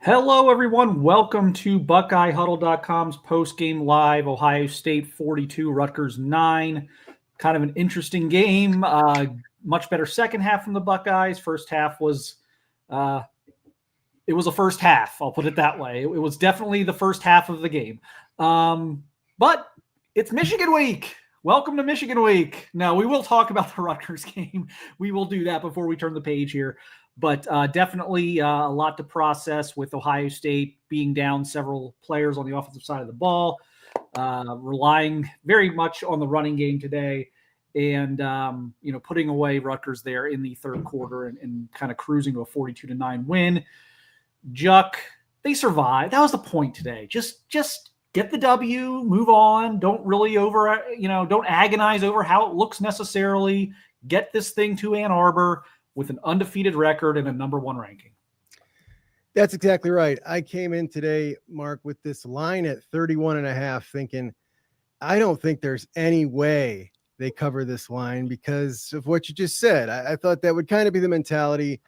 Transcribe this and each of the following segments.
Hello, everyone. Welcome to BuckeyeHuddle.com's post-game live. Ohio State 42, Rutgers 9. Kind of an interesting game. Much better second half from the Buckeyes. First half was it was a first half. I'll put it that way. It was definitely the first half of the game. But it's Michigan week. Welcome to Michigan week. Now, we will talk about the Rutgers game. We will do that before we turn the page here. But definitely a lot to process with Ohio State being down several players on the offensive side of the ball, relying very much on the running game today, and putting away Rutgers there in the third quarter and kind of cruising to a 42-9 win. Juck, they survived. That was the point today. Just get the W, move on. Don't really don't agonize over how it looks necessarily. Get this thing to Ann Arbor with an undefeated record and a number one ranking. That's exactly right. I came in today, Mark, with this line at 31.5, thinking, I don't think there's any way they cover this line because of what you just said. I thought that would kind of be the mentality.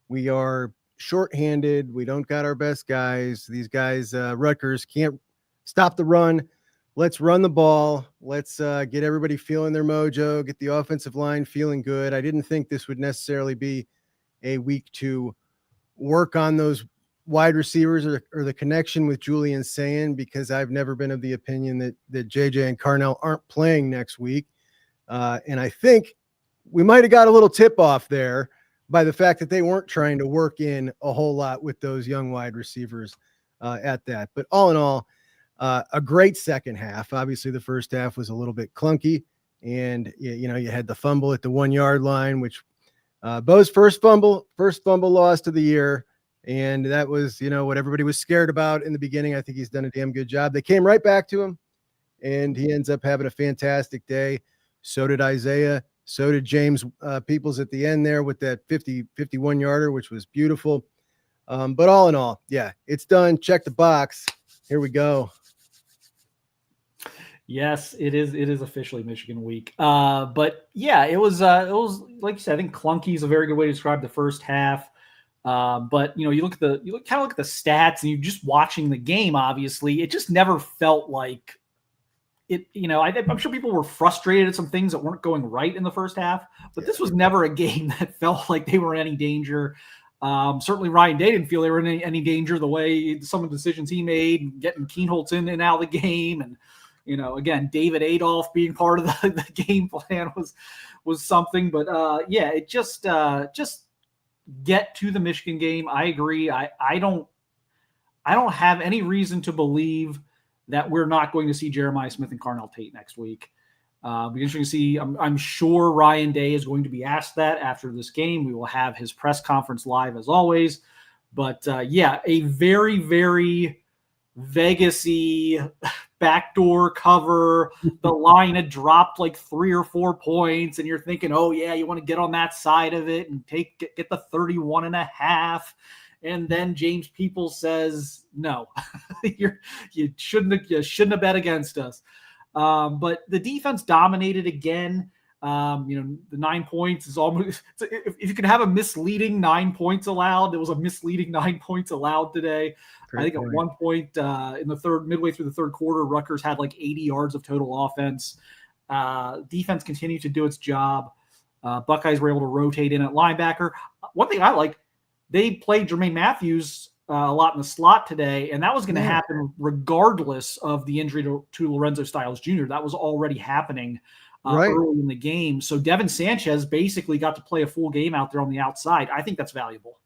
We are shorthanded. We don't got our best guys. These guys, Rutgers, can't stop the run. Let's run the ball. Let's get everybody feeling their mojo, get the offensive line feeling good. I didn't think this would necessarily be a week to work on those wide receivers or the connection with Julian Sayin, because I've never been of the opinion that JJ and Carnell aren't playing next week. And I think we might have got a little tip off there by the fact that they weren't trying to work in a whole lot with those young wide receivers at that. But all in all, a great second half. Obviously, the first half was a little bit clunky, and you had the fumble at the 1 yard line, which Bo's first fumble loss of the year, and that was what everybody was scared about in the beginning. I think he's done a damn good job. They came right back to him, and he ends up having a fantastic day. So did Isaiah. So did James Peoples at the end there with that 51 yarder, which was beautiful. But all in all, yeah, it's done. Check the box. Here we go. Yes, it is. It is officially Michigan week. But yeah, it was like you said. I think clunky is a very good way to describe the first half. But you look at the stats, and you're just watching the game. Obviously, it just never felt like it. I'm sure people were frustrated at some things that weren't going right in the first half. But this was never a game that felt like they were in any danger. Certainly Ryan Day didn't feel they were in any danger the way some of the decisions he made, getting Kienholz in and out of the game, and again, David Adolph being part of the game plan was something. But yeah, it just get to the Michigan game. I agree. I don't have any reason to believe that we're not going to see Jeremiah Smith and Carnell Tate next week. Be interesting to see. I'm sure Ryan Day is going to be asked that after this game. We will have his press conference live as always. But yeah, a very, very Vegas-y backdoor cover. The line had dropped like 3 or 4 points, and you're thinking, oh yeah, you want to get on that side of it and get the 31.5. And then James Peoples says, no, you shouldn't have bet against us. But the defense dominated again. The 9 points is almost, if you can have a misleading 9 points allowed, there was a misleading 9 points allowed today. Great I think point. At one point in the midway through the third quarter, Rutgers had like 80 yards of total offense. Defense continued to do its job. Buckeyes were able to rotate in at linebacker. One thing I like, they played Jermaine Matthews a lot in the slot today, and that was going to happen regardless of the injury to Lorenzo Styles Jr. That was already happening early in the game. So Devin Sanchez basically got to play a full game out there on the outside. I think that's valuable.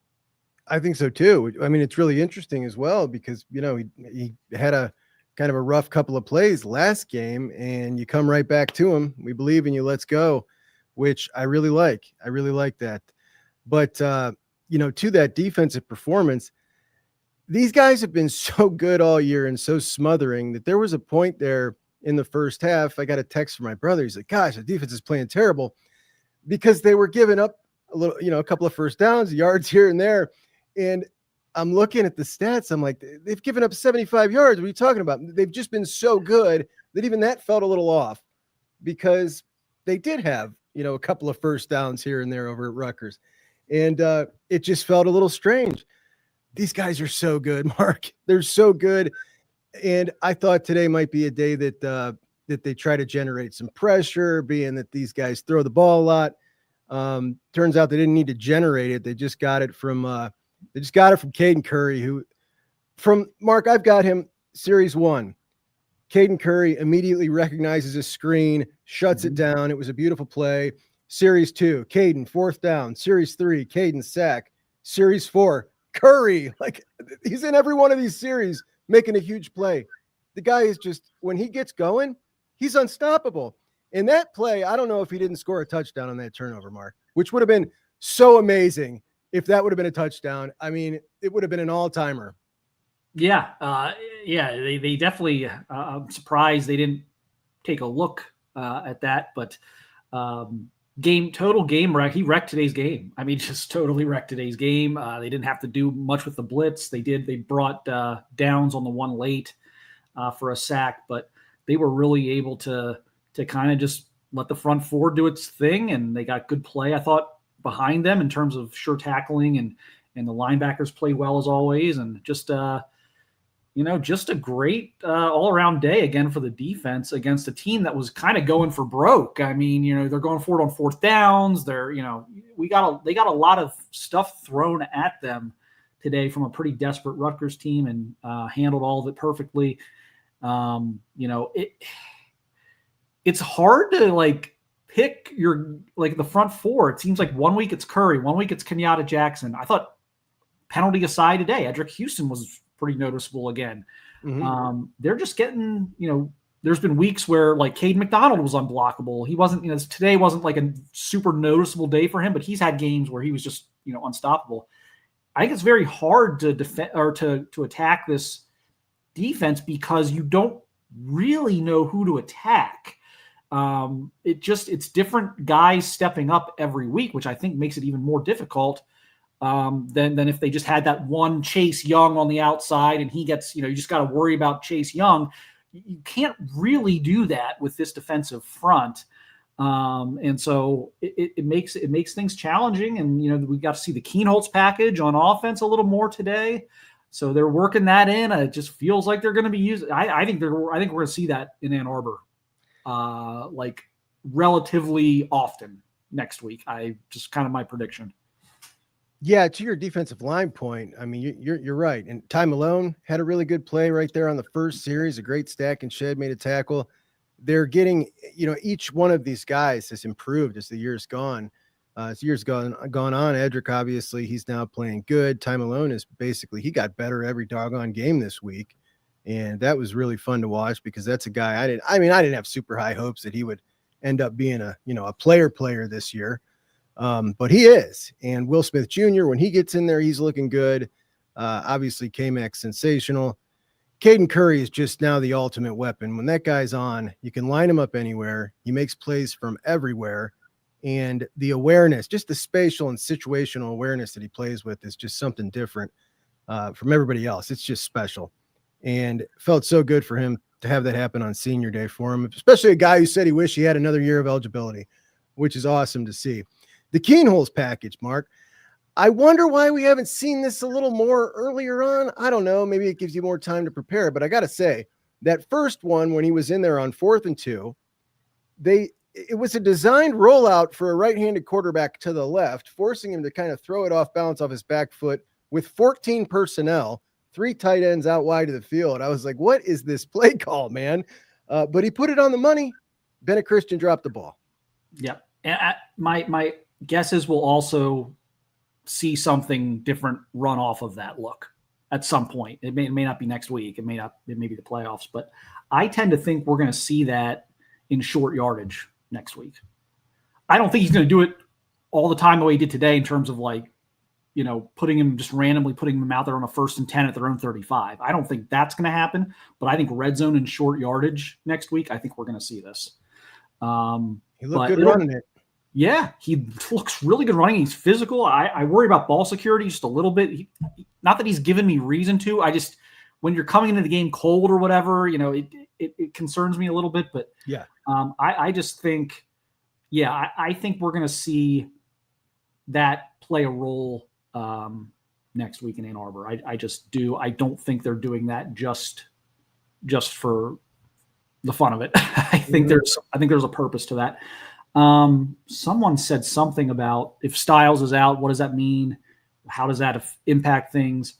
I think so too. I mean, it's really interesting as well because, he had a kind of a rough couple of plays last game, and you come right back to him. We believe in you. Let's go, which I really like. I really like that. But, to that defensive performance, these guys have been so good all year and so smothering that there was a point there in the first half. I got a text from my brother. He's like, gosh, the defense is playing terrible because they were giving up a little, a couple of first downs, yards here and there. And I'm looking at the stats. I'm like, they've given up 75 yards. What are you talking about? They've just been so good that even that felt a little off because they did have, a couple of first downs here and there over at Rutgers. And it just felt a little strange. these guys are so good, Mark. They're so good. And I thought today might be a day that they try to generate some pressure, being that these guys throw the ball a lot. Turns out they didn't need to generate it. They just got it from Caden Curry, who from Mark, I've got him series 1. Caden Curry immediately recognizes a screen, shuts it down. It was a beautiful play. Series 2, Caden, 4th down. Series 3, Caden sack. Series 4, Curry. Like, he's in every one of these series making a huge play. The guy is just, when he gets going, he's unstoppable. In that play, I don't know if he didn't score a touchdown on that turnover, Mark, which would have been so amazing if that would have been a touchdown. I mean, it would have been an all-timer. Yeah. They definitely, I'm surprised they didn't take a look at that, but total game wreck. He wrecked today's game. I mean, just totally wrecked today's game. They didn't have to do much with the blitz. They brought downs on the one late for a sack, but they were really able to kind of just let the front four do its thing. And they got good play, I thought, behind them in terms of sure tackling, and the linebackers played well as always. And just a great all-around day again for the defense against a team that was kind of going for broke. I mean, they're going for it on 4th downs. They got a lot of stuff thrown at them today from a pretty desperate Rutgers team, and handled all of it perfectly. It's hard to pick the front four. It seems like 1 week it's Curry, 1 week it's Kinyatta Jackson. I thought, penalty aside today, Edric Houston was pretty noticeable again. Mm-hmm. They're just getting, there's been weeks where Cade McDonald was unblockable. He wasn't, today wasn't a super noticeable day for him, but he's had games where he was just, unstoppable. I think it's very hard to defend or to attack this defense because you don't really know who to attack. It's different guys stepping up every week, which I think makes it even more difficult than if they just had that one Chase Young on the outside and he gets, you just got to worry about Chase Young. You can't really do that with this defensive front. And so it makes things challenging. And, we got to see the Kienholz package on offense a little more today. So they're working that in. It just feels like they're going to be using. I think we're going to see that in Ann Arbor, relatively often next week. Just kind of my prediction. Yeah, to your defensive line point, I mean, you're right. And Ty Malone had a really good play right there on the first series, a great stack, and Shed made a tackle. They're getting, each one of these guys has improved as the year's gone. As years gone on, Edric, obviously, he's now playing good. Ty Malone is he got better every doggone game this week. And that was really fun to watch because that's a guy I didn't have super high hopes that he would end up being a player this year. But he is. And Will Smith Jr., when he gets in there, he's looking good. Obviously, K-Mac sensational. Caden Curry is just now the ultimate weapon. When that guy's on, you can line him up anywhere. He makes plays from everywhere. And the awareness, just the spatial and situational awareness that he plays with is just something different from everybody else. It's just special. And it felt so good for him to have that happen on senior day for him, especially a guy who said he wished he had another year of eligibility, which is awesome to see. The Kienholz package, Mark. I wonder why we haven't seen this a little more earlier on. I don't know. Maybe it gives you more time to prepare. But I got to say, that first one, when he was in there on 4th and 2, it was a designed rollout for a right-handed quarterback to the left, forcing him to kind of throw it off balance off his back foot with 14 personnel, 3 tight ends out wide of the field. I was like, what is this play call, man? But he put it on the money. Bennett Christian dropped the ball. Yeah. And my guesses will also see something different run off of that look at some point. It may not be next week. It may be the playoffs, but I tend to think we're going to see that in short yardage next week. I don't think he's going to do it all the time the way he did today in terms of randomly putting them out there on a 1st and 10 at their own 35. I don't think that's going to happen, but I think red zone and short yardage next week, I think we're going to see this. He looked good running it. Yeah, he looks really good running. He's physical. I worry about ball security just a little bit. Not that he's given me reason to. I just, when you're coming into the game cold or whatever, it concerns me a little bit. But yeah, I just think, I think we're going to see that play a role next week in Ann Arbor. I just do. I don't think they're doing that just for the fun of it. I think there's a purpose to that. Someone said something about if Styles is out, what does that mean? How does that impact things?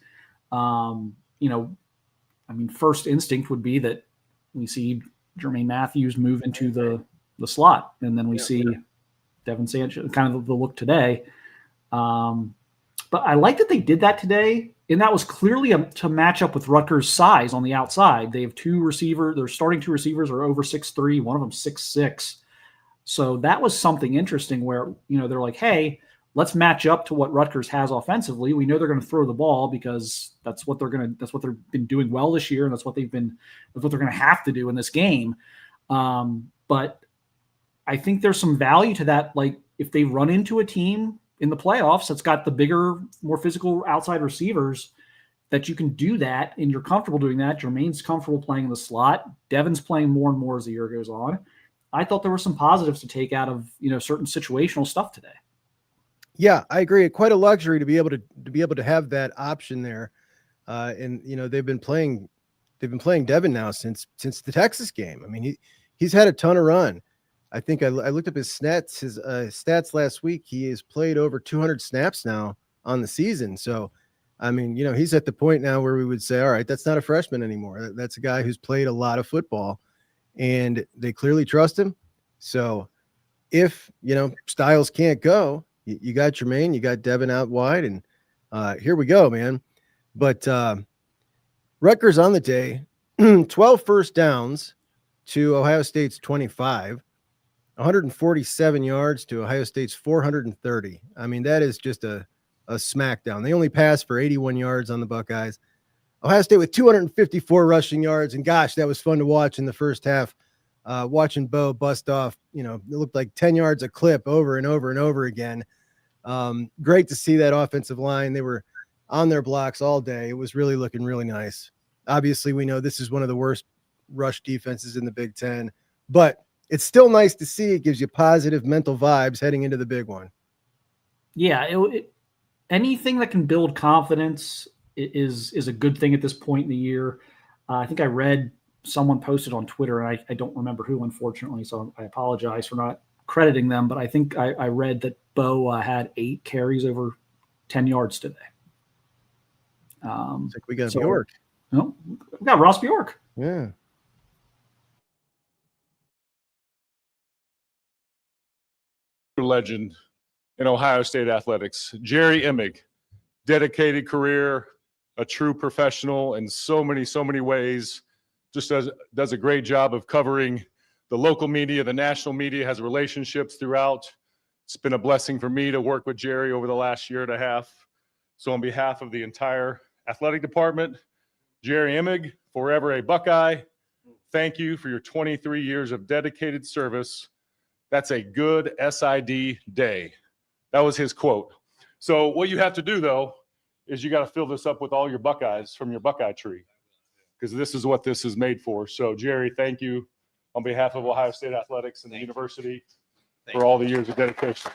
First instinct would be that we see Jermaine Matthews move into the slot, and then we see Devin Sanchez, kind of the look today. But I like that they did that today, and that was clearly to match up with Rutgers' size on the outside. They have their starting two receivers are over 6'3", one of them 6'6". So that was something interesting where, they're like, hey, let's match up to what Rutgers has offensively. We know they're going to throw the ball because that's what they've been doing well this year, and that's what they're going to have to do in this game. But I think there's some value to that. Like if they run into a team in the playoffs that's got the bigger, more physical outside receivers, that you can do that and you're comfortable doing that. Jermaine's comfortable playing in the slot. Devin's playing more and more as the year goes on. I thought there were some positives to take out of, certain situational stuff today. Yeah, I agree. Quite a luxury to be able to have that option there. And they've been playing Devin now since the Texas game. I mean, he's had a ton of run. I think I looked up his stats last week. He has played over 200 snaps now on the season. So, I mean, he's at the point now where we would say, all right, that's not a freshman anymore. That's a guy who's played a lot of football, and they clearly trust him. So if, Styles can't go, you got Jermaine, you got Devin out wide, and here we go, man. But Rutgers on the day, 12 first downs to Ohio State's 25, 147 yards to Ohio State's 430. I mean, that is just a smackdown. They only passed for 81 yards on the Buckeyes. Ohio State with 254 rushing yards, and gosh, that was fun to watch in the first half. Watching Bo bust off, it looked like 10 yards a clip over and over and over again. Great to see that offensive line. They were on their blocks all day. It was really looking really nice. Obviously, we know this is one of the worst rush defenses in the Big Ten, but it's still nice to see. It gives you positive mental vibes heading into the big one. Yeah, anything that can build confidence is a good thing at this point in the year. I think I read someone posted on Twitter, and I don't remember who, unfortunately, so I apologize for not crediting them, but I think I read that Bo had 8 carries over 10 yards today. It's like we got Bjork. No, we got Ross Bjork. Yeah. Legend in Ohio State athletics, Jerry Emig, dedicated career, a true professional in so many ways, just does a great job of covering the local media, the national media, has relationships throughout. It's been a blessing for me to work with Jerry over the last year and a half. So on behalf of the entire athletic department, Jerry Emig, forever a Buckeye, thank you for your 23 years of dedicated service. That's a good SID day. That was his quote. So what you have to do, though, is you got to fill this up with all your Buckeyes from your Buckeye tree, because this is what this is made for. So, Jerry, thank you on behalf of Ohio State Athletics and the university for all the years of dedication.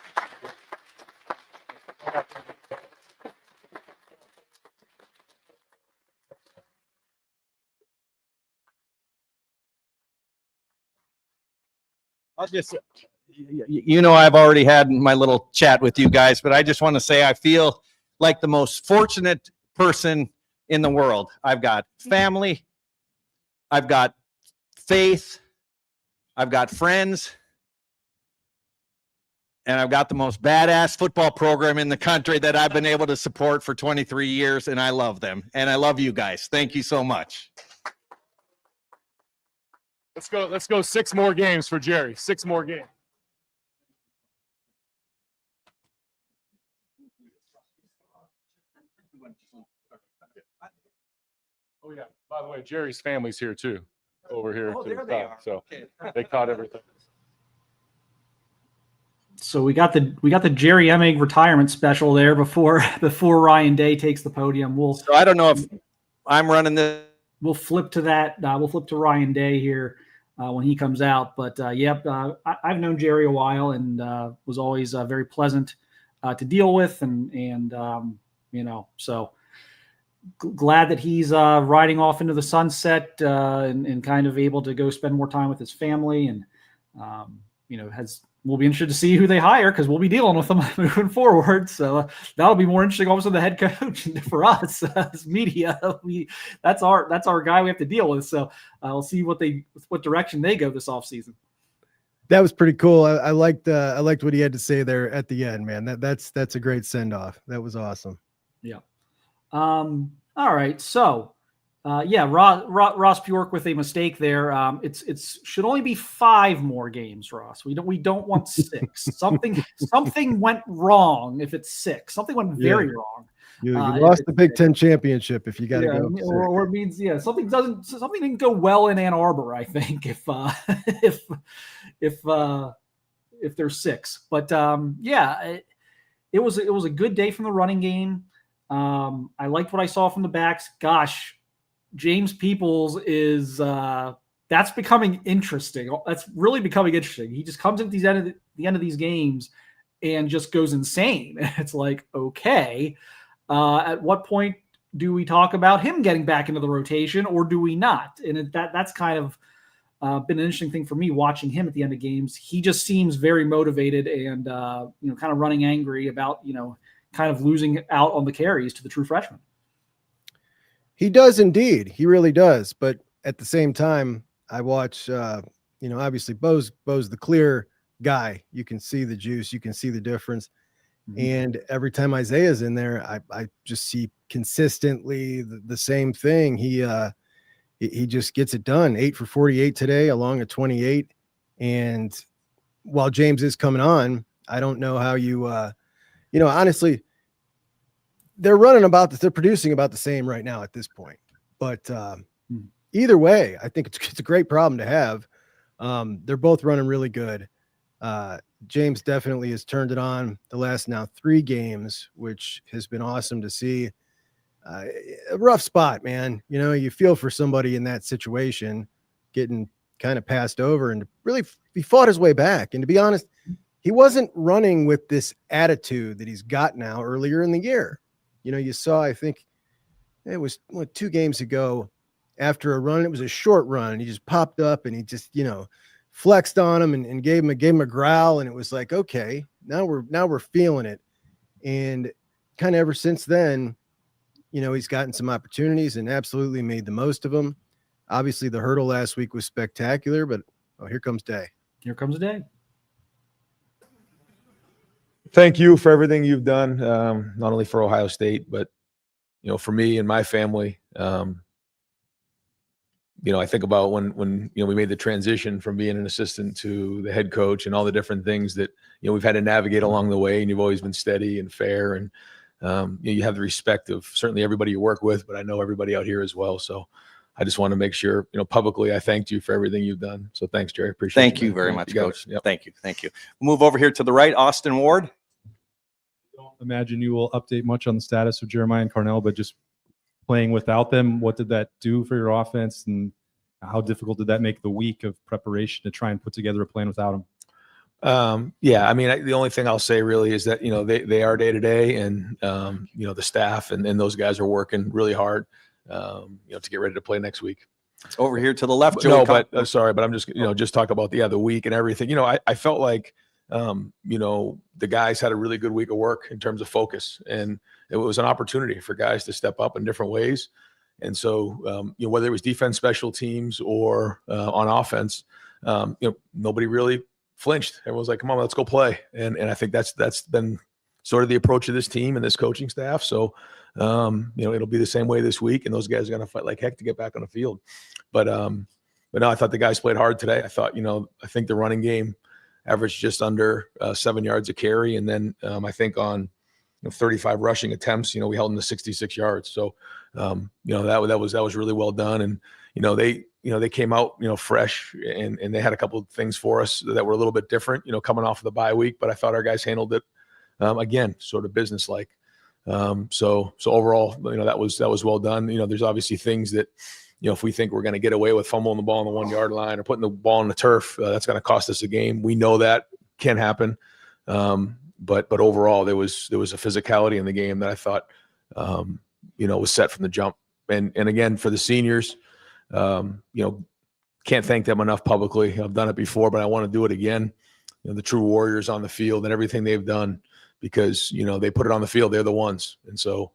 I'll just, I've already had my little chat with you guys, but I just want to say I feel like the most fortunate person in the world. I've got family, I've got faith, I've got friends, and I've got the most badass football program in the country that I've been able to support for 23 years, and I love them. And I love you guys. Thank you so much. Let's go 6 more games for Jerry. 6 more games. Oh yeah. By the way, Jerry's family's here too. Over here. Oh, there the they top, are. So Okay. they caught everything. So we got the Jerry Emig retirement special there before Ryan Day takes the podium. So I don't know if I'm running this. We'll flip to that. We'll flip to Ryan Day here when he comes out. But I've known Jerry a while and was always very pleasant to deal with, and So glad that he's riding off into the sunset and kind of able to go spend more time with his family. And, we'll be interested to see who they hire because we'll be dealing with them moving forward. So that'll be more interesting. Also, the head coach for us as media, that's our guy we have to deal with. So we'll see what direction they go this offseason. That was pretty cool. I liked what he had to say there at the end, man. That's a great send off. That was awesome. Yeah. All right. So, Ross Bjork with a mistake there. It's should only be 5 more games, Ross. We don't want 6. Something went wrong if it's 6. Something went very wrong. You lost the Big Ten championship if you got to go. Or it means something didn't go well in Ann Arbor. I think if there's 6, but it was a good day from the running game. I liked what I saw from the backs. Gosh, James Peoples is that's becoming interesting. That's really becoming interesting. He just comes at the end of these games and just goes insane. It's like, okay, at what point do we talk about him getting back into the rotation or do we not? And that's kind of been an interesting thing for me watching him at the end of games. He just seems very motivated and kind of running angry about kind of losing out on the carries to the true freshman. He does indeed. He really does. But at the same time, I watch, obviously Bo's the clear guy. You can see the juice. You can see the difference. Mm-hmm. And every time Isaiah's in there, I just see consistently the same thing. He just gets it done. 8 for 48 today, along a 28. And while James is coming on, I don't know how you, honestly, they're producing about the same right now at this point. But either way, I think it's a great problem to have. They're both running really good. James definitely has turned it on the last now 3 games, which has been awesome to see. A rough spot, man. You feel for somebody in that situation, getting kind of passed over, and really he fought his way back. And to be honest, he wasn't running with this attitude that he's got now earlier in the year. You saw, I think it was 2 games ago after a run, it was a short run, and he just popped up and he just, flexed on him and gave him a growl. And it was like, okay, now we're feeling it. And kind of ever since then, he's gotten some opportunities and absolutely made the most of them. Obviously the hurdle last week was spectacular, but here comes Day. Here comes Day. Thank you for everything you've done, not only for Ohio State, but, for me and my family. I think about when we made the transition from being an assistant to the head coach and all the different things that, we've had to navigate along the way, and you've always been steady and fair. And, you have the respect of certainly everybody you work with, but I know everybody out here as well. So I just want to make sure, publicly, I thanked you for everything you've done. So thanks, Jerry. Appreciate it. Thank you very much, Coach. Yep. Thank you. We'll move over here to the right, Austin Ward. Don't imagine you will update much on the status of Jeremiah and Carnell, but just playing without them, what did that do for your offense, and how difficult did that make the week of preparation to try and put together a plan without them? The only thing I'll say really is that, they are day to day, and, the staff and those guys are working really hard, to get ready to play next week. Over here to the left, Joey. No, but sorry, but I'm just, just talk about the week and everything. I felt like, the guys had a really good week of work in terms of focus, and it was an opportunity for guys to step up in different ways. And so, whether it was defense, special teams, or on offense, nobody really flinched. Everyone's like, come on, let's go play. And I think that's been sort of the approach of this team and this coaching staff. So, it'll be the same way this week, and those guys are going to fight like heck to get back on the field. But no, I thought the guys played hard today. I thought, I think the running game averaged just under 7 yards a carry. And then I think on 35 rushing attempts, we held them to 66 yards. So, that was really well done. And, they came out, fresh, and they had a couple of things for us that were a little bit different, coming off of the bye week, but I thought our guys handled it, again, sort of business-like. So overall, that was well done. There's obviously things that, if we think we're going to get away with fumbling the ball on the 1 yard line or putting the ball on the turf, that's going to cost us a game. We know that can happen. But overall, there was a physicality in the game that I thought was set from the jump. And again, for the seniors, can't thank them enough publicly. I've done it before, but I want to do it again. The true warriors on the field and everything they've done, because, they put it on the field. They're the ones. And so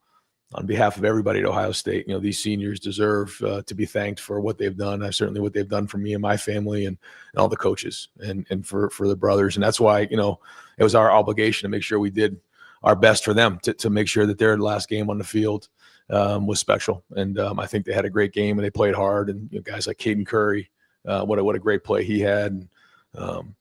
on behalf of everybody at Ohio State, these seniors deserve to be thanked for what they've done. Certainly what they've done for me and my family and all the coaches and for the brothers. And that's why, it was our obligation to make sure we did our best for them to make sure that their last game on the field was special. And I think they had a great game and they played hard. And guys like Caden Curry, what a great play he had. And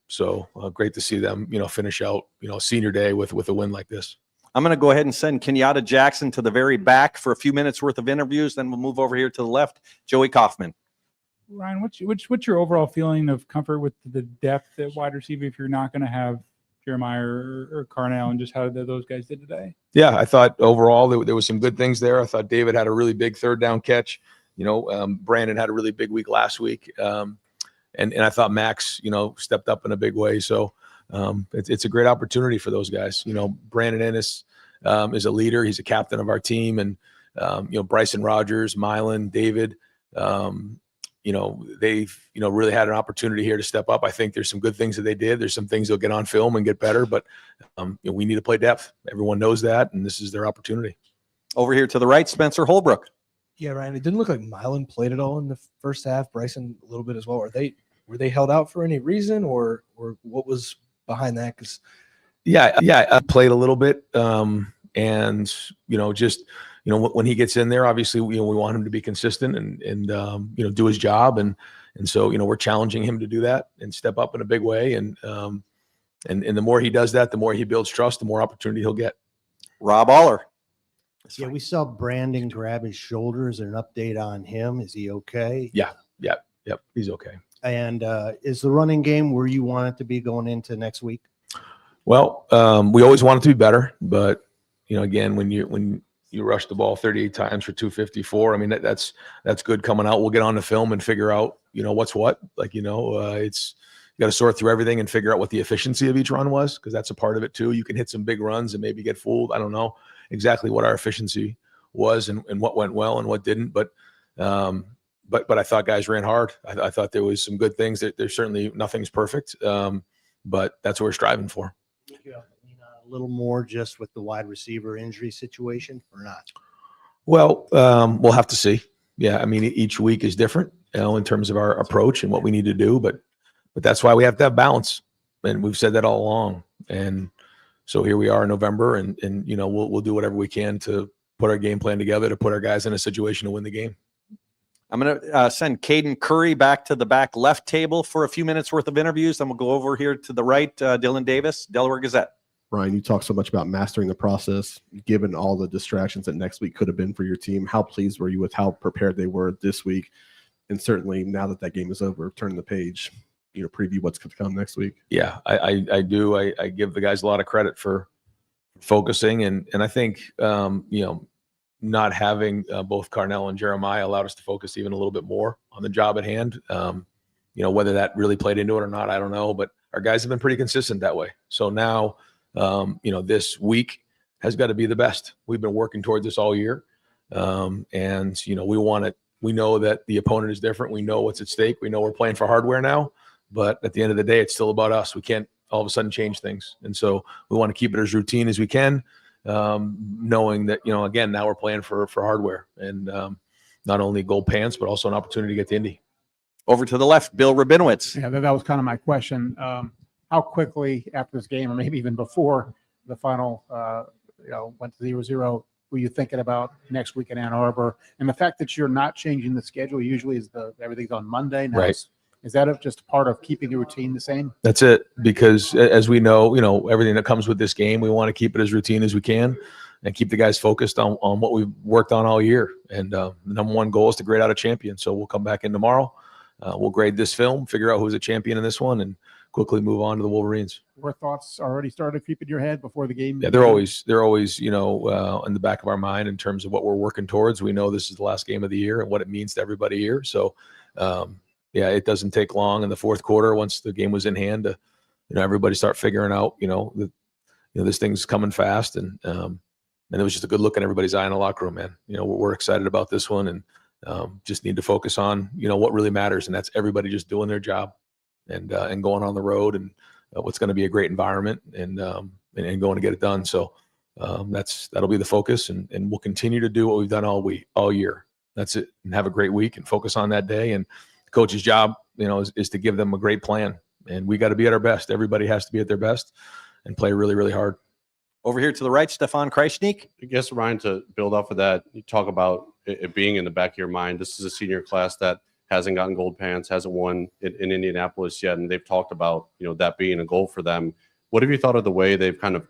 so great to see them, finish out, senior day with a win like this. I'm going to go ahead and send Kinyatta Jackson to the very back for a few minutes worth of interviews. Then we'll move over here to the left. Joey Kaufman. Ryan, what's your overall feeling of comfort with the depth at wide receiver if you're not going to have Jeremiah or Carnell, and just how those guys did today? Yeah, I thought overall there was some good things there. I thought David had a really big third down catch. Brandon had a really big week last week. And I thought Max, stepped up in a big way. So it's a great opportunity for those guys. Brandon Ennis is a leader. He's a captain of our team. And, Bryson Rogers, Milin, David, they've, really had an opportunity here to step up. I think there's some good things that they did. There's some things they'll get on film and get better, but we need to play depth. Everyone knows that, and this is their opportunity. Over here to the right, Spencer Holbrook. Yeah, Ryan, it didn't look like Milin played at all in the first half. Bryson a little bit as well. Were they held out for any reason, or what was behind that? Because I played a little bit, and when he gets in there, obviously we want him to be consistent and do his job, and so we're challenging him to do that and step up in a big way, and the more he does that, the more he builds trust, the more opportunity he'll get. Rob Aller. Yeah, we saw Brandon grab his shoulders. An update on him. Is he okay? Yep, he's okay. And is the running game where you want it to be going into next week? Well, we always want it to be better, but again, when you rush the ball 38 times for 254, I mean that's good coming out. We'll get on the film and figure out what's what. It's you got to sort through everything and figure out what the efficiency of each run was, because that's a part of it too. You can hit some big runs and maybe get fooled. I don't know exactly what our efficiency was and what went well and what didn't, but I thought guys ran hard. I thought there was some good things. There's certainly nothing's perfect, but that's what we're striving for. A little more just with the wide receiver injury situation or not? Well, we'll have to see. Yeah, I mean, each week is different, in terms of our approach and what we need to do, but that's why we have to have balance, and we've said that all along. And so here we are in November, and we'll do whatever we can to put our game plan together to put our guys in a situation to win the game. I'm going to send Caden Curry back to the back left table for a few minutes worth of interviews. Then we'll go over here to the right, Dylan Davis, Delaware Gazette. Ryan, you talk so much about mastering the process, given all the distractions that next week could have been for your team. How pleased were you with how prepared they were this week? And certainly now that game is over, turn the page, preview what's going to come next week. Yeah, I do. I give the guys a lot of credit for focusing. And I think, not having both Carnell and Jeremiah allowed us to focus even a little bit more on the job at hand. Whether that really played into it or not, I don't know, but our guys have been pretty consistent that way. So now, this week has got to be the best. We've been working towards this all year. And we want it. We know that the opponent is different. We know what's at stake. We know we're playing for hardware now, but at the end of the day, it's still about us. We can't all of a sudden change things. And so we want to keep it as routine as we can, knowing that, again, now we're playing for hardware and not only gold pants, but also an opportunity to get to Indy. Over to the left, Bill Rabinowitz. Yeah, that was kind of my question. How quickly after this game, or maybe even before the final, went to 0-0, were you thinking about next week in Ann Arbor? And the fact that you're not changing the schedule usually is everything's on Monday now. Right. Is that just part of keeping the routine the same? That's it. Because as we know, everything that comes with this game, we want to keep it as routine as we can and keep the guys focused on what we've worked on all year. And the number one goal is to grade out a champion. So we'll come back in tomorrow. We'll grade this film, figure out who's a champion in this one, and quickly move on to the Wolverines. Were thoughts already started creeping in your head before the game? Yeah, they're always, in the back of our mind in terms of what we're working towards. We know this is the last game of the year and what it means to everybody here. So, it doesn't take long in the fourth quarter once the game was in hand to, everybody start figuring out, this thing's coming fast, and it was just a good look in everybody's eye in the locker room, man. We're excited about this one, and just need to focus on, what really matters. And that's everybody just doing their job and going on the road, and what's going to be a great environment, and going to get it done. So that'll be the focus, and we'll continue to do what we've done all year. That's it. And have a great week and focus on that day. And the coach's job, is to give them a great plan, and we got to be at our best. Everybody has to be at their best and play really, really hard. Over here to the right, Stefan Kreisnik. I guess, Ryan, to build off of that, you talk about it being in the back of your mind. This is a senior class that hasn't gotten gold pants, hasn't won in Indianapolis yet, and they've talked about, that being a goal for them. What have you thought of the way they've kind of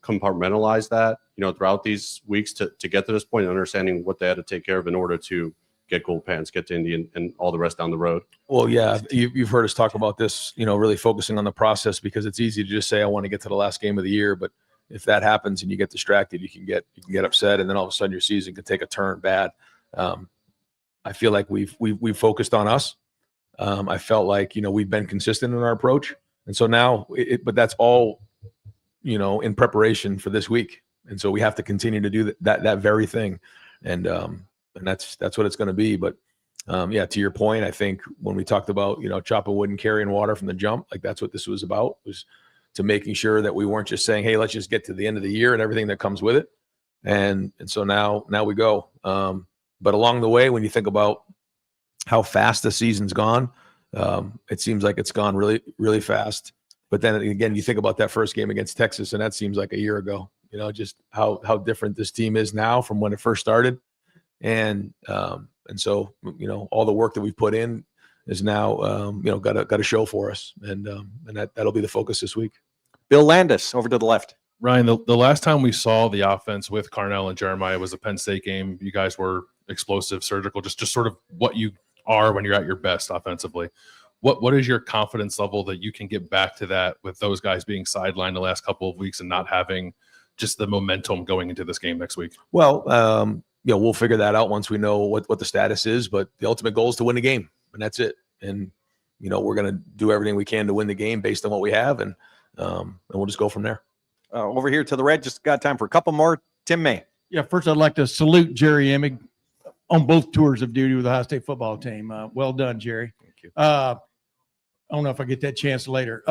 compartmentalized that, throughout these weeks to get to this point and understanding what they had to take care of in order to get gold pants, get to Indy, and all the rest down the road? Well, yeah, you've heard us talk about this, really focusing on the process, because it's easy to just say, I want to get to the last game of the year. But if that happens and you get distracted, you can get upset, and then all of a sudden your season could take a turn bad. I feel like we've focused on us. I felt like, we've been consistent in our approach. And so now but that's all, in preparation for this week. And so we have to continue to do that very thing. And that's what it's going to be. But yeah, to your point, I think when we talked about, chopping wood and carrying water from the jump, like that's what this was about, was to making sure that we weren't just saying, hey, let's just get to the end of the year and everything that comes with it. And so now we go. But along the way, when you think about how fast the season's gone, it seems like it's gone really, really fast. But then again, you think about that first game against Texas, and that seems like a year ago, just how different this team is now from when it first started. And so, all the work that we've put in is now, got to show for us. And that'll be the focus this week. Bill Landis over to the left. Ryan, the last time we saw the offense with Carnell and Jeremiah was a Penn State game. You guys were explosive, surgical, just sort of what you are when you're at your best offensively. What is your confidence level that you can get back to that with those guys being sidelined the last couple of weeks and not having just the momentum going into this game next week? Well, we'll figure that out once we know what the status is, but the ultimate goal is to win the game, and that's it. And, we're going to do everything we can to win the game based on what we have, and we'll just go from there. Over here to the red, just got time for a couple more. Tim May. Yeah, first I'd like to salute Jerry Emig on both tours of duty with the Ohio State football team. Well done, Jerry. Thank you. I don't know if I get that chance later.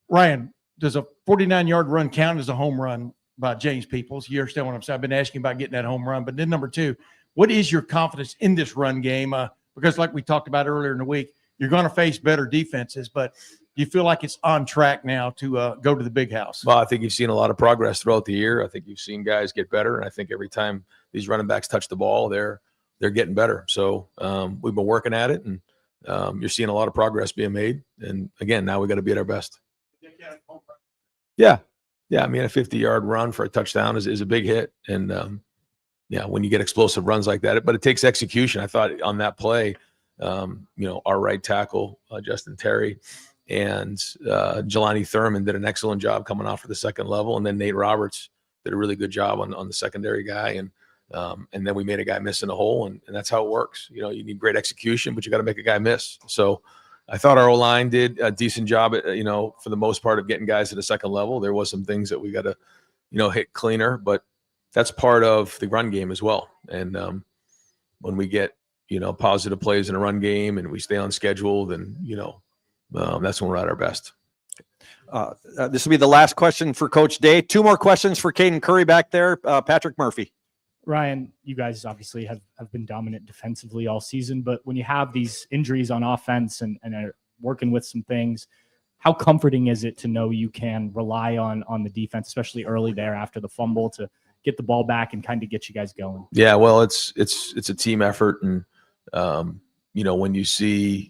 Ryan, does a 49-yard run count as a home run by James Peoples? You understand what I'm saying? I've been asking about getting that home run. But then number two, what is your confidence in this run game? Because like we talked about earlier in the week, you're going to face better defenses, but do you feel like it's on track now to go to the big house? Well, I think you've seen a lot of progress throughout the year. I think you've seen guys get better, and I think every time these running backs touch the ball, they're getting better. So we've been working at it, and you're seeing a lot of progress being made. And again, now we got to be at our best. Yeah. I mean, a 50-yard run for a touchdown is a big hit. And when you get explosive runs like that, but it takes execution. I thought on that play, our right tackle, Justin Terry, and Jelani Thurman did an excellent job coming off for the second level. And then Nate Roberts did a really good job on the secondary guy. And then we made a guy miss in the hole, and that's how it works. You need great execution, but you got to make a guy miss. So I thought our O-line did a decent job at, for the most part, of getting guys to the second level. There was some things that we got to, hit cleaner, but that's part of the run game as well. And when we get, positive plays in a run game and we stay on schedule, then, that's when we're at our best. This will be the last question for Coach Day. Two more questions for Caden Curry back there. Patrick Murphy. Ryan, you guys obviously have been dominant defensively all season, but when you have these injuries on offense and are working with some things, how comforting is it to know you can rely on the defense, especially early there after the fumble, to get the ball back and kind of get you guys going? Yeah, well, it's a team effort. And, when you see,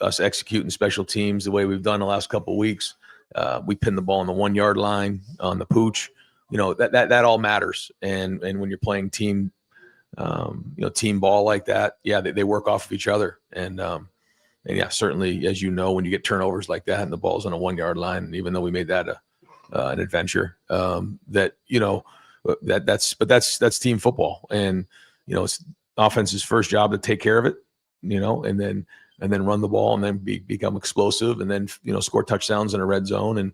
us executing special teams the way we've done the last couple of weeks, we pin the ball on the 1 yard line on the pooch. That all matters. And when you're playing team ball like that, yeah, they work off of each other. And yeah, certainly, as when you get turnovers like that and the ball's on a 1 yard line, and even though we made that an adventure, that's team football. And, it's offense's first job to take care of it, and then run the ball and then become explosive and then, score touchdowns in a red zone. And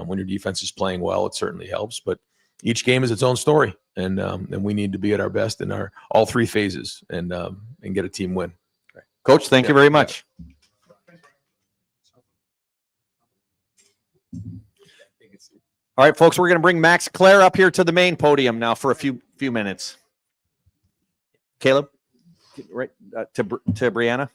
when your defense is playing well, it certainly helps. But each game is its own story, and we need to be at our best in all three phases and get a team win. Coach, thank you very much. All right, folks, we're going to bring Max Klare up here to the main podium now for a few minutes. Caleb, right to Brianna.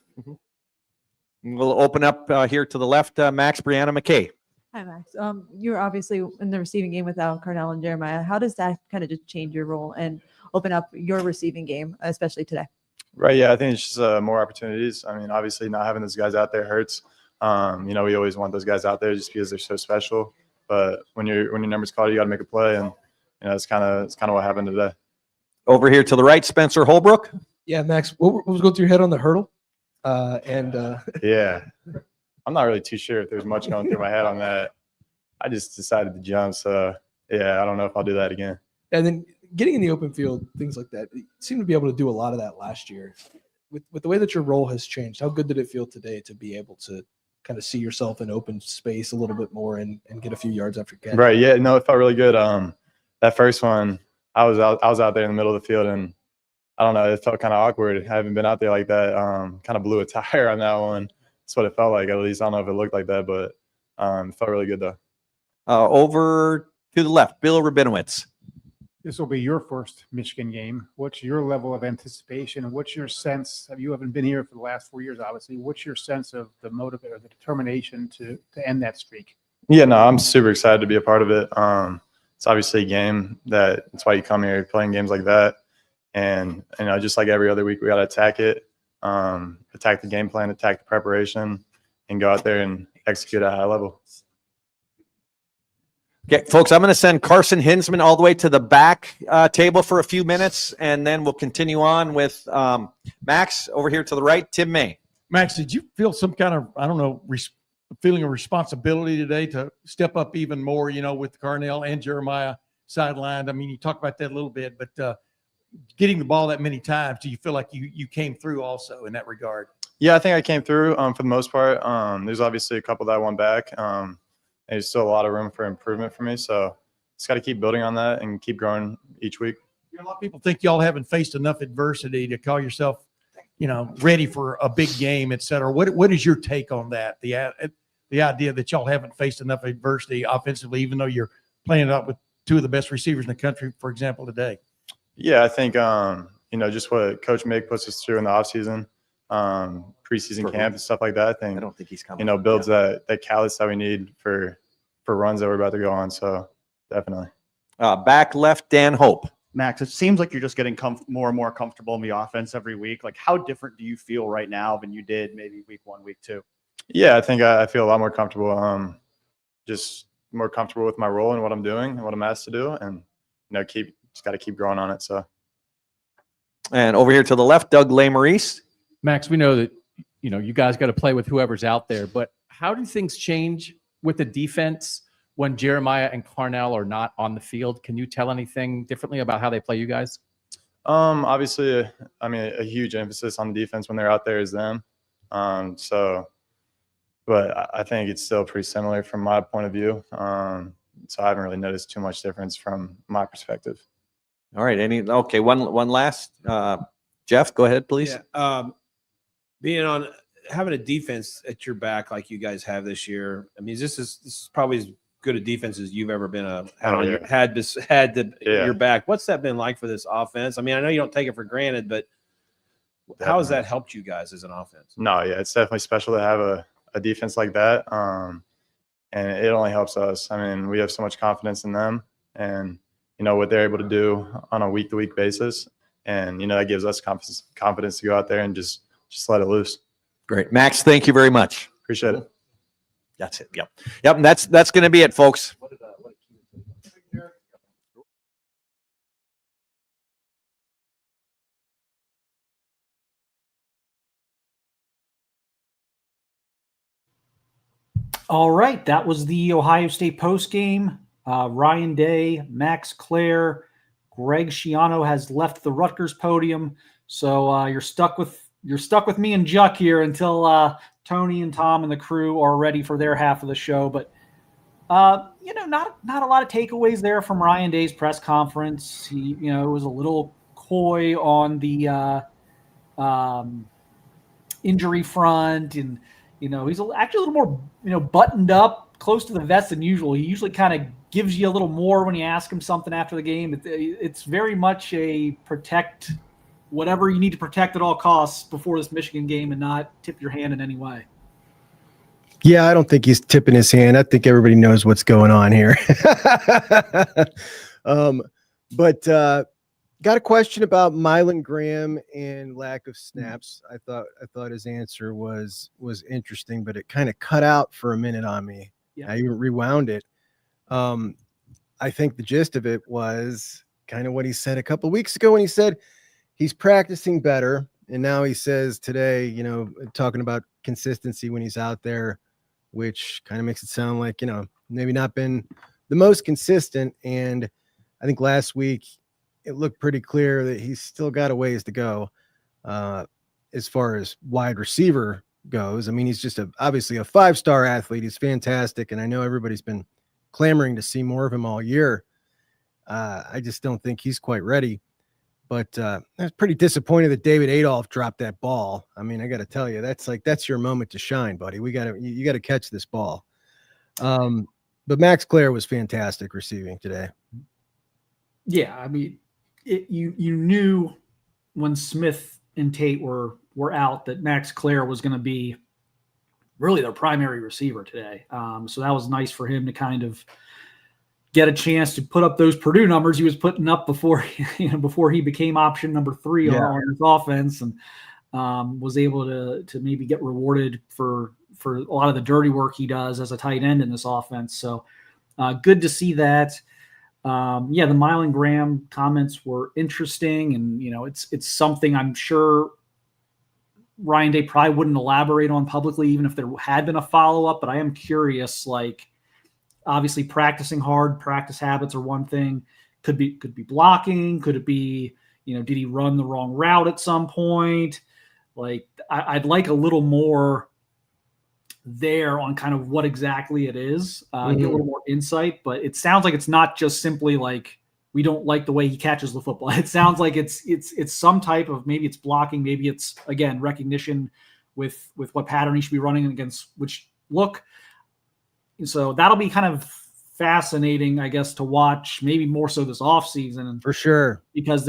We'll open up here to the left. Max, Brianna, McKay. Hi, Max. You're obviously in the receiving game without Carnell and Jeremiah. How does that kind of just change your role and open up your receiving game, especially today? Right. Yeah, I think it's just more opportunities. I mean, obviously, not having those guys out there hurts. We always want those guys out there just because they're so special. But when your number's called, you got to make a play, and it's kind of what happened today. Over here to the right, Spencer Holbrook. Yeah, Max, what was going through your head on the hurdle? Yeah, I'm not really too sure if there's much going through my head on that. I just decided to jump, so yeah, I don't know if I'll do that again. And then getting in the open field, things like that. You seem to be able to do a lot of that last year. With the way that your role has changed, how good did it feel today to be able to kind of see yourself in open space a little bit more and get a few yards after catch? Right. Yeah. No, it felt really good. That first one, I was out there in the middle of the field, and I don't know, it felt kind of awkward. I haven't been out there like that. Kind of blew a tire on that one. That's what it felt like. At least I don't know if it looked like that, but it felt really good though. Over to the left, Bill Rabinowitz. This will be your first Michigan game. What's your level of anticipation? What's your sense? You haven't been here for the last 4 years, obviously. What's your sense of the motive or the determination to end that streak? Yeah, no, I'm super excited to be a part of it. It's obviously a game that's why you come here playing games like that. And just like every other week, we got to attack it, attack the game plan, attack the preparation, and go out there and execute at a high level. Okay, folks, I'm going to send Carson Hinsman all the way to the back table for a few minutes, and then we'll continue on with Max over here to the right, Tim May. Max, did you feel some kind of, I don't know, feeling of responsibility today to step up even more, with Carnell and Jeremiah sidelined? I mean, you talked about that a little bit, but getting the ball that many times, do you feel like you came through also in that regard? Yeah, I think I came through for the most part. There's obviously a couple that I won back. There's still a lot of room for improvement for me. So just got to keep building on that and keep growing each week. A lot of people think y'all haven't faced enough adversity to call yourself, ready for a big game, et cetera. What is your take on that? The idea that y'all haven't faced enough adversity offensively, even though you're playing it up with two of the best receivers in the country, for example, today. Yeah, I think, just what Coach Emig puts us through in the offseason, preseason camp and stuff like that. I don't think he's coming. Builds that callus that we need for runs that we're about to go on. So definitely. Back left, Dan Hope. Max, it seems like you're just getting more and more comfortable in the offense every week. Like, how different do you feel right now than you did maybe week 1, week 2? Yeah, I think I feel a lot more comfortable. Just more comfortable with my role and what I'm doing and what I'm asked to do, and just got to keep growing on it. So. And over here to the left, Doug Lesmerises. Max, we know that you guys got to play with whoever's out there, but how do things change with the defense when Jeremiah and Carnell are not on the field? Can you tell anything differently about how they play you guys? Obviously, a huge emphasis on the defense when they're out there is them. But I think it's still pretty similar from my point of view. So I haven't really noticed too much difference from my perspective. All right. One last. Jeff, go ahead, please. Yeah. Having a defense at your back like you guys have this year. I mean, this is probably as good a defense as you've ever been your back. What's that been like for this offense? I mean, I know you don't take it for granted, but how has that helped you guys as an offense? No, yeah, it's definitely special to have a defense like that. And it only helps us. I mean, we have so much confidence in them and, what they're able to do on a week-to-week basis. And, that gives us confidence to go out there and just let it loose. Great. Max, thank you very much. Appreciate it. That's it. Yep. And that's going to be it, folks. All right. That was the Ohio State postgame. Ryan Day, Max Klare, Greg Shiano has left the Rutgers podium. So you're stuck with me and Juck here until Tony and Tom and the crew are ready for their half of the show. But Not a lot of takeaways there from Ryan Day's press conference. He, was a little coy on the injury front, and he's actually a little more buttoned up, close to the vest than usual. He usually kind of gives you a little more when you ask him something after the game. It's very much a protect whatever you need to protect at all costs before this Michigan game and not tip your hand in any way. Yeah, I don't think he's tipping his hand. I think everybody knows what's going on here. But got a question about Milin Graham and lack of snaps. I thought his answer was interesting, but it kind of cut out for a minute on me. Yeah. I even rewound it. I think the gist of it was kind of what he said a couple of weeks ago when he said he's practicing better. And now he says today, talking about consistency when he's out there, which kind of makes it sound like, maybe not been the most consistent. And I think last week it looked pretty clear that he's still got a ways to go as far as wide receiver goes. I mean, he's just obviously a 5-star athlete. He's fantastic. And I know everybody's been clamoring to see more of him all year. I just don't think he's quite ready. But I was pretty disappointed that David Adolph dropped that ball. I mean, I got to tell you, that's your moment to shine, buddy. You got to catch this ball. But Max Klare was fantastic receiving today. Yeah, I mean, you knew when Smith and Tate were out that Max Klare was going to be really their primary receiver today. So that was nice for him to kind of get a chance to put up those Purdue numbers he was putting up before he became option number 3 on his offense, and was able to maybe get rewarded for a lot of the dirty work he does as a tight end in this offense. So good to see that. The Milin Graham comments were interesting, and it's something I'm sure Ryan Day probably wouldn't elaborate on publicly, even if there had been a follow-up. But I am curious, obviously practicing hard, practice habits are one thing. Could be blocking. Could it be, did he run the wrong route at some point? I'd like a little more there on kind of what exactly it is, get a little more insight. But it sounds like it's not just simply we don't like the way he catches the football. It sounds like it's some type of, maybe it's blocking, maybe it's, again, recognition with what pattern he should be running against which look. So that'll be kind of fascinating, I guess, to watch, maybe more so this offseason. For sure. Because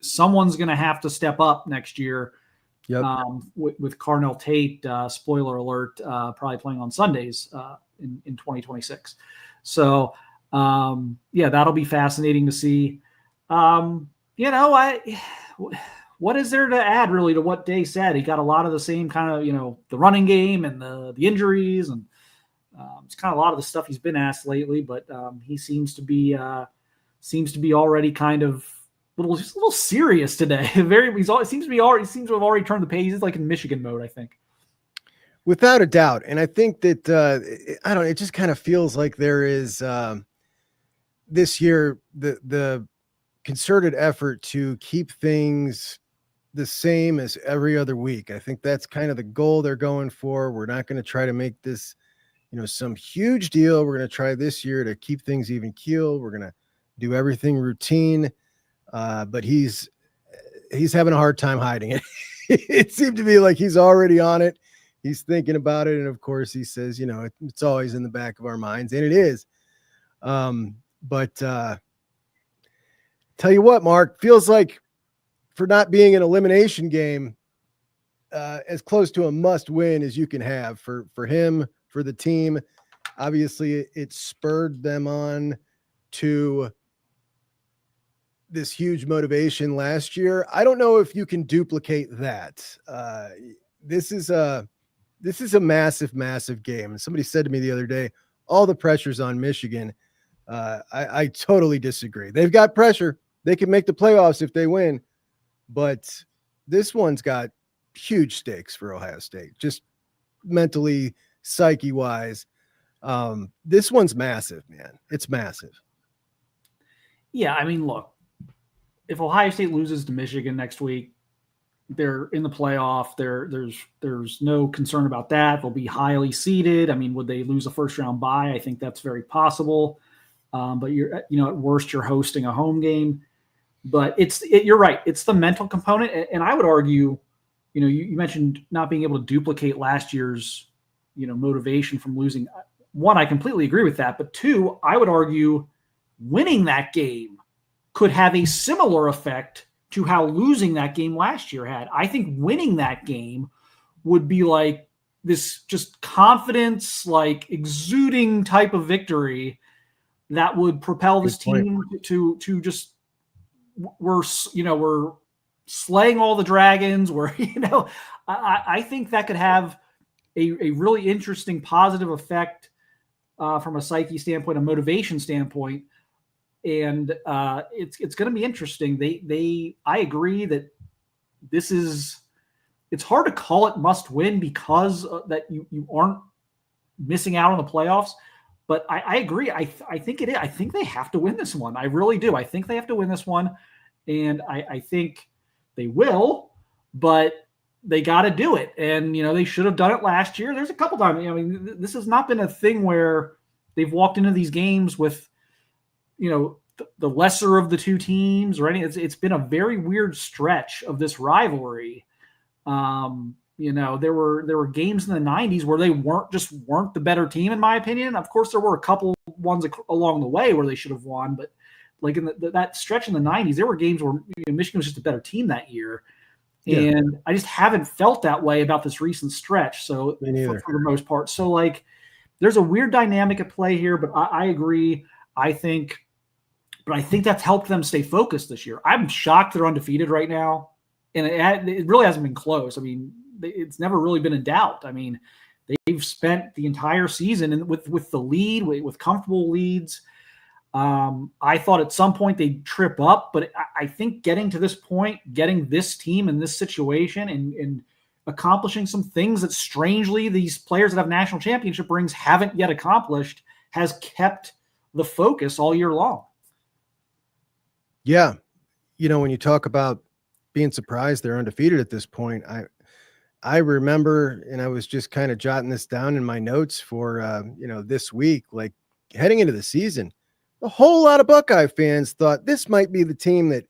someone's going to have to step up next year. Yep. With Carnell Tate, spoiler alert, probably playing on Sundays in 2026. So, that'll be fascinating to see. What is there to add really to what Day said? He got a lot of the same kind of, the running game and the injuries, and it's kind of a lot of the stuff he's been asked lately, but he seems to be already kind of a little serious today. He seems to have already turned the page. He's like in Michigan mode, I think. Without a doubt. And I think that, it just kind of feels like there is this year, the concerted effort to keep things the same as every other week. I think that's kind of the goal they're going for. We're not going to try to make this, some huge deal. We're going to try this year to keep things even keel. We're going to do everything routine. But he's having a hard time hiding it. It seemed to be like he's already on it. He's thinking about it. And of course he says, it's always in the back of our minds, and it is. But tell you what, Mark, feels like for not being an elimination game, as close to a must win as you can have for him, for the team. Obviously it spurred them on to this huge motivation last year. I don't know if you can duplicate that. This is a massive, massive game. And somebody said to me the other day, all the pressure's on Michigan. I totally disagree. They've got pressure. They can make the playoffs if they win, but this one's got huge stakes for Ohio State, just mentally, psyche wise. This one's massive, man. It's massive. Yeah. I mean, look, if Ohio State loses to Michigan next week, they're in the playoff. There's no concern about that. They'll be highly seeded. I mean, would they lose a first round bye? I think that's very possible. But at worst, you're hosting a home game. But you're right. It's the mental component. And I would argue, you mentioned not being able to duplicate last year's, motivation from losing. One, I completely agree with that. But two, I would argue winning that game could have a similar effect to how losing that game last year had. I think winning that game would be like this just confidence, like exuding type of victory that would propel this team to just, we're slaying all the dragons. I think that could have a really interesting positive effect from a psyche standpoint, a motivation standpoint. And it's going to be interesting. I agree that it's hard to call it must win because that you aren't missing out on the playoffs. But I agree. I think it is. I think they have to win this one. I really do. I think they have to win this one. And I think they will, but they got to do it. And, they should have done it last year. There's a couple times. I mean, this has not been a thing where they've walked into these games with, the lesser of the two teams or anything. It's been a very weird stretch of this rivalry. There were games in the 90s where they weren't the better team, in my opinion. Of course, there were a couple ones along the way where they should have won, but like in that stretch in the 90s, there were games where Michigan was just a better team that year. Yeah. And I just haven't felt that way about this recent stretch. So for the most part, so like there's a weird dynamic at play here, but I agree. I think that's helped them stay focused this year. I'm shocked they're undefeated right now. And it really hasn't been close. I mean, it's never really been in doubt. I mean, they've spent the entire season with the lead, with comfortable leads. I thought at some point they'd trip up, but I think getting to this point, getting this team in this situation and accomplishing some things that strangely these players that have national championship rings haven't yet accomplished has kept the focus all year long. Yeah. When you talk about being surprised they're undefeated at this point, I remember, and I was just kind of jotting this down in my notes for, this week, like heading into the season, a whole lot of Buckeye fans thought this might be the team that,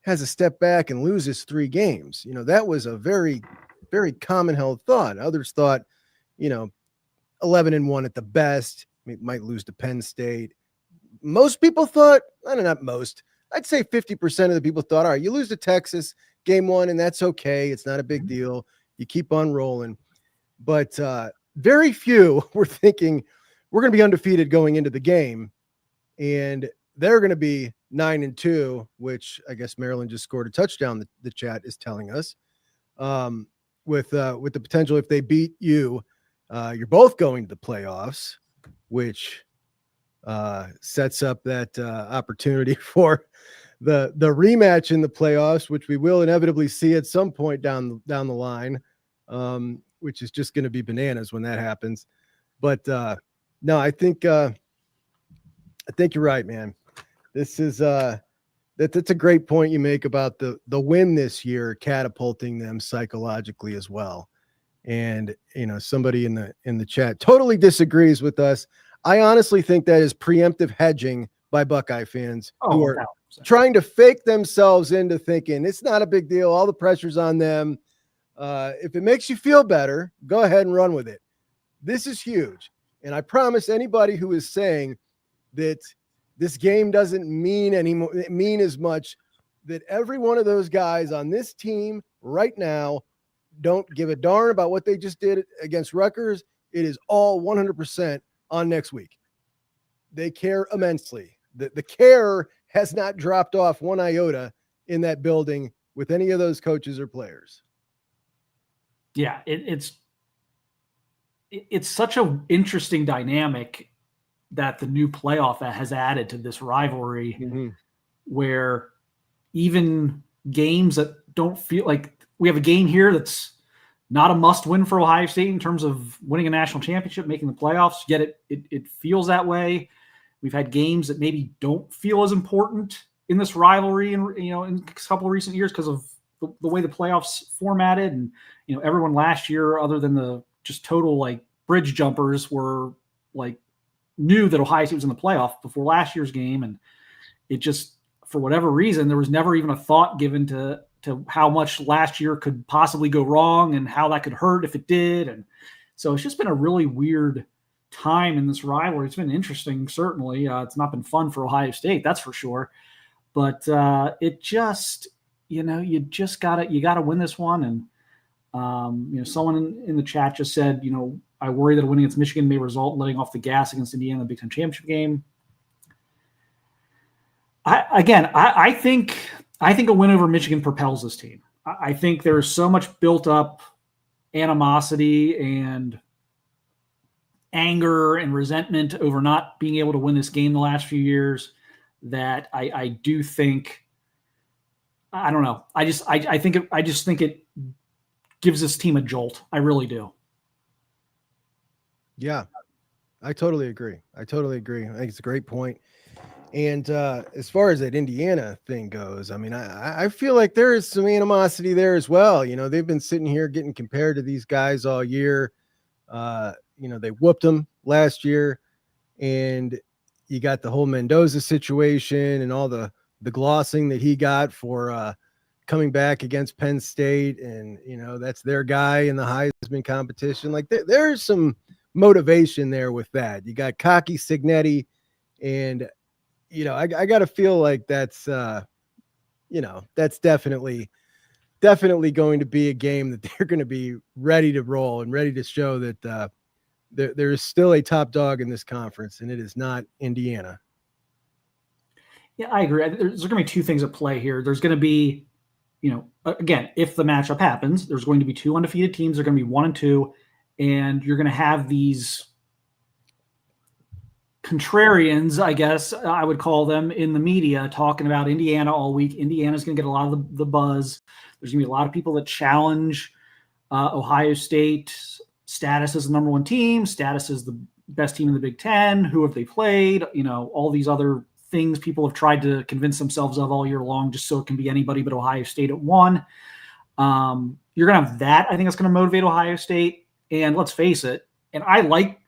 has a step back and loses 3 games. That was a very, very common held thought. Others thought, 11-1 at the best, might lose to Penn State. Most people thought, not most, I'd say 50% of the people thought, all right, you lose to Texas game 1 and that's okay. It's not a big deal. You keep on rolling. But very few were thinking we're going to be undefeated going into the game. And they're going to be 9-2, which I guess Maryland just scored a touchdown. The chat is telling us with the potential, if they beat you, you're both going to the playoffs, which sets up that opportunity for the rematch in the playoffs, which we will inevitably see at some point down the line, which is just going to be bananas when that happens. But no, I think you're right, man. This is that's a great point you make about the win this year catapulting them psychologically as well. And somebody in the chat totally disagrees with us. I honestly think that is preemptive hedging by Buckeye fans who are trying to fake themselves into thinking it's not a big deal. All the pressure's on them. If it makes you feel better, go ahead and run with it. This is huge. And I promise anybody who is saying that this game doesn't mean as much, that every one of those guys on this team right now don't give a darn about what they just did against Rutgers. It is all 100% on next week. They care immensely. The care has not dropped off one iota in that building with any of those coaches or players. Yeah, it's such an interesting dynamic that the new playoff has added to this rivalry, where even games that don't feel like we have a game here that's not a must win for Ohio State in terms of winning a national championship, making the playoffs, yet it feels that way. We've had games that maybe don't feel as important in this rivalry in a couple of recent years because of the way the playoffs formatted, and everyone last year, other than the just total like bridge jumpers, were like knew that Ohio State was in the playoff before last year's game, and it just, for whatever reason, there was never even a thought given to how much last year could possibly go wrong and how that could hurt if it did. And so it's just been a really weird time in this rivalry. It's been interesting, certainly. It's not been fun for Ohio State, that's for sure. But it just, you just gotta win this one. And someone in the chat just said, I worry that a win against Michigan may result in letting off the gas against Indiana in the Big Ten championship game. I think a win over Michigan propels this team. I think there's so much built up animosity and anger and resentment over not being able to win this game the last few years that I do think, I don't know. I just think it gives this team a jolt. I really do. Yeah, I totally agree. I think it's a great point. And as far as that Indiana thing goes, I mean, I feel like there is some animosity there as well. They've been sitting here getting compared to these guys all year. They whooped them last year, and you got the whole Mendoza situation and all the glossing that he got for coming back against Penn State. And, that's their guy in the Heisman competition. Like there's some motivation there with that. You got cocky Signetti, and I got to feel like that's that's definitely going to be a game that they're going to be ready to roll and ready to show that there is still a top dog in this conference, and it is not Indiana. Yeah, I agree. There's going to be two things at play here. There's going to be, again, if the matchup happens, there's going to be two undefeated teams. They're going to be 1-2, and you're going to have these contrarians, I guess I would call them, in the media talking about Indiana all week. Indiana's going to get a lot of the buzz. There's going to be a lot of people that challenge Ohio State's status as the number one team, status as the best team in the Big Ten. Who have they played? All these other things people have tried to convince themselves of all year long, just so it can be anybody but Ohio State at one. You're going to have that. I think that's going to motivate Ohio State. And let's face it, and I like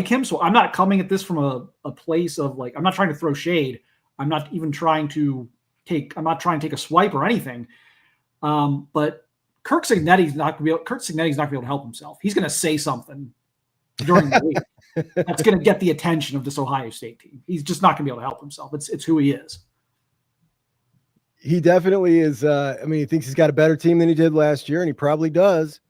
him, so I'm not coming at this from a place of like, I'm not trying to throw shade. I'm not trying to take a swipe or anything. But Kirk Signetti's not going to be able to help himself. He's going to say something during the week that's going to get the attention of this Ohio State team. He's just not going to be able to help himself. It's who he is. He definitely is. He thinks he's got a better team than he did last year, and he probably does.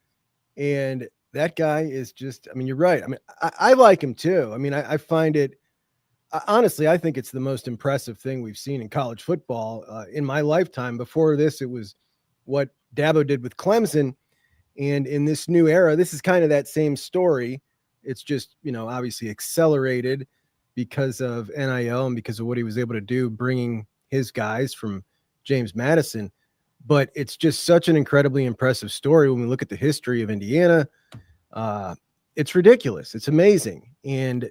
And that guy is just, you're right. I like him too. I find it, honestly, I think it's the most impressive thing we've seen in college football in my lifetime. Before this, it was what Dabo did with Clemson. And in this new era, this is kind of that same story. It's just, obviously accelerated because of NIL and because of what he was able to do, bringing his guys from James Madison. But it's just such an incredibly impressive story when we look at the history of Indiana. It's ridiculous. It's amazing. And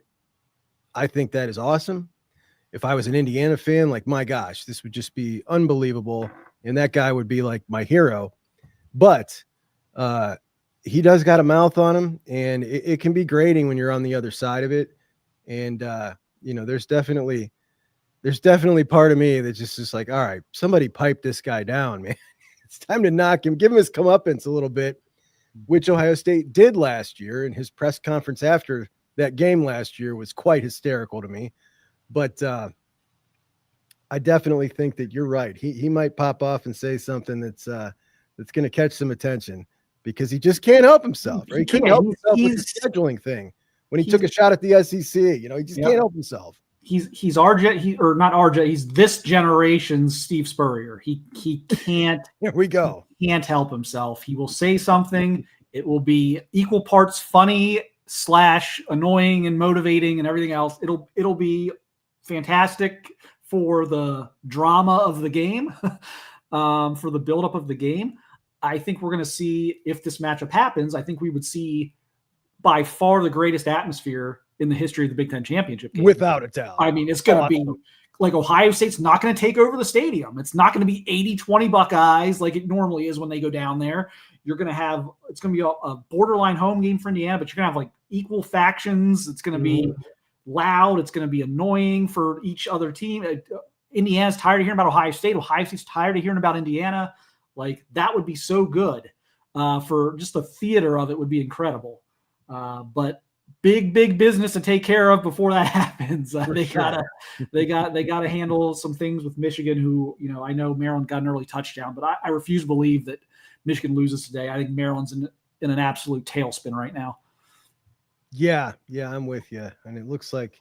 I think that is awesome. If I was an Indiana fan, like, my gosh, this would just be unbelievable. And that guy would be like my hero. But he does got a mouth on him, and it can be grating when you're on the other side of it. And, there's definitely part of me that's just like, all right, somebody pipe this guy down, man. It's time to knock him, give him his comeuppance a little bit, which Ohio State did last year. And his press conference after that game last year was quite hysterical to me. But I definitely think that you're right. He might pop off and say something that's going to catch some attention, because he just can't help himself. Right? He couldn't help himself with the scheduling thing when he took a shot at the SEC. He just can't help himself. He's RJ, or not RJ. He's this generation's Steve Spurrier. He can't. Here we go. He can't help himself. He will say something. It will be equal parts funny / annoying and motivating and everything else. It'll be fantastic for the drama of the game, for the buildup of the game. I think we're going to see, if this matchup happens, I think we would see by far the greatest atmosphere in the history of the Big Ten championship game. Without a doubt. It's going to be like Ohio State's not going to take over the stadium. It's not going to be 80-20 Buckeyes like it normally is when they go down there. You're going to have, it's going to be a borderline home game for Indiana, but you're going to have like equal factions. It's going to be loud. It's going to be annoying for each other team. Indiana's tired of hearing about Ohio State. Ohio State's tired of hearing about Indiana. Like that would be so good for just the theater of it would be incredible. But big business to take care of before that happens. They gotta handle some things with Michigan, who, you know, I know Maryland got an early touchdown, but I refuse to believe that Michigan loses today. I think Maryland's in an absolute tailspin right now. Yeah, I'm with you. And it looks like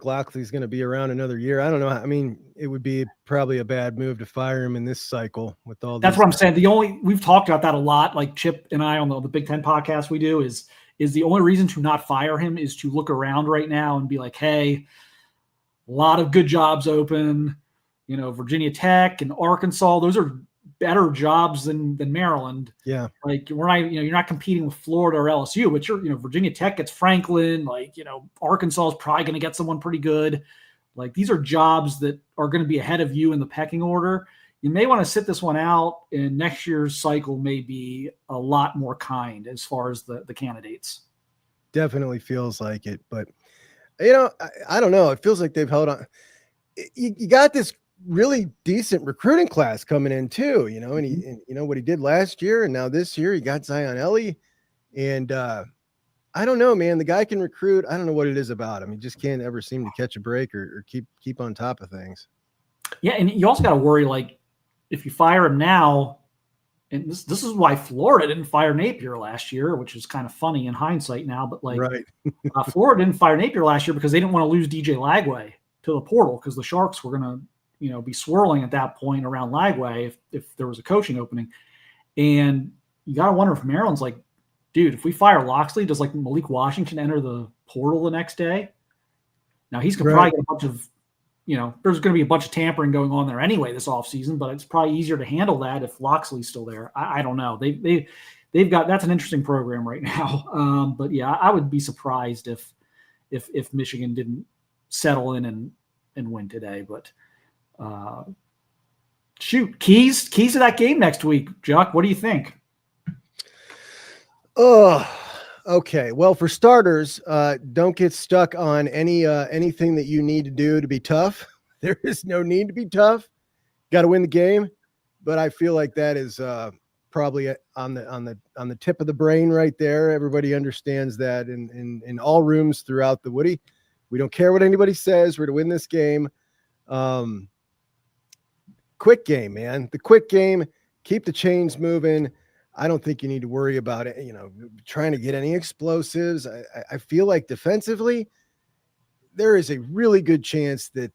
Locksley's going to be around another year. I don't know. I mean, it would be probably a bad move to fire him in this cycle with all. That's what I'm saying. We've talked about that a lot. Like Chip and I on the Big Ten podcast we do is the only reason to not fire him is to look around right now and be like, hey, a lot of good jobs open. You know, Virginia Tech and Arkansas, those are better jobs than Maryland. Yeah. Like you're not competing with Florida or LSU, but Virginia Tech gets Franklin, Arkansas is probably going to get someone pretty good. Like these are jobs that are going to be ahead of you in the pecking order. You may want to sit this one out, and next year's cycle may be a lot more kind as far as the candidates. Definitely feels like it, but I don't know. It feels like they've held on. You got this really decent recruiting class coming in too, and what he did last year, and now this year he got Zion Ellie, and I don't know, man. The guy can recruit. I don't know what it is about him. He just can't ever seem to catch a break or keep on top of things. Yeah, and you also got to worry, like if you fire him now, and this is why Florida didn't fire Napier last year, which is kind of funny in hindsight now, but right. Florida didn't fire Napier last year because they didn't want to lose DJ Lagway to the portal, because the Sharks were going to be swirling at that point around Lagway if there was a coaching opening. And you got to wonder if Maryland's like, dude, if we fire Loxley, does like Malik Washington enter the portal the next day? Now he's going to probably get a bunch of, there's going to be a bunch of tampering going on there anyway this offseason, but it's probably easier to handle that if Loxley's still there. I don't know. They've got, that's an interesting program right now. But yeah, I would be surprised if Michigan didn't settle in and win today, but keys to that game next week. Chuck, what do you think? Oh, okay. Well, for starters, don't get stuck on anything that you need to do to be tough. There is no need to be tough. Got to win the game, but I feel like that is probably on the tip of the brain right there. Everybody understands that in all rooms throughout the Woody. We don't care what anybody says. We're to win this game. Quick game, man. The quick game. Keep the chains moving. I don't think you need to worry about it, trying to get any explosives. I feel like defensively, there is a really good chance that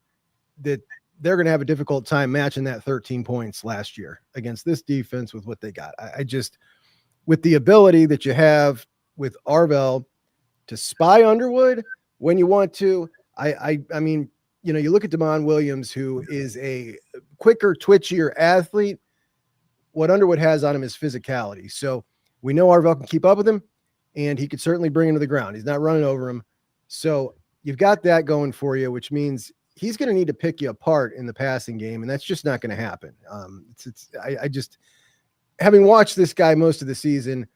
they're going to have a difficult time matching that 13 points last year against this defense with what they got. I just, with the ability that you have with Arvell to spy Underwood when you want to, I mean, you look at Damon Williams, who is a quicker, twitchier athlete. What Underwood has on him is physicality. So we know Arvell can keep up with him, and he could certainly bring him to the ground. He's not running over him. So you've got that going for you, which means he's going to need to pick you apart in the passing game, and that's just not going to happen. I just, having watched this guy most of the season,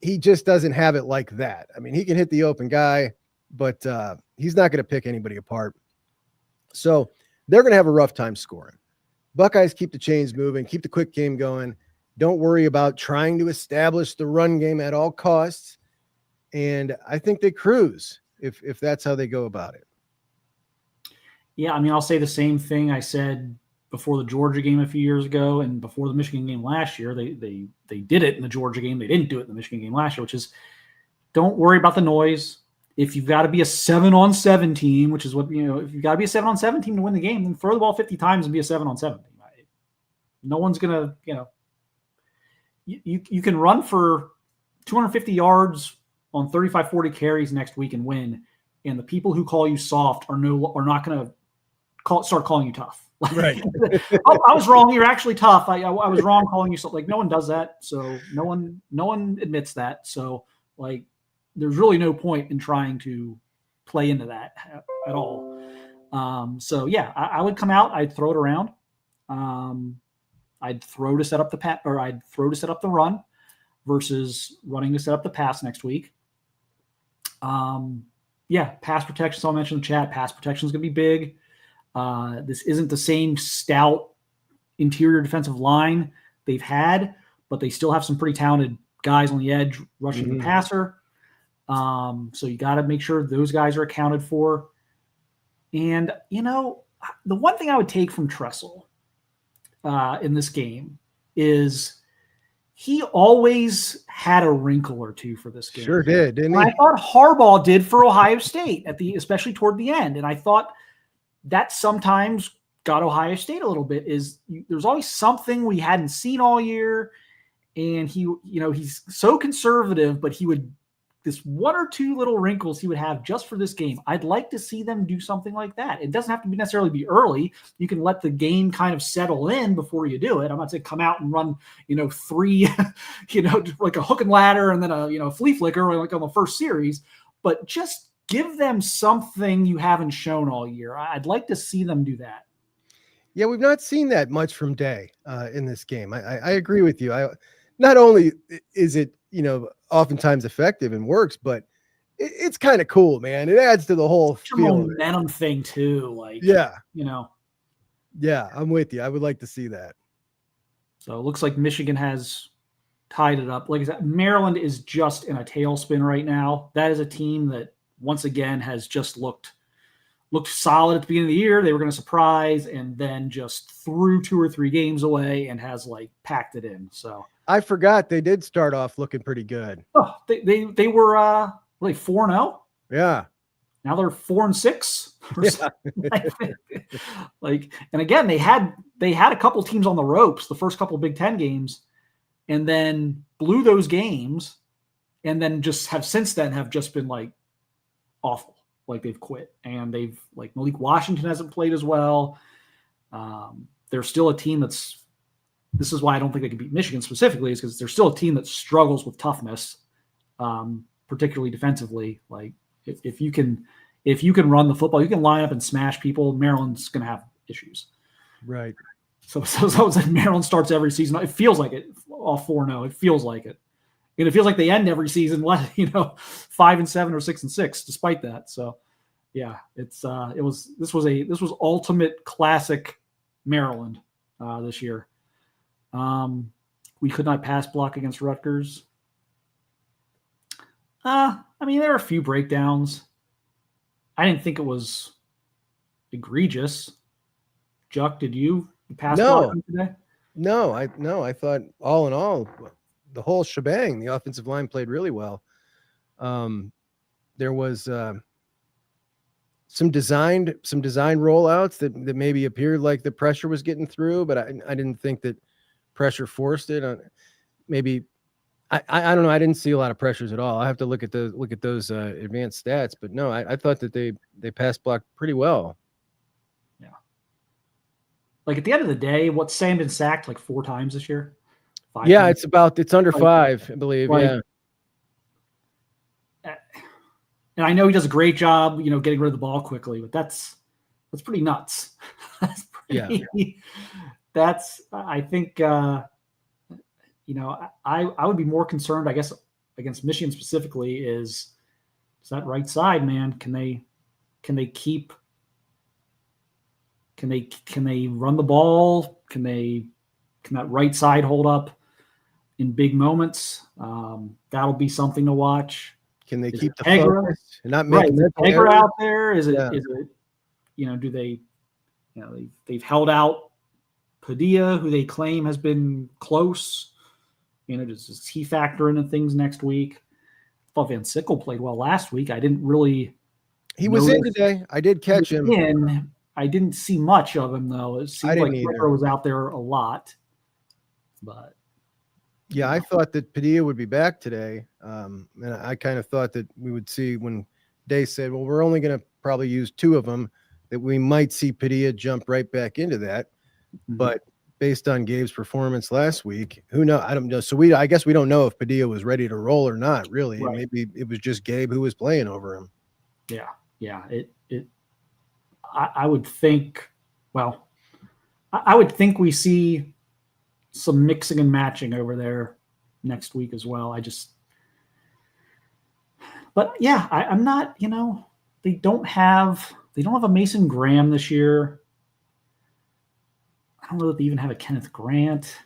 he just doesn't have it like that. I mean, he can hit the open guy, but he's not going to pick anybody apart. So they're going to have a rough time scoring. Buckeyes keep the chains moving, keep the quick game going. Don't worry about trying to establish the run game at all costs. And I think they cruise if that's how they go about it. Yeah, I mean, I'll say the same thing I said before the Georgia game a few years ago and before the Michigan game last year. They did it in the Georgia game. They didn't do it in the Michigan game last year, which is don't worry about the noise. If you've got to be a 7-on-7 team, which is what, if you've got to be a 7-on-7 team to win the game, then throw the ball 50 times and be a 7-on-7 team. No one's going to, you can run for 250 yards on 35, 40 carries next week and win. And the people who call you soft are not going to start calling you tough. Right. Oh, I was wrong. You're actually tough. I was wrong calling you soft. Like no one does that. So no one admits that. So like, there's really no point in trying to play into that at all. So yeah, I would come out. I'd throw it around. I'd throw to set up I'd throw to set up the run versus running to set up the pass next week. Yeah, pass protection. So I'll mention in the chat. Pass protection is going to be big. This isn't the same stout interior defensive line they've had, but they still have some pretty talented guys on the edge rushing the passer. So you got to make sure those guys are accounted for. And, the one thing I would take from Tressel in this game is he always had a wrinkle or two for this game. Sure did, didn't he? I thought Harbaugh did for Ohio State especially toward the end. And I thought that sometimes got Ohio State a little bit there's always something we hadn't seen all year. And he's so conservative, but this one or two little wrinkles he would have just for this game. I'd like to see them do something like that. It doesn't have to necessarily be early. You can let the game kind of settle in before you do it. I'm not saying come out and run, 3, like a hook and ladder and then a flea flicker like on the first series, but just give them something you haven't shown all year. I'd like to see them do that. Yeah, we've not seen that much from Day in this game. I agree with you. Not only is it, oftentimes effective and works, but it's kind of cool, man. It adds to the whole feel. Momentum thing too. Yeah, I'm with you. I would like to see that. So it looks like Michigan has tied it up. Like I said, Maryland is just in a tailspin right now. That is a team that once again has just looked solid at the beginning of the year. They were going to surprise and then just threw 2 or 3 games away and has packed it in. So I forgot they did start off looking pretty good. Oh, they were 4-0. Yeah. Now they're 4-6. And again, they had a couple teams on the ropes the first couple Big Ten games, and then blew those games, and then have just been awful. They've quit, and they've Malik Washington hasn't played as well. They're still a team this is why I don't think they can beat Michigan specifically, is because they're still a team that struggles with toughness, particularly defensively. If you can run the football, you can line up and smash people. Maryland's going to have issues. Right. So Maryland starts every season. It feels like it all 4-0. It feels like it. And it feels like they end every season, 5-7 or 6-6, despite that. So, yeah, this was ultimate classic Maryland this year. We could not pass block against Rutgers. There were a few breakdowns. I didn't think it was egregious. Juck, did you pass block today? No, I thought all in all, the whole shebang, the offensive line played really well. There was some designed rollouts that maybe appeared like the pressure was getting through, but I didn't think that pressure forced it. Maybe I don't know. I didn't see a lot of pressures at all. I have to look at those advanced stats, but no, I thought that they pass blocked pretty well. Yeah. At the end of the day, Sam been sacked 4 times this year? 5 times? It's under 5, I believe. Yeah. And I know he does a great job, getting rid of the ball quickly, but that's pretty nuts. I think, I would be more concerned, I guess, against Michigan specifically is that right side, man. Can they run the ball? Can that right side hold up in big moments? That'll be something to watch. Can they keep the Tegra focus and not make Tegra out there? Is it, do they, they've held out Padilla, who they claim has been close. Does he factor into things next week? I thought Van Sickle played well last week. I didn't really. He was in today. I did catch him. I didn't see much of him though. It seemed like Clipper was out there a lot. But yeah, I thought that Padilla would be back today, and I kind of thought that we would see when Day said, "Well, we're only going to probably use 2 of them," that we might see Padilla jump right back into that. Mm-hmm. But based on Gabe's performance last week, who knows? I don't know. So I guess we don't know if Padilla was ready to roll or not. Really, Maybe it was just Gabe who was playing over him. Yeah. I would think, well, I would think we see some mixing and matching over there next week as well. But yeah, I'm not, they don't have a Mason Graham this year. I don't know that they even have a Kenneth Grant.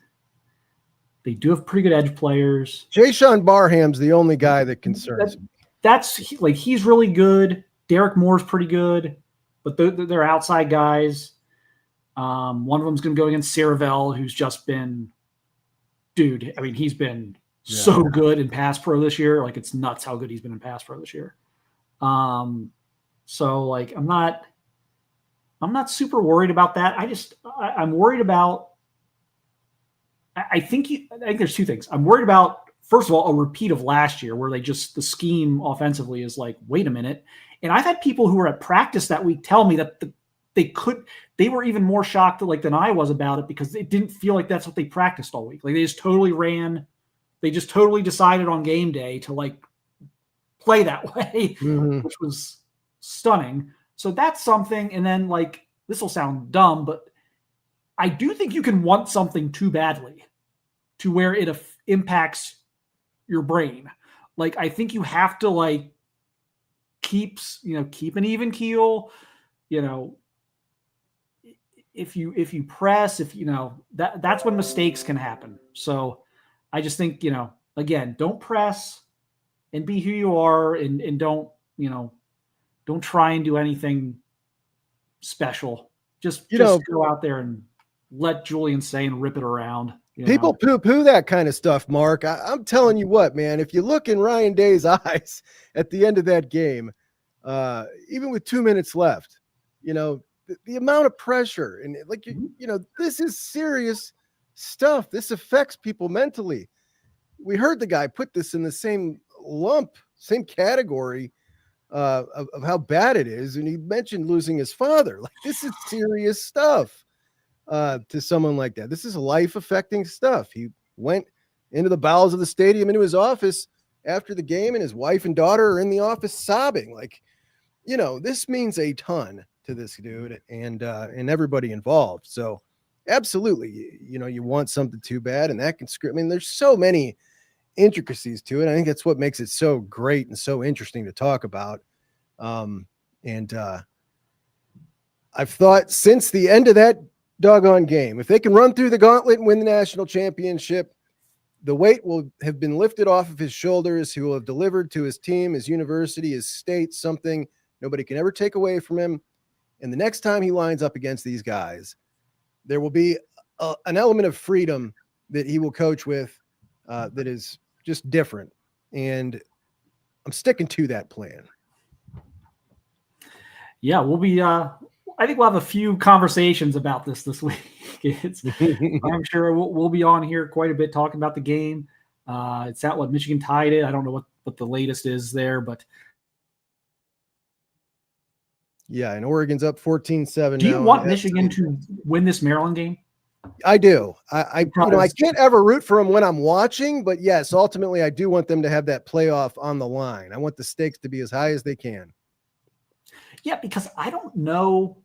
They do have pretty good edge players. Jayshon Barham's the only guy that concerns me. He's really good. Derek Moore's pretty good, but they're outside guys. One of them's going to go against Saravel, who's just been, dude. I mean, he's been so good in pass pro this year. Like, it's nuts how good he's been in pass pro this year. So like, I'm not super worried about that. I'm worried about. I think there's two things. I'm worried about, first of all, a repeat of last year where the scheme offensively is like, wait a minute. And I've had people who were at practice that week tell me that they were even more shocked than I was about it, because it didn't feel like that's what they practiced all week. Like, they just totally decided on game day to play that way, which was stunning. So that's something. And then this will sound dumb, but I do think you can want something too badly to where it impacts your brain. Like, I think you have to keep an even keel, if you press, that's when mistakes can happen. So I just think, again, don't press and be who you are, and don't try and do anything special. Just go out there and let Julian say and rip it around. People poo-poo that kind of stuff, Mark. I'm telling you what, man, if you look in Ryan Day's eyes at the end of that game, even with 2 minutes left, the amount of pressure and this is serious stuff. This affects people mentally. We heard the guy put this in the same category of how bad it is. And he mentioned losing his father. This is serious stuff. To someone like that, this is life-affecting stuff. He went into the bowels of the stadium, into his office after the game, and his wife and daughter are in the office sobbing. This means a ton to this dude and everybody involved. So absolutely, you want something too bad, and that can screw. I mean, there's so many intricacies to it. I think that's what makes it so great and so interesting to talk about. I've thought since the end of that doggone game, if they can run through the gauntlet and win the national championship, the weight will have been lifted off of his shoulders. He will have delivered to his team, his university, his state, something nobody can ever take away from him. And the next time he lines up against these guys, there will be an element of freedom that he will coach with that is just different. And I'm sticking to that plan. Yeah, we'll be I think we'll have a few conversations about this week. I'm sure we'll be on here quite a bit talking about the game. It's at Michigan tied it. I don't know what the latest is there, but yeah, and Oregon's up 14-7. Do you want Michigan to win this Maryland game? I do. I can't ever root for them when I'm watching, but yes, ultimately I do want them to have that playoff on the line. I want the stakes to be as high as they can. Yeah, because I don't know.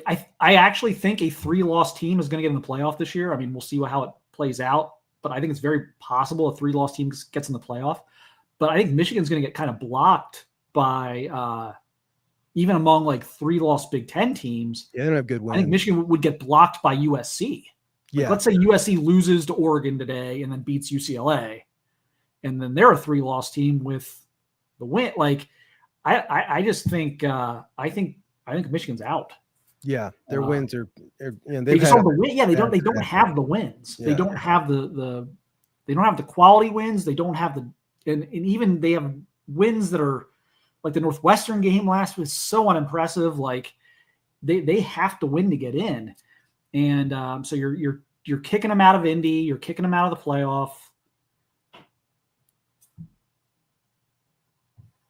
I actually think a 3-loss team is going to get in the playoff this year. I mean, we'll see how it plays out, but I think it's very possible a 3-loss team gets in the playoff. But I think Michigan's going to get kind of blocked by even among 3-loss Big Ten teams. Yeah, they don't have good wins. I think Michigan would get blocked by USC. Yeah. Let's say USC loses to Oregon today and then beats UCLA, and then they're a 3-loss team with the win. I just think I think Michigan's out. Yeah, their wins are they just don't they don't have the wins. Yeah. They don't have they don't have the quality wins. They don't have and even they have wins that are like the Northwestern game last was so unimpressive. They have to win to get in, and so you're kicking them out of Indy. You're kicking them out of the playoff.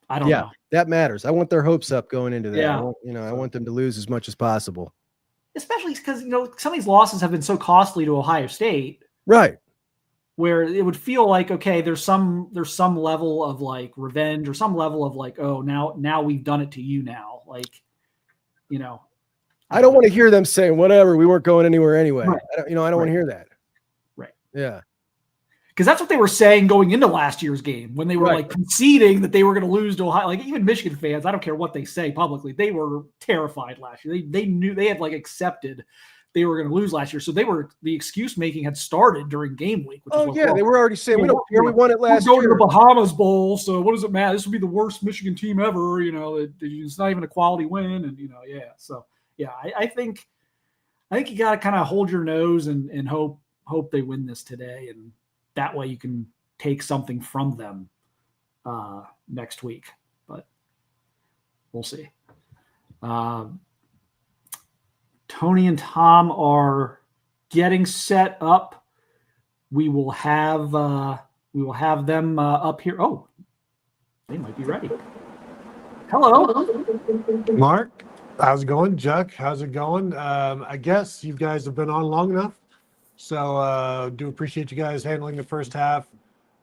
I don't know. That matters. I want their hopes up going into that. Yeah. I want them to lose as much as possible. Especially because some of these losses have been so costly to Ohio State, right? Where it would feel like, okay, there's some level of revenge or some level of oh, now we've done it to you now. I don't want to hear them saying whatever. We weren't going anywhere anyway. Right. I don't want to hear that. Right. Yeah. Because that's what they were saying going into last year's game when they were Right. like conceding that they were going to lose to Ohio. Like even Michigan fans, I don't care what they say publicly, they were terrified last year. They knew they had like accepted they were going to lose last year. So the excuse making had started during game week. Which is They were already saying we don't care. We won it last we're going year. to the Bahamas Bowl, so what does it matter? This will be the worst Michigan team ever. It's not even a quality win, and So I think you got to kind of hold your nose and hope they win this today, and that way you can take something from them next week. But we'll see. Tony and Tom are getting set up. We will have them up here. Oh, they might be ready. Hello, Mark. How's it going? Chuck, how's it going? I guess you guys have been on long enough. So do appreciate you guys handling the first half.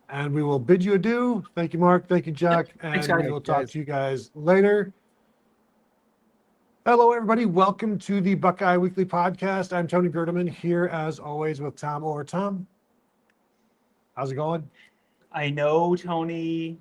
And we will bid you adieu. Thank you, Mark. Thank you, Chuck. And Thanks, guys. we will talk to you guys later. Hello, everybody. Welcome to the Buckeye Weekly Podcast. I'm Tony Gerdeman here, as always, with Tom Orr. Tom, how's it going? I know, Tony,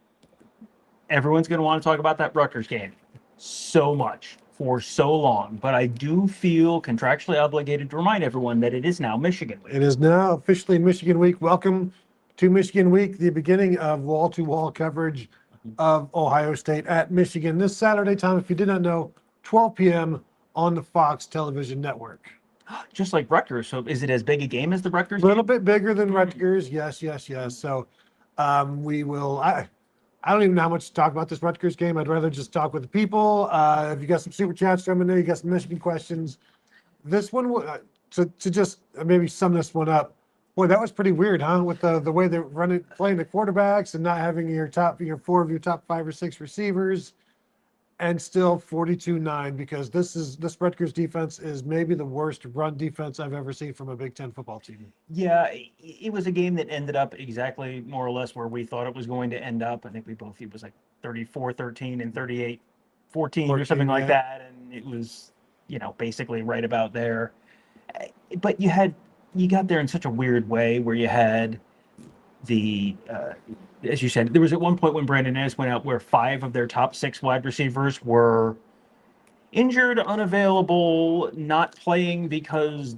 everyone's going to want to talk about that Rutgers game so much for so long, but I do feel contractually obligated to remind everyone that it is now Michigan Week. It is now officially Michigan Week. Welcome to Michigan Week, the beginning of wall-to-wall coverage of Ohio State at Michigan this Saturday, Tom, if you did not know, 12 p.m. on the Fox television network. Just like Rutgers. So is it as big a game as the Rutgers A little bit bigger than Rutgers. Yes. So we will. I don't even know how much to talk about this Rutgers game. I'd rather just talk with the people. If you got some super chats from in there, you got some Michigan questions. This one, to just maybe sum this one up. Boy, that was pretty weird, huh? With the way they're playing the quarterbacks and not having your four of your top 5 or 6 receivers. And still 42-9 because this Rutgers defense is maybe the worst run defense I've ever seen from a Big Ten football team. Yeah, it was a game that ended up exactly more or less where we thought it was going to end up. I think it was like 34-13 and 38-14 or something like that. And it was, basically right about there. But you got there in such a weird way where you had as you said, there was at one point when Brandon Ennis went out where 5 of their top 6 wide receivers were injured, unavailable, not playing because ...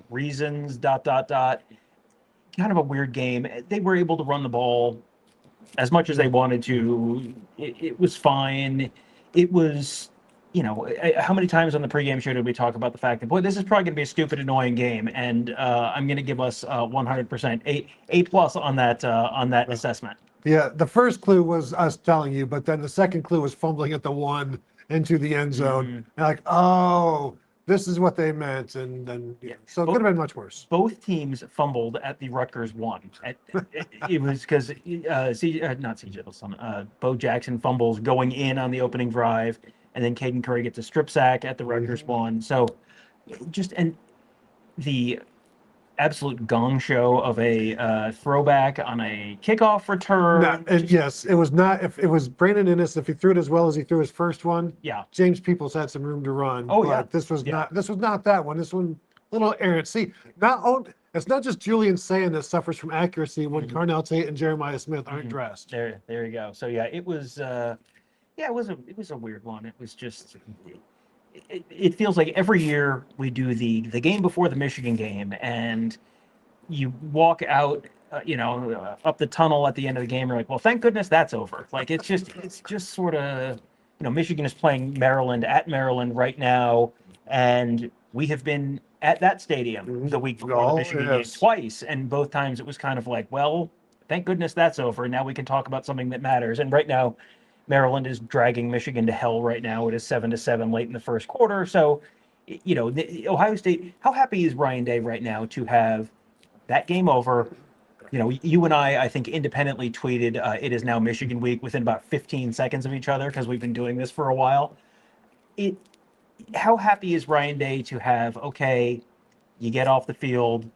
reasons ... Kind of a weird game. They were able to run the ball as much as they wanted to. It was fine. It was, how many times on the pregame show did we talk about the fact that, boy, this is probably going to be a stupid, annoying game, and I'm going to give us 100% A+ on that assessment. Yeah, the first clue was us telling you, but then the second clue was fumbling at the 1 into the end zone. And like, oh, this is what they meant, and then so it could have been much worse. Both teams fumbled at the Rutgers 1. It was because Bo Jackson fumbles going in on the opening drive. And then Caden Curry gets a strip sack at the Rutgers 1. So and the absolute gong show of a throwback on a kickoff return. Yes, it was not. If it was Brandon Ennis, if he threw it as well as he threw his first one, James Peoples had some room to run. Oh, but yeah. This was not that one. This one, little errant. See, it's not just Julian saying that suffers from accuracy when Carnell Tate and Jeremiah Smith aren't dressed. There you go. So it was. It was a weird one. It was just. It feels like every year we do the game before the Michigan game, and you walk out, up the tunnel at the end of the game. You're like, well, thank goodness that's over. Like it's just sort of, Michigan is playing Maryland at Maryland right now, and we have been at that stadium the week before the Michigan game twice, and both times it was kind of like, well, thank goodness that's over. Now we can talk about something that matters. And right now, Maryland is dragging Michigan to hell right now. It is 7-7 late in the first quarter. So, Ohio State, how happy is Ryan Day right now to have that game over? You and I think, independently tweeted, it is now Michigan week within about 15 seconds of each other because we've been doing this for a while. How happy is Ryan Day to have, okay, you get off the field,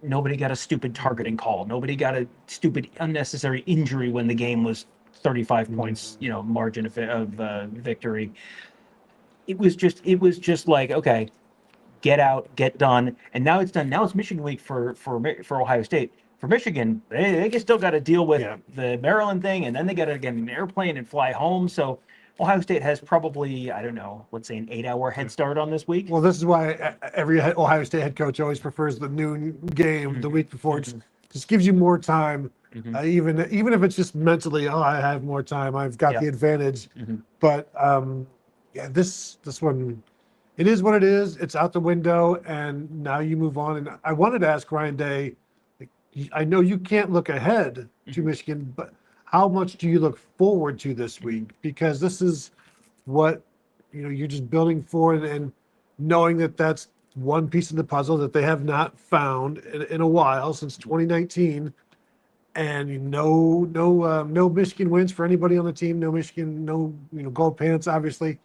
nobody got a stupid targeting call. Nobody got a stupid unnecessary injury when the game was 35 points, margin of victory. it was just like, okay, get out, get done, and now it's done. Now it's Michigan week for Ohio State. For Michigan, they still got to deal with the Maryland thing, and then they got to get an airplane and fly home. So Ohio State has probably, I don't know, let's say an 8-hour head start on this week. Well, this is why every Ohio State head coach always prefers the noon game the week before. It just gives you more time, even if it's just mentally, oh, I have more time, I've got the advantage. But yeah, this one, it is what it is. It's out the window, and now you move on. And I wanted to ask Ryan Day, I know you can't look ahead to Michigan, but how much do you look forward to this week? Because this is what you're just building for, and knowing that that's one piece of the puzzle that they have not found in a while, since 2019. And no Michigan wins for anybody on the team. No Michigan, no gold pants, obviously.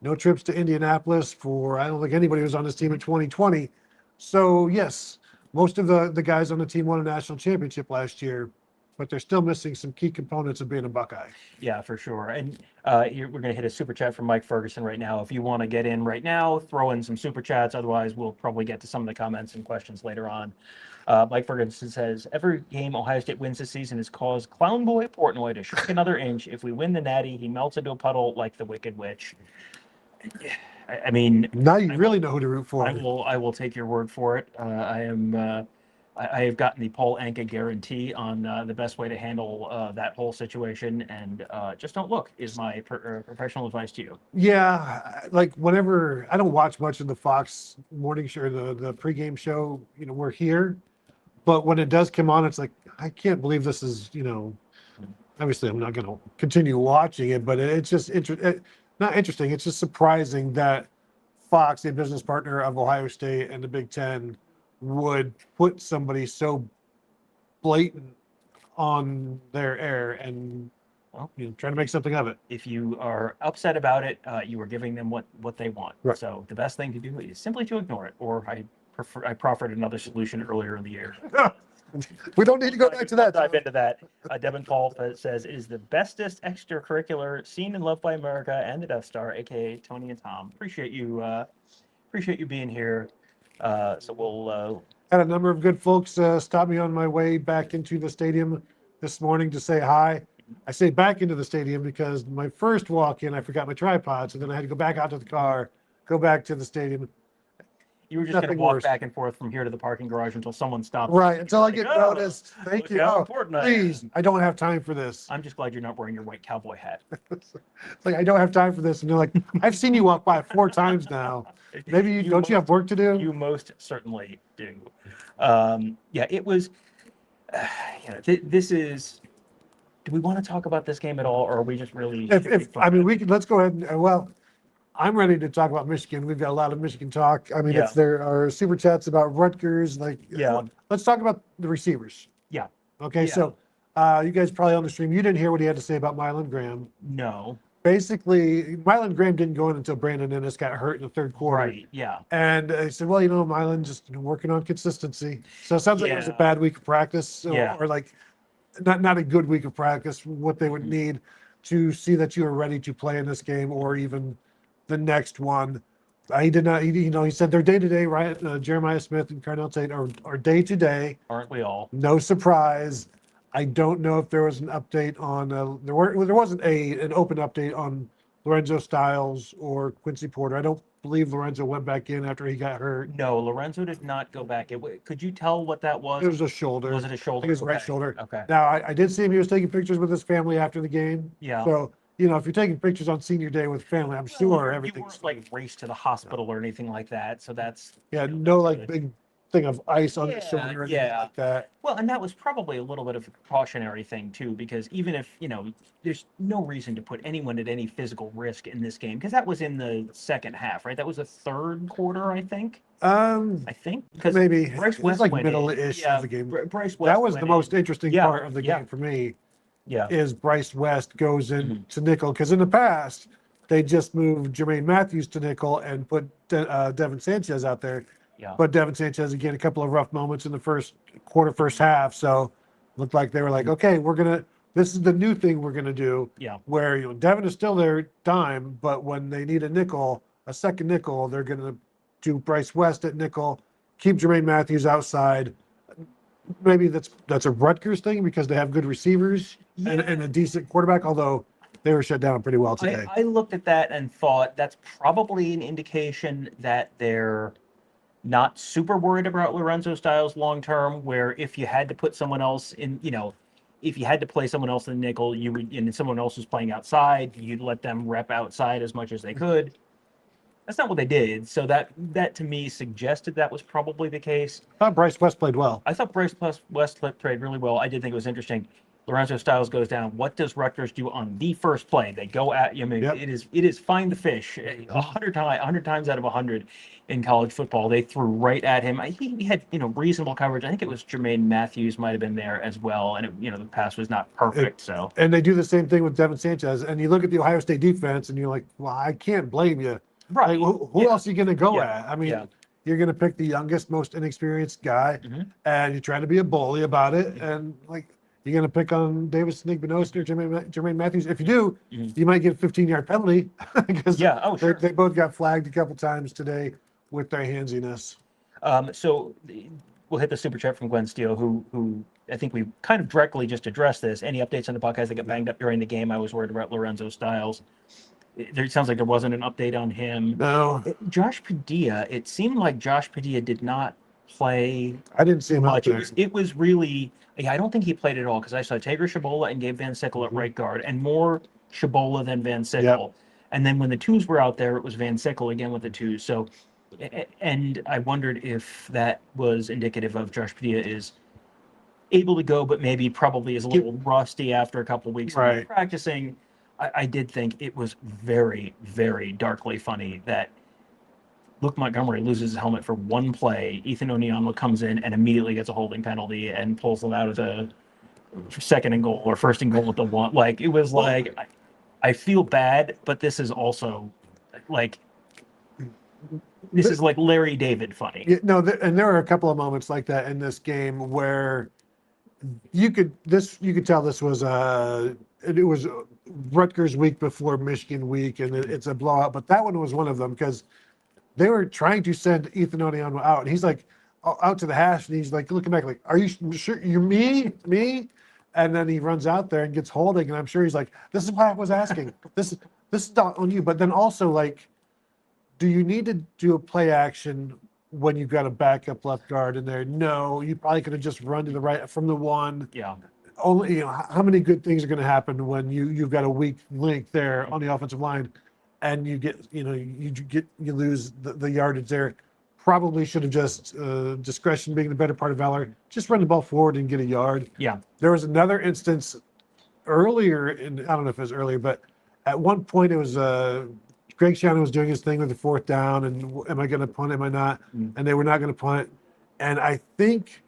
No trips to Indianapolis for, I don't think anybody was on this team in 2020. So yes, most of the guys on the team won a national championship last year, but they're still missing some key components of being a Buckeye. Yeah, for sure. And we're going to hit a super chat from Mike Ferguson right now. If you want to get in right now, throw in some super chats. Otherwise, we'll probably get to some of the comments and questions later on. Mike Ferguson says, every game Ohio State wins this season has caused Clown Boy Portnoy to shrink another inch. If we win the Natty, he melts into a puddle like the Wicked Witch. I mean, now you really know who to root for. I will take your word for it. I have gotten the Paul Anka guarantee on the best way to handle that whole situation, and just don't look is my professional advice to you. Yeah, like whenever I don't watch much of the Fox morning show, the pregame show, we're here, but when it does come on, it's like, I can't believe this is, obviously I'm not going to continue watching it, but it's just not interesting. It's just surprising that Fox, a business partner of Ohio State and the Big Ten, would put somebody so blatant on their air and trying to make something of it. If you are upset about it, you are giving them what they want. Right. So the best thing to do is simply to ignore it. Or I proffered another solution earlier in the year. We don't need to go back to that. Dive into that. Devin Paul says, is the bestest extracurricular seen and loved by America and the Death Star, aka Tony and Tom. Appreciate you being here. So we'll had a number of good folks stop me on my way back into the stadium this morning to say hi. I say back into the stadium because my first walk in, I forgot my tripod, so then I had to go back out to the car, go back to the stadium. You were just going to walk back and forth from here to the parking garage until someone stops. Right, until I get noticed. Thank you. How important please, I don't have time for this. I'm just glad you're not wearing your white cowboy hat. It's like, I don't have time for this. And they're like, I've seen you walk by 4 times now. Maybe you have work to do? You most certainly do. Yeah, it was, this is, do we want to talk about this game at all? Or are we just really? Let's go ahead and, I'm ready to talk about Michigan. We've got a lot of Michigan talk. I mean, if there are super chats about Rutgers, let's talk about the receivers. Yeah. Okay. Yeah. So you guys probably on the stream, you didn't hear what he had to say about Milin Graham. No. Basically, Milin Graham didn't go in until Brandon Ennis got hurt in the third quarter. Right. Yeah. And I said, well, Milin just working on consistency. So it sounds like it was a bad week of practice, or like not a good week of practice. What they would need to see that you are ready to play in this game, or even the next one. He did not. He said they're day to day, right? Jeremiah Smith and Carnell Tate are day to day. Aren't we all? No surprise. I don't know if there was an update on there wasn't an open update on Lorenzo Styles or Quincy Porter. I don't believe Lorenzo went back in after he got hurt. No, Lorenzo did not go back. Could you tell what that was? It was a shoulder. Was it a shoulder? I think it was right shoulder. Okay. Now I did see him. He was taking pictures with his family after the game. Yeah. So if you're taking pictures on senior day with family, I'm sure everything's like raced to the hospital or anything like that. So that's no big thing of ice on his shoulder or anything like that. Well, and that was probably a little bit of a precautionary thing too, because even if there's no reason to put anyone at any physical risk in this game, because that was in the second half, right? That was the third quarter, I think. I think because maybe Bryce it West was like went middle-ish of the game. Bryce West that was the most interesting part of the game for me. Yeah, is Bryce West goes into nickel, because in the past they just moved Jermaine Matthews to nickel and put Devin Sanchez out there. Yeah. But Devin Sanchez again a couple of rough moments in the first quarter, first half. So looked like they were like, okay, this is the new thing we're gonna do. Yeah. Where Devin is still their dime, but when they need a nickel, a second nickel, they're going to do Bryce West at nickel, keep Jermaine Matthews outside. Maybe that's a Rutgers thing because they have good receivers and a decent quarterback, although they were shut down pretty well today. I looked at that and thought that's probably an indication that they're not super worried about Lorenzo Styles long term, where if you had to put someone else in, if you had to play someone else in the nickel, you would, and someone else was playing outside, you'd let them rep outside as much as they could. That's not what they did. So that to me suggested that was probably the case. I thought Bryce West played well. I thought Bryce West played really well. I did think it was interesting. Lorenzo Styles goes down. What does Rutgers do on the first play? They go at you. I mean, it is find the fish. 100 times out of 100 in college football, they threw right at him. He had reasonable coverage. I think it was Jermaine Matthews might have been there as well, and the pass was not perfect. So and they do the same thing with Devin Sanchez. And you look at the Ohio State defense, and you're like, well, I can't blame you. Right? Like, who else are you going to go at? I mean, you're going to pick the youngest, most inexperienced guy, and you're trying to be a bully about it, and like. You're going to pick on Davis Nigbinosin or Jermaine Matthews. If you do, you might get a 15-yard penalty because they both got flagged a couple times today with their handsiness. So we'll hit the super chat from Glenn Steele, who I think we kind of directly just addressed this. Any updates on the Buckeyes that got banged up during the game? I was worried about Lorenzo Styles. It sounds like there wasn't an update on him. No. Josh Padilla, it seemed like Josh Padilla did not play. I didn't see him much. out there. It was really, I don't think he played at all because I saw Tager Shabola and Gabe Van Sickle at right guard and more Shabola than Van Sickle. And then when the twos were out there, it was Van Sickle again with the twos. So, and I wondered if that was indicative of Josh Padilla is able to go, but maybe probably is a little rusty after a couple of weeks of practicing. I did think it was very, very darkly funny that Luke Montgomery loses his helmet for one play. Ethan Onyama comes in and immediately gets a holding penalty and pulls them out of the second and goal or first and goal at the one. Like, it was like, I feel bad, but this is also like, this is like Larry David funny. Yeah, no, and there were a couple of moments like that in this game where you could tell this was it was Rutgers week before Michigan week, and it's a blowout. But that one was one of them because they were trying to send Ethan Onyama out, and he's like out to the hash, and he's like looking back, like, "Are you sure you're me?" And then he runs out there and gets holding, and I'm sure he's like, "This is why I was asking. This is not on you." But then also, like, do you need to do a play action when you've got a backup left guard in there? No, you probably could have just run to the right from the one. Yeah. Only, how many good things are going to happen when you've got a weak link there on the offensive line, and you get you lose the yardage there. Probably should have just discretion being the better part of valor. Just run the ball forward and get a yard. Yeah. There was another instance earlier, I don't know if it was earlier, but at one point it was Greg Shiano was doing his thing with the fourth down, and am I going to punt? Am I not? And they were not going to punt. And I think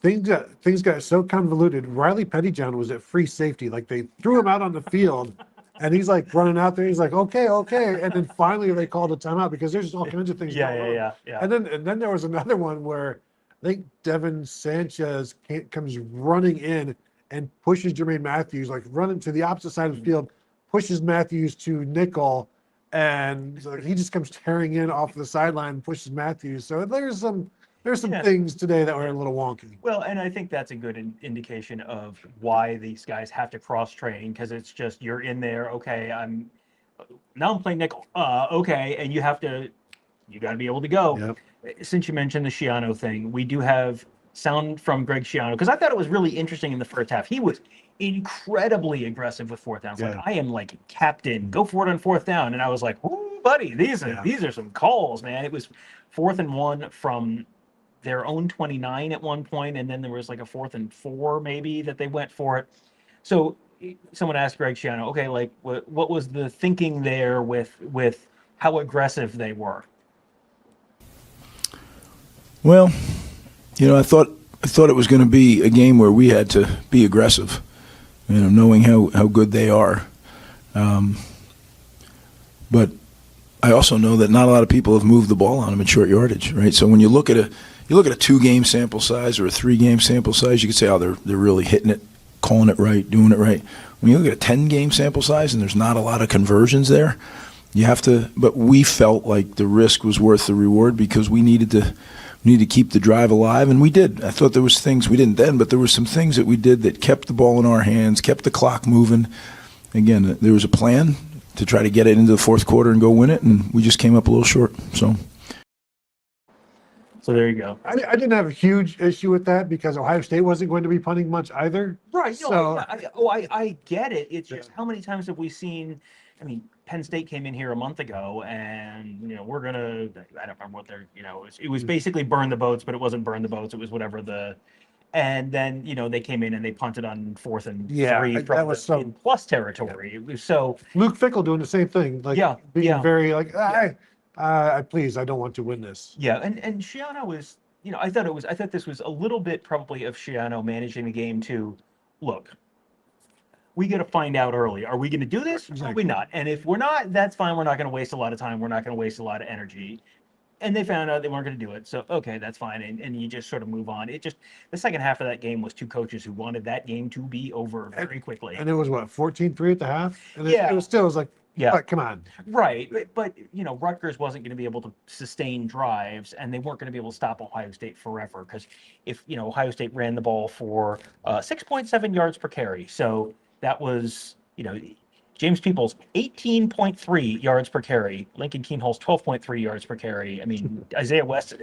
things got so convoluted. Riley Pettyjohn was at free safety. Like, they threw him out on the field, and he's like running out there. He's like, okay. And then finally they called a timeout because there's just all kinds of things going on. Yeah. And then there was another one where I think Devin Sanchez comes running in and pushes Jermaine Matthews, like running to the opposite side of the field, pushes Matthews to nickel, and so he just comes tearing in off the sideline and pushes Matthews. So there's some things today that were a little wonky. Well, and I think that's a good indication of why these guys have to cross train, because it's just, you're in there. Okay, I'm playing nickel. Okay, and you got to be able to go. Yep. Since you mentioned the Shiano thing, we do have sound from Greg Shiano, because I thought it was really interesting in the first half. He was incredibly aggressive with fourth downs. Like, I am like, captain, go for it on fourth down. And I was like, ooh, buddy, these are some calls, man. It was 4th and 1 from their own 29 at one point, and then there was like a 4th and 4 maybe that they went for it. So someone asked Greg Shiano, okay, like what was the thinking there with how aggressive they were? Well, I thought it was going to be a game where we had to be aggressive, knowing how good they are. But I also know that not a lot of people have moved the ball on them in short yardage, right? So when you look at a 2-game sample size or a 3-game sample size, you could say, oh, they're really hitting it, calling it right, doing it right. When you look at a 10-game sample size and there's not a lot of conversions there, you have to. But we felt like the risk was worth the reward because we needed to keep the drive alive, and we did. I thought there was things we didn't then, but there were some things that we did that kept the ball in our hands, kept the clock moving. Again, there was a plan to try to get it into the fourth quarter and go win it, and we just came up a little short. So there you go. I didn't have a huge issue with that because Ohio State wasn't going to be punting much either. Right. So I get it. It's just how many times have we seen? I mean, Penn State came in here a month ago, and we're gonna. I don't remember what they're. It was basically burn the boats, but it wasn't burn the boats. It was whatever the. And then they came in and they punted on 4th and 3 from that was the plus territory. It was so. Luke Fickell doing the same thing, like being very like, please, I don't want to win this. Yeah, and Shiano was, I thought this was a little bit probably of Shiano managing the game to look. We got to find out early. Are we going to do this? Or are we not? And if we're not, that's fine. We're not going to waste a lot of time. We're not going to waste a lot of energy. And they found out they weren't going to do it. So, okay, that's fine. And you just sort of move on. It just, the second half of that game was two coaches who wanted that game to be over very quickly. And it was what, 14-3 at the half? And it was still, like, come on. Right. But Rutgers wasn't going to be able to sustain drives, and they weren't going to be able to stop Ohio State forever. Because if, Ohio State ran the ball for 6.7 yards per carry. So that was, James Peoples, 18.3 yards per carry. Lincoln Kienholz, 12.3 yards per carry. I mean, Isaiah West,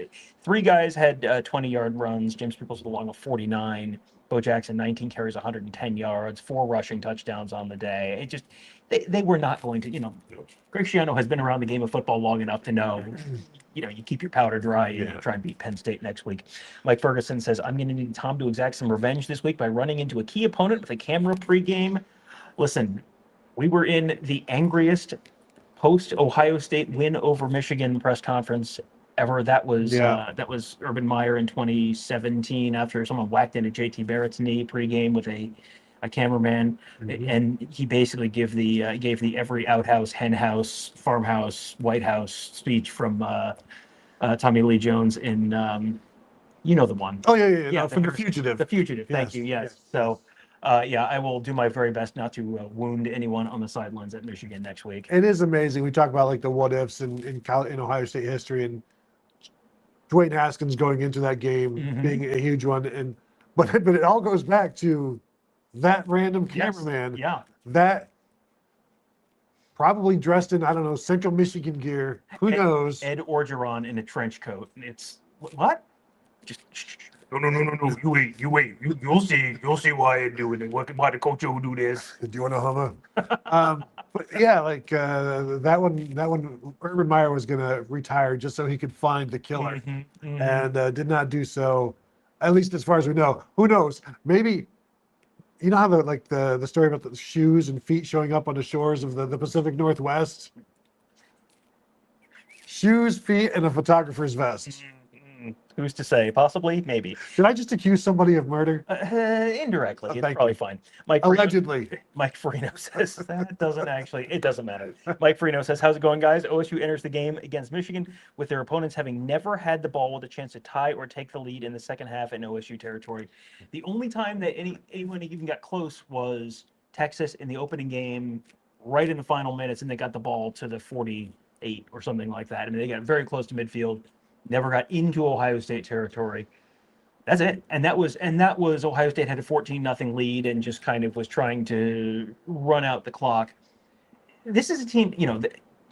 3 guys had 20-yard runs. James Peoples along with 49. Bo Jackson, 19 carries, 110 yards, 4 rushing touchdowns on the day. It just, they were not going to, Greg Shiano has been around the game of football long enough to know, you keep your powder dry and try and beat Penn State next week. Mike Ferguson says, I'm going to need Tom to exact some revenge this week by running into a key opponent with a camera pregame. Listen, we were in the angriest post-Ohio State win over Michigan press conference ever. That was Urban Meyer in 2017 after someone whacked into JT Barrett's knee pregame with a cameraman, and he basically gave the every outhouse, hen house, farmhouse, White House speech from Tommy Lee Jones in the one. Oh yeah, from The Fugitive. The Fugitive. Thank you. Yes. So. I will do my very best not to wound anyone on the sidelines at Michigan next week. It is amazing. We talk about like the what ifs in Ohio State history, and Dwayne Haskins going into that game being a huge one, but it all goes back to that random cameraman that probably dressed in, I don't know, Central Michigan gear. Who knows? Ed Orgeron in a trench coat. And it's what? Just. No. You wait. You'll see why I do it. Why the coach will do this. Do you want a Hummer? But yeah, like that one, Urban Meyer was going to retire just so he could find the killer, and did not do so. At least as far as we know. Who knows? Maybe you know how the story about the shoes and feet showing up on the shores of the Pacific Northwest. Shoes, feet, and a photographer's vest. Who's to say? Possibly, maybe. Did I just accuse somebody of murder? Indirectly. It's probably fine. Allegedly. Mike Farino says that doesn't actually, it doesn't matter. Mike Farino says, how's it going, guys? OSU enters the game against Michigan with their opponents having never had the ball with a chance to tie or take the lead in the second half in OSU territory. The only time that anyone even got close was Texas in the opening game, right in the final minutes, and they got the ball to the 48 or something like that. I mean, they got very close to midfield. Never got into Ohio State territory. That's it. And that was Ohio State had a 14-0 lead and just kind of was trying to run out the clock. This is a team,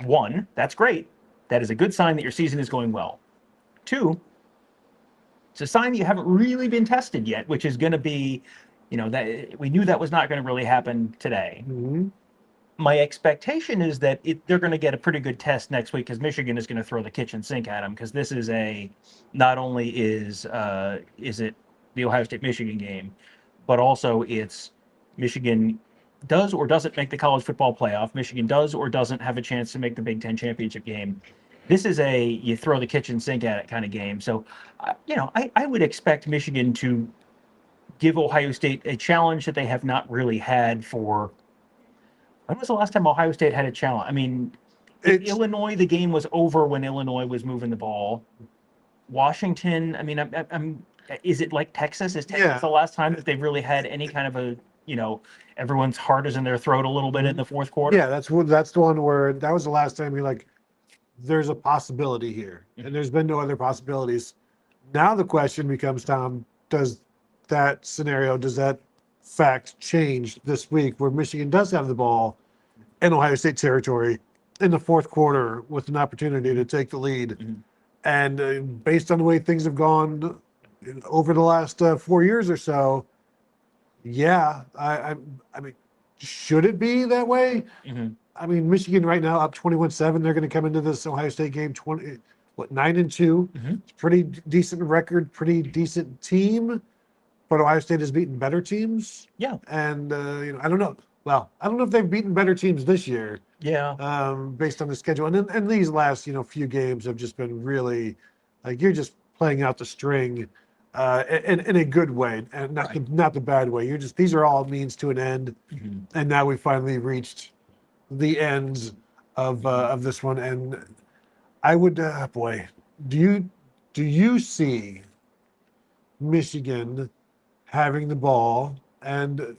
one, that's great. That is a good sign that your season is going well. 2, it's a sign that you haven't really been tested yet, which is going to be, that we knew that was not going to really happen today. My expectation is that they're going to get a pretty good test next week because Michigan is going to throw the kitchen sink at them, because this is not only is it the Ohio State Michigan game, but also it's Michigan does or doesn't make the college football playoff. Michigan does or doesn't have a chance to make the Big Ten championship game. This is you throw the kitchen sink at it kind of game. So, I would expect Michigan to give Ohio State a challenge that they have not really had for. When was the last time Ohio State had a challenge? I mean, Illinois, the game was over when Illinois was moving the ball. Washington, I mean, is it like Texas? Is Texas the last time that they've really had any kind of everyone's heart is in their throat a little bit in the fourth quarter. Yeah, that's the one where that was the last time you're like, there's a possibility here, and there's been no other possibilities. Now the question becomes, Tom, does that fact change this week where Michigan does have the ball in Ohio State territory in the fourth quarter with an opportunity to take the lead? And based on the way things have gone over the last 4 years or so, yeah, I mean, should it be that way? I mean, Michigan right now up 21-7. They're going to come into this Ohio State game 9-2. It's pretty decent record, pretty decent team, but Ohio State has beaten better teams. Yeah, and I don't know. Well, I don't know if they've beaten better teams this year. Yeah. Based on the schedule, and these last few games have just been really like you're just playing out the string in a good way, and not the bad way. These are all means to an end, and now we finally reached the ends of this one. And I would, boy, do you see Michigan having the ball and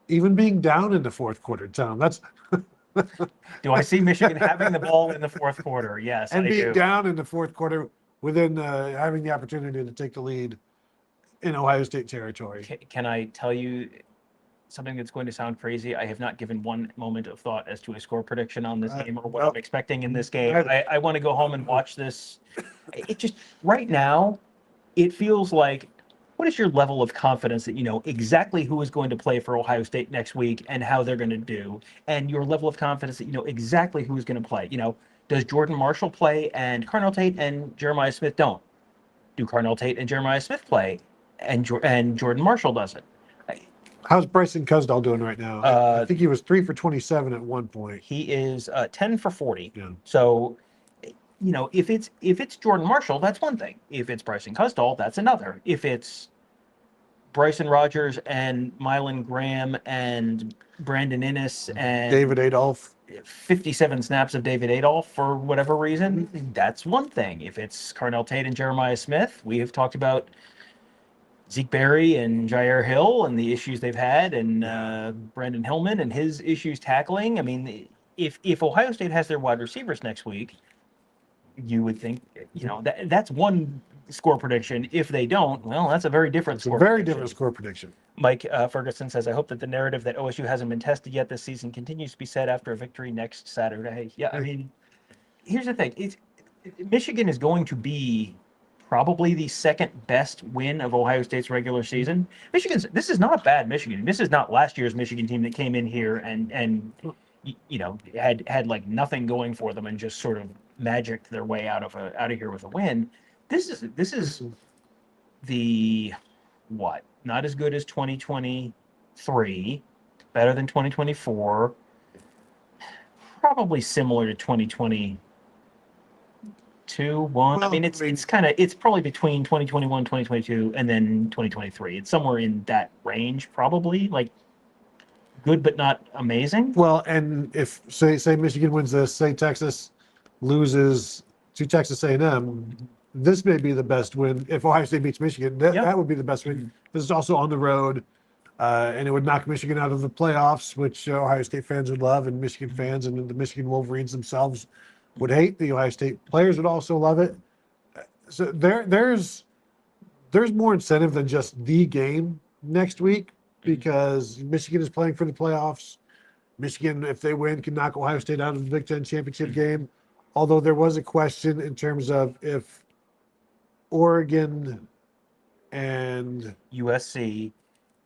even being down in the fourth quarter, Tom? That's Do I see Michigan having the ball in the fourth quarter? Yes, and I being do. down in the fourth quarter within having the opportunity to take the lead in Ohio State territory. Can I tell you something that's going to sound crazy? I have not given one moment of thought as to a score prediction on this game or what I'm expecting in this game. I want to go home and watch this. It just, right now, it feels like, what is your level of confidence that you know exactly who is going to play for Ohio State next week and how they're going to do, and your level of confidence that you know exactly who is going to play? Does Jordan Marshall play and Carnell Tate and Jeremiah Smith don't? Do Carnell Tate and Jeremiah Smith play and Jordan Marshall doesn't? How's Bryson Cusdall doing right now? I think he was 3 for 27 at one point. He is 10 for 40. Yeah. So, if it's Jordan Marshall, that's one thing. If it's Bryson Cusdall, that's another. If it's Bryson Rogers and Milin Graham and Brandon Innes and David Adolph, 57 snaps of David Adolph for whatever reason, that's one thing. If it's Carnell Tate and Jeremiah Smith, we have talked about Zeke Berry and Jair Hill and the issues they've had, and Brandon Hillman and his issues tackling. I mean, if Ohio State has their wide receivers next week, you would think, that's one score prediction. If they don't, well, that's a very different score. Different score prediction. Mike Ferguson says, I hope that the narrative that OSU hasn't been tested yet this season continues to be said after a victory next Saturday. Yeah, I mean, here's the thing. Michigan is going to be probably the second best win of Ohio State's regular season. This is not a bad Michigan. This is not last year's Michigan team that came in here and had like nothing going for them and just sort of magicked their way out of here with a win. This is the what? Not as good as 2023, better than 2024, probably similar to 2022. I mean, it's probably between 2021, 2022, and then 2023. It's somewhere in that range, probably, like good but not amazing. Well, and if say Michigan wins this, say Texas loses to Texas A&M, this may be the best win. If Ohio State beats Michigan, that would be the best win. This is also on the road, and it would knock Michigan out of the playoffs, which Ohio State fans would love, and Michigan fans and the Michigan Wolverines themselves would hate. The Ohio State players would also love it. So there's more incentive than just the game next week, because Michigan is playing for the playoffs. Michigan, if they win, can knock Ohio State out of the Big Ten championship game. Although there was a question in terms of if Oregon and USC,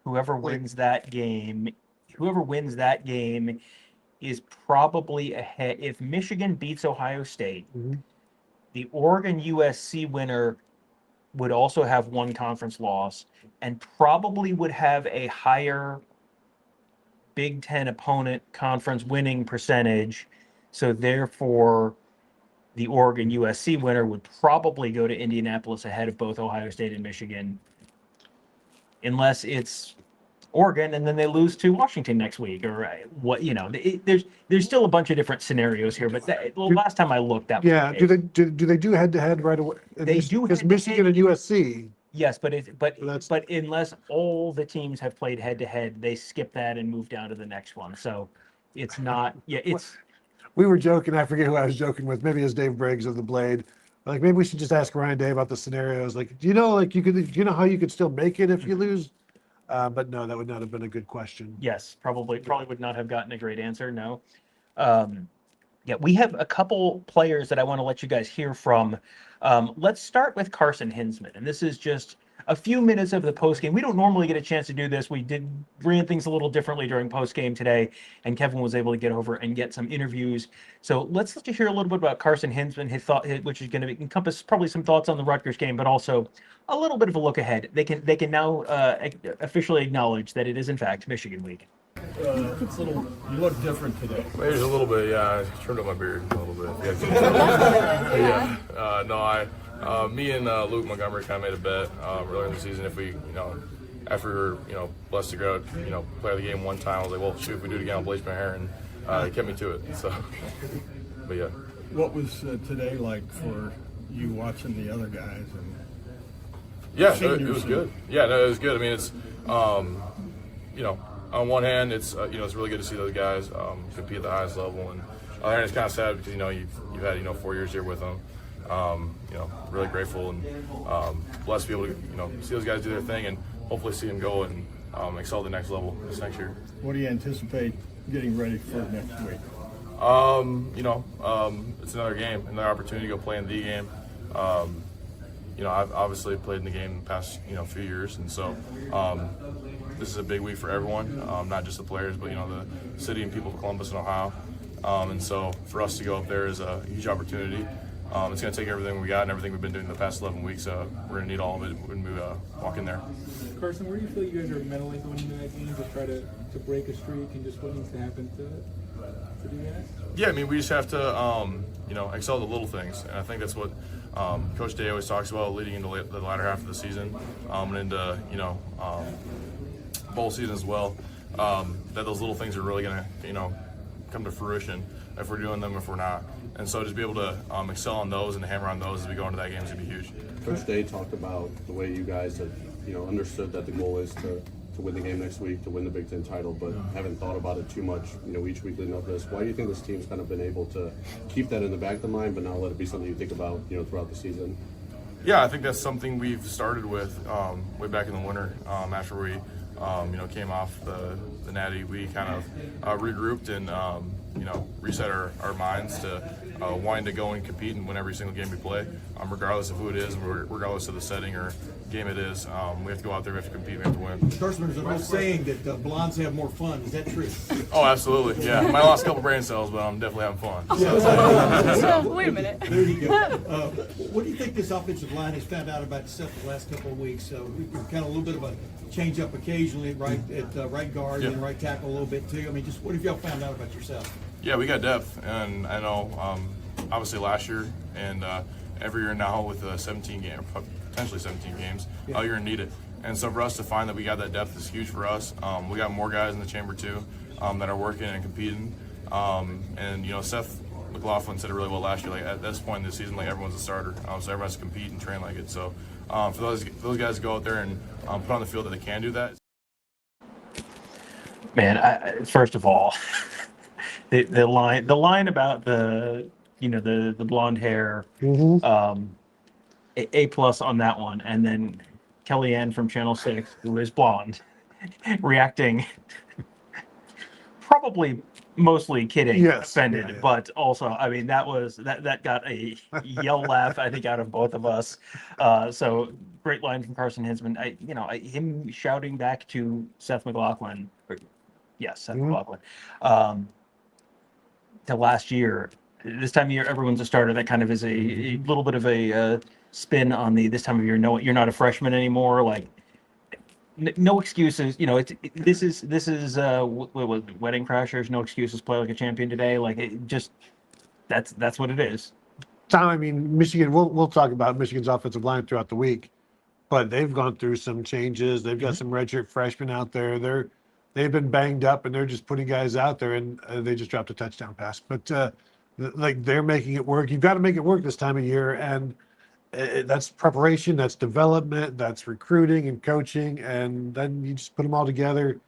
whoever wins that game is probably ahead. If Michigan beats Ohio State, the Oregon USC winner would also have one conference loss and probably would have a higher Big Ten opponent conference winning percentage. So therefore, the Oregon USC winner would probably go to Indianapolis ahead of both Ohio State and Michigan, unless it's Oregon and then they lose to Washington next week, or what? There's still a bunch of different scenarios here. But last time I looked, that was do they do head to head right away? They do because Michigan and USC Yes, but unless all the teams have played head to head, they skip that and move down to the next one. So it's not. Yeah, it's. We were joking. I forget who I was joking with. Maybe it was Dave Briggs of the Blade. Like maybe we should just ask Ryan Day about the scenarios. Like, do you know, like you know how you could still make it if you lose? But no, that would not have been a good question. Yes, probably would not have gotten a great answer. No. Yeah, we have a couple players that I want to let you guys hear from. Let's start with Carson Hinsman, and this is just a few minutes of the post game. We don't normally get a chance to do this. We ran things a little differently during post game today, and Kevin was able to get over and get some interviews. So let's let you hear a little bit about Carson Hinsman, which is going to encompass probably some thoughts on the Rutgers game, but also a little bit of a look ahead. They can now officially acknowledge that it is in fact Michigan week. It's a little, you look different today. Maybe a little bit, yeah. I trimmed up my beard a little bit. Yeah, me and Luke Montgomery kind of made a bet earlier in the season if we, after we were, blessed to go, play the game one time, I was like, well, shoot, if we do it again, I'll bleach my hair, and it kept me to it. So, but yeah. What was today like for you watching the other guys? And yeah, it was good. Yeah, no, it was good. I mean, it's, on one hand, it's it's really good to see those guys compete at the highest level, and on the other hand, it's kind of sad because you've had 4 years here with them. Really grateful and blessed to be able to see those guys do their thing and hopefully see them go and excel at the next level this next year. What do you anticipate getting ready for next week? It's another game, another opportunity to go play in the game. I've obviously played in the game the past few years, and so this is a big week for everyone, not just the players, but the city and people of Columbus and Ohio. And so for us to go up there is a huge opportunity. It's going to take everything we got and everything we've been doing the past 11 weeks. We're going to need all of it when we walk in there. Carson, where do you feel you guys are mentally going into that game to try to break a streak, and just what needs to happen to do that? Yeah, I mean, we just have to, excel at the little things. And I think that's what Coach Day always talks about leading into the latter half of the season and into, bowl season as well, that those little things are really going to, come to fruition if we're doing them, if we're not. And so just be able to excel on those and hammer on those as we go into that game is going to be huge. Coach Day talked about the way you guys have, understood that the goal is to win the game next week, to win the Big Ten title, but haven't thought about it too much, each week leading up to this. Why do you think this team's kind of been able to keep that in the back of the mind, but not let it be something you think about, throughout the season? Yeah, I think that's something we've started with way back in the winter after we, came off the Natty. We kind of regrouped and, reset our minds to wanting to go and compete and win every single game we play, regardless of who it is, and regardless of the setting or game it is. We have to go out there, we have to compete, we have to win. Carson, there's an old saying that blondes have more fun. Is that true? Oh, absolutely. Yeah, I might have lost a couple brain cells, but I'm definitely having fun. Wait a minute. There you go. What do you think this offensive line has found out about itself the last couple of weeks? We've kind of a little bit of a change up occasionally, right at right guard and right tackle a little bit too. I mean, just what have y'all found out about yourself? Yeah, we got depth, and I know obviously last year and every year now with 17 games, potentially 17 games, you're gonna need it. And so for us to find that we got that depth is huge for us. We got more guys in the chamber too that are working and competing. And Seth McLaughlin said it really well last year. Like at this point in the season, like everyone's a starter, so everyone has to compete and train like it. So for those guys to go out there and put on the field that they can do that. Man, first of all, the line about the blonde hair, A plus on that one, and then Kellyanne from Channel 6, who is blonde, reacting probably mostly kidding, offended, but also, I mean, that got a yell laugh, I think, out of both of us. So great line from Carson Hinsman. Him shouting back to Seth McLaughlin, Seth McLaughlin, to last year. This time of year, everyone's a starter. That kind of is a little bit of a spin on this time of year. No, you're not a freshman anymore. Like, no excuses. This is Wedding Crashers. No excuses. Play like a champion today. Like, it just that's what it is. Tom, I mean, Michigan. We'll talk about Michigan's offensive line throughout the week, but they've gone through some changes. They've got some redshirt freshmen out there. They've been banged up, and they're just putting guys out there, and they just dropped a touchdown pass. But like, they're making it work. You've got to make it work this time of year, and That's preparation, that's development, that's recruiting and coaching, and then you just put them all together.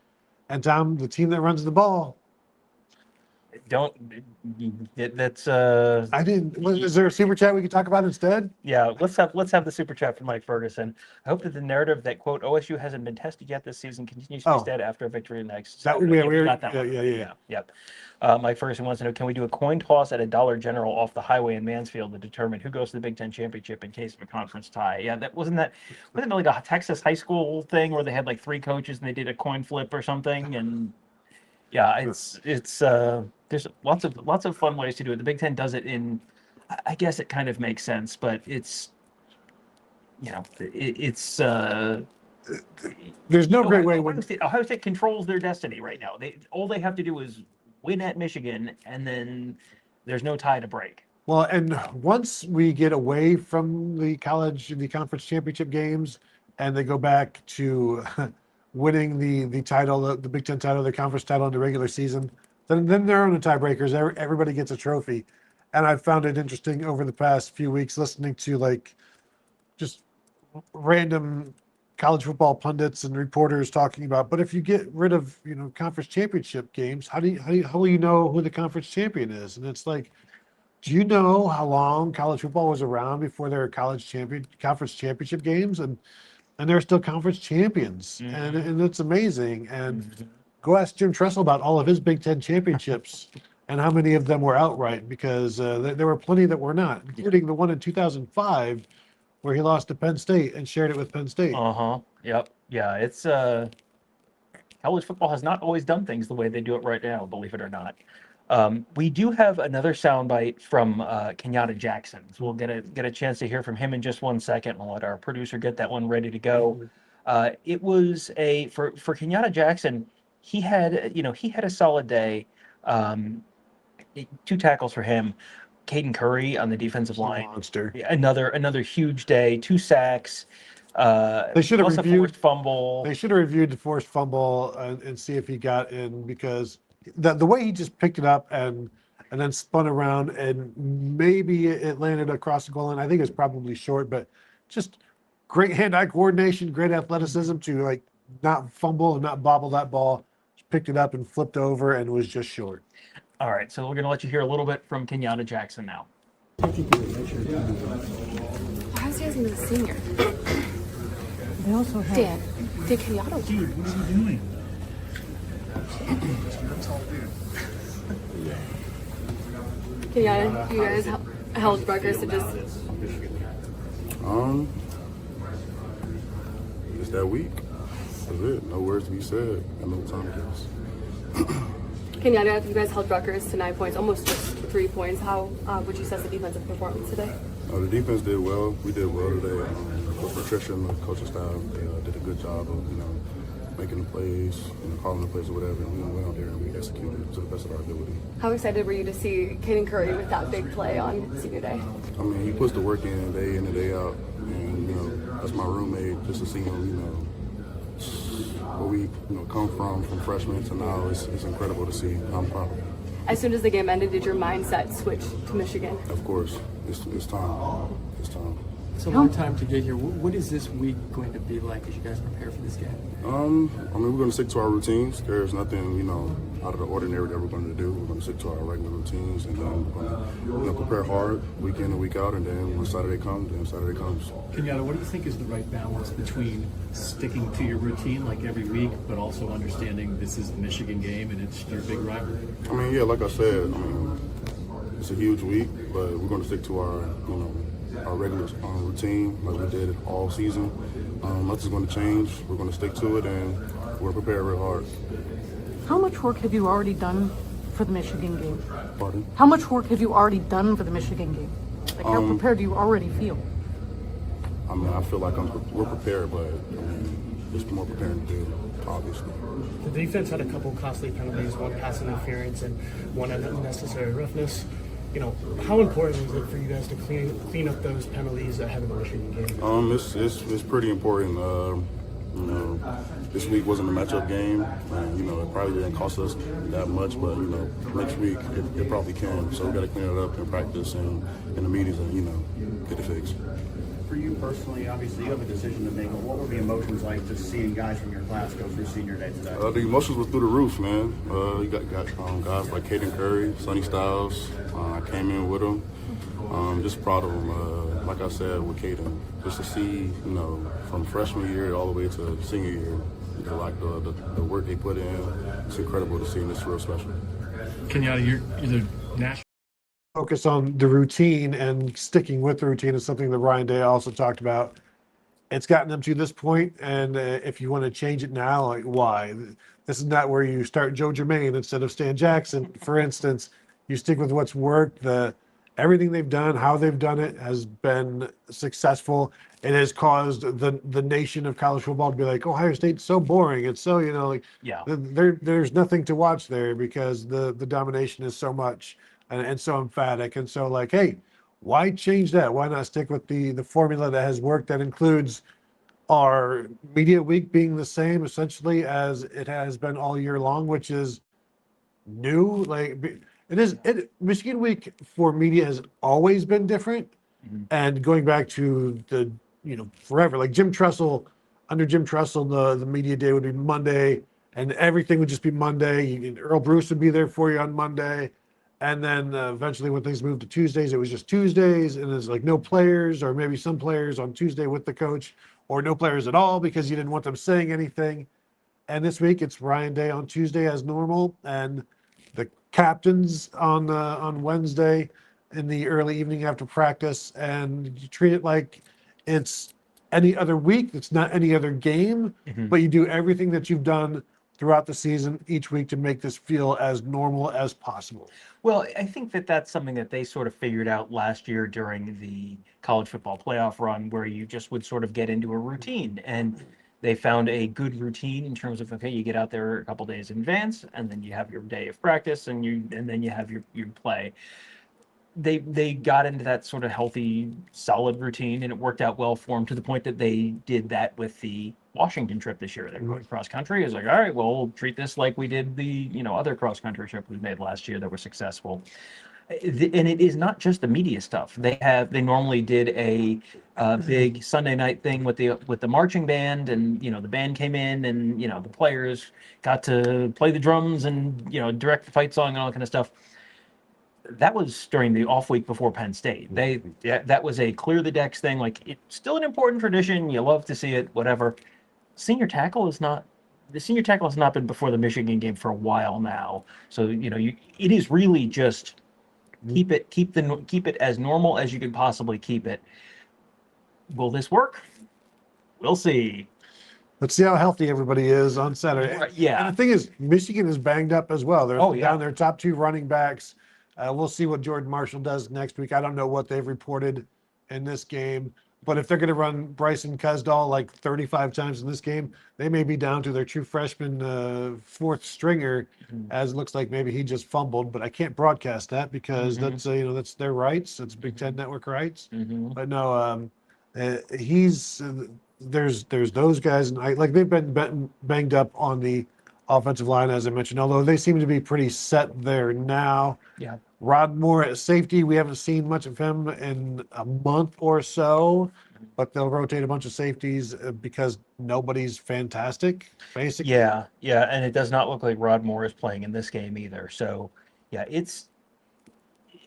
And Tom, the team that runs the ball. That's I didn't. Is there a super chat we could talk about instead? Yeah, let's have the super chat from Mike Ferguson. I hope that the narrative that quote OSU hasn't been tested yet this season continues to be stead after a victory next. That Saturday. we got that one. yeah. Yep. Mike Ferguson wants to know: can we do a coin toss at a Dollar General off the highway in Mansfield to determine who goes to the Big Ten championship in case of a conference tie? Yeah, wasn't it like a Texas high school thing where they had like 3 coaches and they did a coin flip or something? And yeah, it's there's lots of fun ways to do it. The Big Ten does it in. I guess it kind of makes sense, but it's, it's. There's no great way when Ohio State controls their destiny right now. All they have to do is win at Michigan, and then there's no tie to break. Well, and once we get away from the conference championship games, and they go back to winning the title, the Big Ten title, the conference title in the regular season, then they're on the tiebreakers. Everybody gets a trophy. And I've found it interesting over the past few weeks listening to like just random college football pundits and reporters talking about, but if you get rid of, conference championship games, how will you know who the conference champion is? And it's like, do you know how long college football was around before there were conference championship games? And they're still conference champions. Mm-hmm. And it's amazing. And go ask Jim Tressel about all of his Big Ten championships. And how many of them were outright? Because there were plenty that were not, including the one in 2005 where he lost to Penn State and shared it with Penn State. Yep. Yeah. It's college football has not always done things the way they do it right now, believe it or not. We do have another soundbite from Kinyatta Jackson. So we'll get a chance to hear from him in just 1 second. We'll let our producer get that one ready to go. It was for Kinyatta Jackson. He had a solid day. 2 tackles for him. Caden Curry on the defensive line. Monster. Another huge day. 2 sacks. They should have reviewed forced fumble. They should have reviewed the forced fumble and see if he got in, because the way he just picked it up and then spun around and maybe it landed across the goal line. I think it's probably short, but just great hand-eye coordination, great athleticism to like not fumble and not bobble that ball. Just picked it up and flipped over and was just short. All right, so we're going to let you hear a little bit from Kinyatta Jackson now. Ohio State hasn't been a senior. They also have Dan Kinyatta. Dude, what are you doing? Kinyatta, you guys held Rutgers to just. It's that week. That's it. No words to be said. And no time to guess. Kinyatta, you guys held Rutgers to 9 points, almost just 3 points. How would you assess the defensive performance today? The defense did well. We did well today. With Patricia and the coaching staff, they did a good job of making the plays, calling the plays or whatever. And we went out there and we executed to the best of our ability. How excited were you to see Caden Curry with that big play on senior day? I mean, he puts the work in and day out, and that's my roommate. Just to see him, where we come from freshmen to now, it's incredible to see. I'm proud of him. As soon as the game ended, did your mindset switch to Michigan? Of course, it's time. It's time. It's a long time to get here. What is this week going to be like as you guys prepare for this game? I mean, we're going to stick to our routines. There's nothing, out of the ordinary that we're going to do. We're going to stick to our regular routines, and then we're going to prepare hard week in and week out, and then when Saturday comes, Saturday comes. Kinyatta, what do you think is the right balance between sticking to your routine like every week, but also understanding this is the Michigan game and it's your big rivalry? I mean, yeah, like I said, it's a huge week, but we're going to stick to our regular routine like we did all season. Nothing's going to change. We're going to stick to it, and we're prepared real hard. How much work have you already done for the Michigan game? Pardon? How much work have you already done for the Michigan game? Like, how prepared do you already feel? I mean, I feel like we're prepared, but there's more preparing to do, obviously. The defense had a couple costly penalties, one pass interference and one unnecessary roughness. How important is it for you guys to clean up those penalties ahead of the Michigan game? It's pretty important. This week wasn't a matchup game, and it probably didn't cost us that much, but next week it probably can. So we got to clean it up in practice and in the meetings, and get it fixed. For you personally, obviously you have a decision to make. But what were the emotions like just seeing guys from your class go through senior day today? The emotions were through the roof, man. You got guys like Caden Curry, Sonny Styles. I came in with them. Just proud of them. Like I said with Caden, just to see, from freshman year all the way to senior year, like the work they put in, it's incredible to see, and it's real special. Kinyatta, you're the national. Focus on the routine and sticking with the routine is something that Ryan Day also talked about. It's gotten them to this point, and if you want to change it now, like why? This is not where you start Joe Germain instead of Stan Jackson, for instance. You stick with what's worked. Everything they've done, how they've done it, has been successful. It has caused the nation of college football to be like, Ohio State's so boring. It's so there's nothing to watch there because the domination is so much and so emphatic. And so hey, why change that? Why not stick with the formula that has worked, that includes our media week being the same essentially as it has been all year long, which is new. Michigan week for media has always been different. And going back to the forever, like under Jim Tressel, the media day would be Monday and everything would just be Monday. Earl Bruce would be there for you on Monday. And then eventually when things moved to Tuesdays, it was just Tuesdays, and it's like no players, or maybe some players on Tuesday with the coach, or no players at all because you didn't want them saying anything. And this week it's Ryan Day on Tuesday as normal, and the captains on Wednesday in the early evening after practice, and you treat it like it's any other week. It's not any other game, but you do everything that you've done throughout the season each week to make this feel as normal as possible. Well, I think that's something that they sort of figured out last year during the college football playoff run, where you just would sort of get into a routine, and they found a good routine in terms of, okay, you get out there a couple days in advance, and then you have your day of practice, and then you have your play. They got into that sort of healthy, solid routine, and it worked out well for them to the point that they did that with the Washington trip this year. They're going cross country. It's like, all right, well, we'll treat this like we did the other cross country trip we made last year that were successful. And it is not just the media stuff. They normally did a big Sunday night thing with the marching band, and the band came in, and the players got to play the drums and direct the fight song and all that kind of stuff. That was during the off week before Penn State. That was a clear the decks thing. Like, it's still an important tradition. You love to see it, whatever. The senior tackle has not been before the Michigan game for a while now. So it is really just keep it as normal as you can possibly keep it. Will this work? We'll see. Let's see how healthy everybody is on Saturday. Yeah. And the thing is, Michigan is banged up as well. They're yeah. down their top two running backs. We'll see what Jordan Marshall does next week. I don't know what they've reported in this game, but if they're going to run Bryson Cusdahl like 35 times in this game, they may be down to their true freshman fourth stringer, as it looks like maybe he just fumbled, but I can't broadcast that because that's their rights. That's Big Ten Network rights. But no, there's those guys, and they've been banged up on the offensive line, as I mentioned, although they seem to be pretty set there now. Yeah. Rod Moore at safety, we haven't seen much of him in a month or so, but they'll rotate a bunch of safeties because nobody's fantastic, basically. Yeah, and it does not look like Rod Moore is playing in this game either. So, yeah,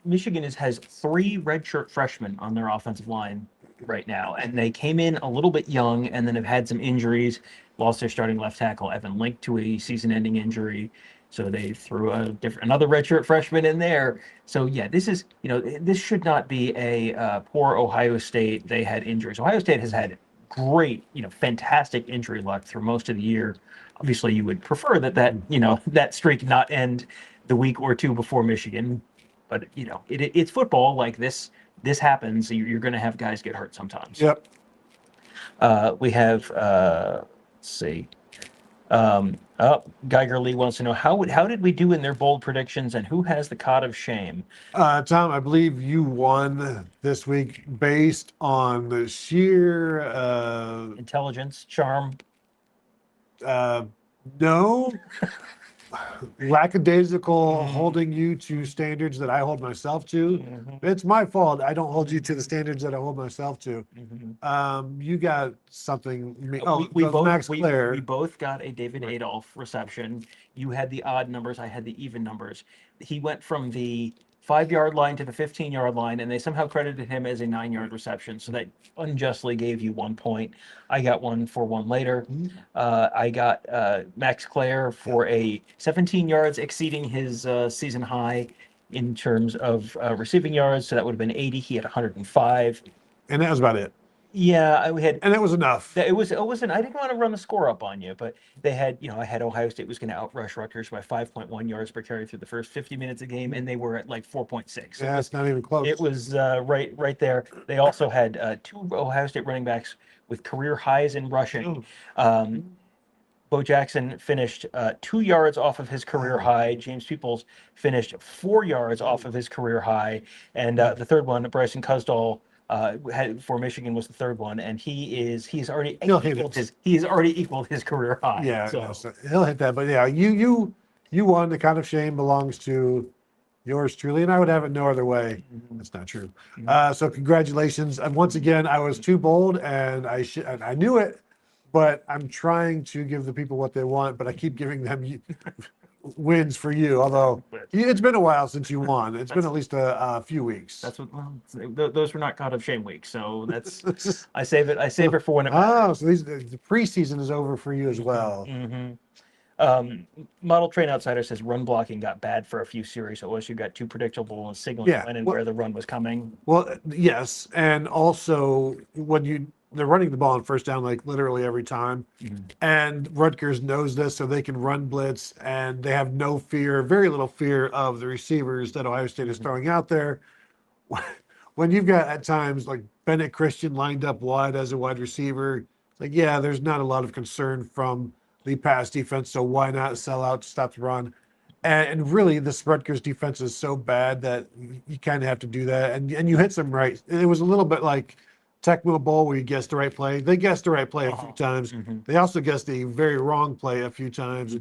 Michigan has 3 redshirt freshmen on their offensive line right now, and they came in a little bit young and then have had some injuries. Lost their starting left tackle, Evan Link, to a season-ending injury. So they threw another redshirt freshman in there. So yeah, this is this should not be a poor Ohio State. They had injuries. Ohio State has had great, fantastic injury luck through most of the year. Obviously, you would prefer that streak not end the week or two before Michigan, but it's football. Like this happens. You're going to have guys get hurt sometimes. Yep. We have let's see. Geiger Lee wants to know how did we do in their bold predictions, and who has the cod of shame? Tom, I believe you won this week based on the sheer intelligence, charm. No, lackadaisical holding you to standards that I hold myself to. It's my fault. I don't hold you to the standards that I hold myself to. You got something. Max Klare. We both got a David Adolph reception. You had the odd numbers. I had the even numbers. He went from the 5-yard line to the 15-yard line, and they somehow credited him as a 9-yard reception. So that unjustly gave you 1 point. I got 1 for 1 later. I got Max Klare for a 17 yards, exceeding his season high in terms of receiving yards. So that would have been 80. He had 105. And that was about it. Yeah, we had, and that was enough. It wasn't. I didn't want to run the score up on you, but they had, I had Ohio State was going to outrush Rutgers by 5.1 yards per carry through the first 50 minutes of the game, and they were at like 4.6. Yeah, it's not even close. It was right there. They also had 2 Ohio State running backs with career highs in rushing. Bo Jackson finished 2 yards off of his career high. James Peoples finished 4 yards off of his career high, and the third one, Bryson Cusdall, had for Michigan was the third one, and he's already equaled his career high. Yeah, so. He'll hit that. But yeah, you won. The kind of shame belongs to yours truly, and I would have it no other way. That's not true. So congratulations. And once again, I was too bold, and I knew it, but I'm trying to give the people what they want, but I keep giving them wins for you. Although it's been a while since you won. It's been at least a few weeks. That's what. Those were not God of Shame weeks. So that's I save it for when it matters. So the preseason is over for you as well. Model Train Outsider says run blocking got bad for a few series. So OSU got too predictable and signaling when and where the run was coming. Well, yes, and also when they're running the ball on first down like literally every time, and Rutgers knows this, so they can run blitz, and they have very little fear of the receivers that Ohio State is throwing out there. When you've got at times like Bennett Christian lined up wide as a wide receiver, like there's not a lot of concern from the pass defense, so why not sell out to stop the run? And really, this Rutgers defense is so bad that you kind of have to do that, and you hit some right. It was a little bit like Tecmo Bowl where you guessed the right play. They guessed the right play a few times. They also guessed the very wrong play a few times.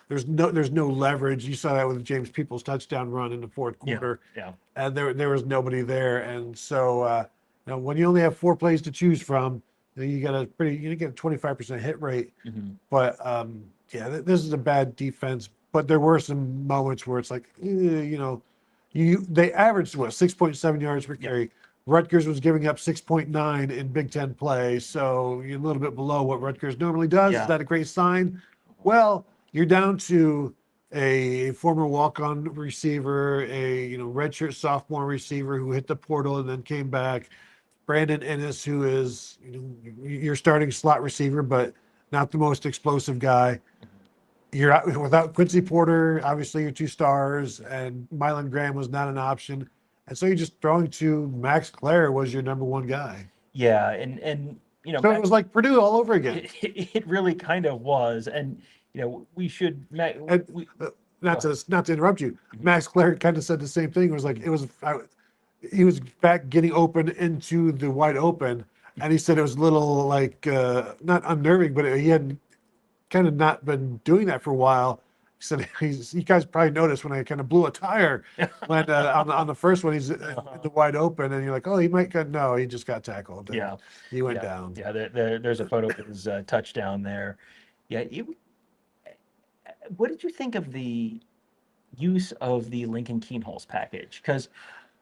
There's no leverage. You saw that with James Peoples' touchdown run in the fourth quarter. And there was nobody there. And so when you only have 4 plays to choose from, you get a 25% hit rate. But this is a bad defense. But there were some moments where it's like, they averaged 6.7 yards per carry. Rutgers was giving up 6.9 in Big Ten play, so you're a little bit below what Rutgers normally does. Is that a great sign? Well, you're down to a former walk-on receiver, a redshirt sophomore receiver who hit the portal and then came back. Brandon Ennis, who is your starting slot receiver, but not the most explosive guy. You're out without Quincy Porter, obviously your 2 stars, and Milin Graham was not an option. And so you're just throwing to Max Klare was your number 1 guy. Yeah, and so it was like Purdue all over again. It really kind of was, and we should. Not to interrupt you, Max Klare kind of said the same thing. It was like he was back getting open into the wide open, and he said it was a little like not unnerving, but he had kind of not been doing that for a while. Said you guys probably noticed when I kind of blew a tire when on the first one he's in the wide open, and you're like, oh, he might get he just got tackled. He went down. Yeah, there's a photo of his touchdown there. Yeah, what did you think of the use of the Lincoln Kienholz package? Because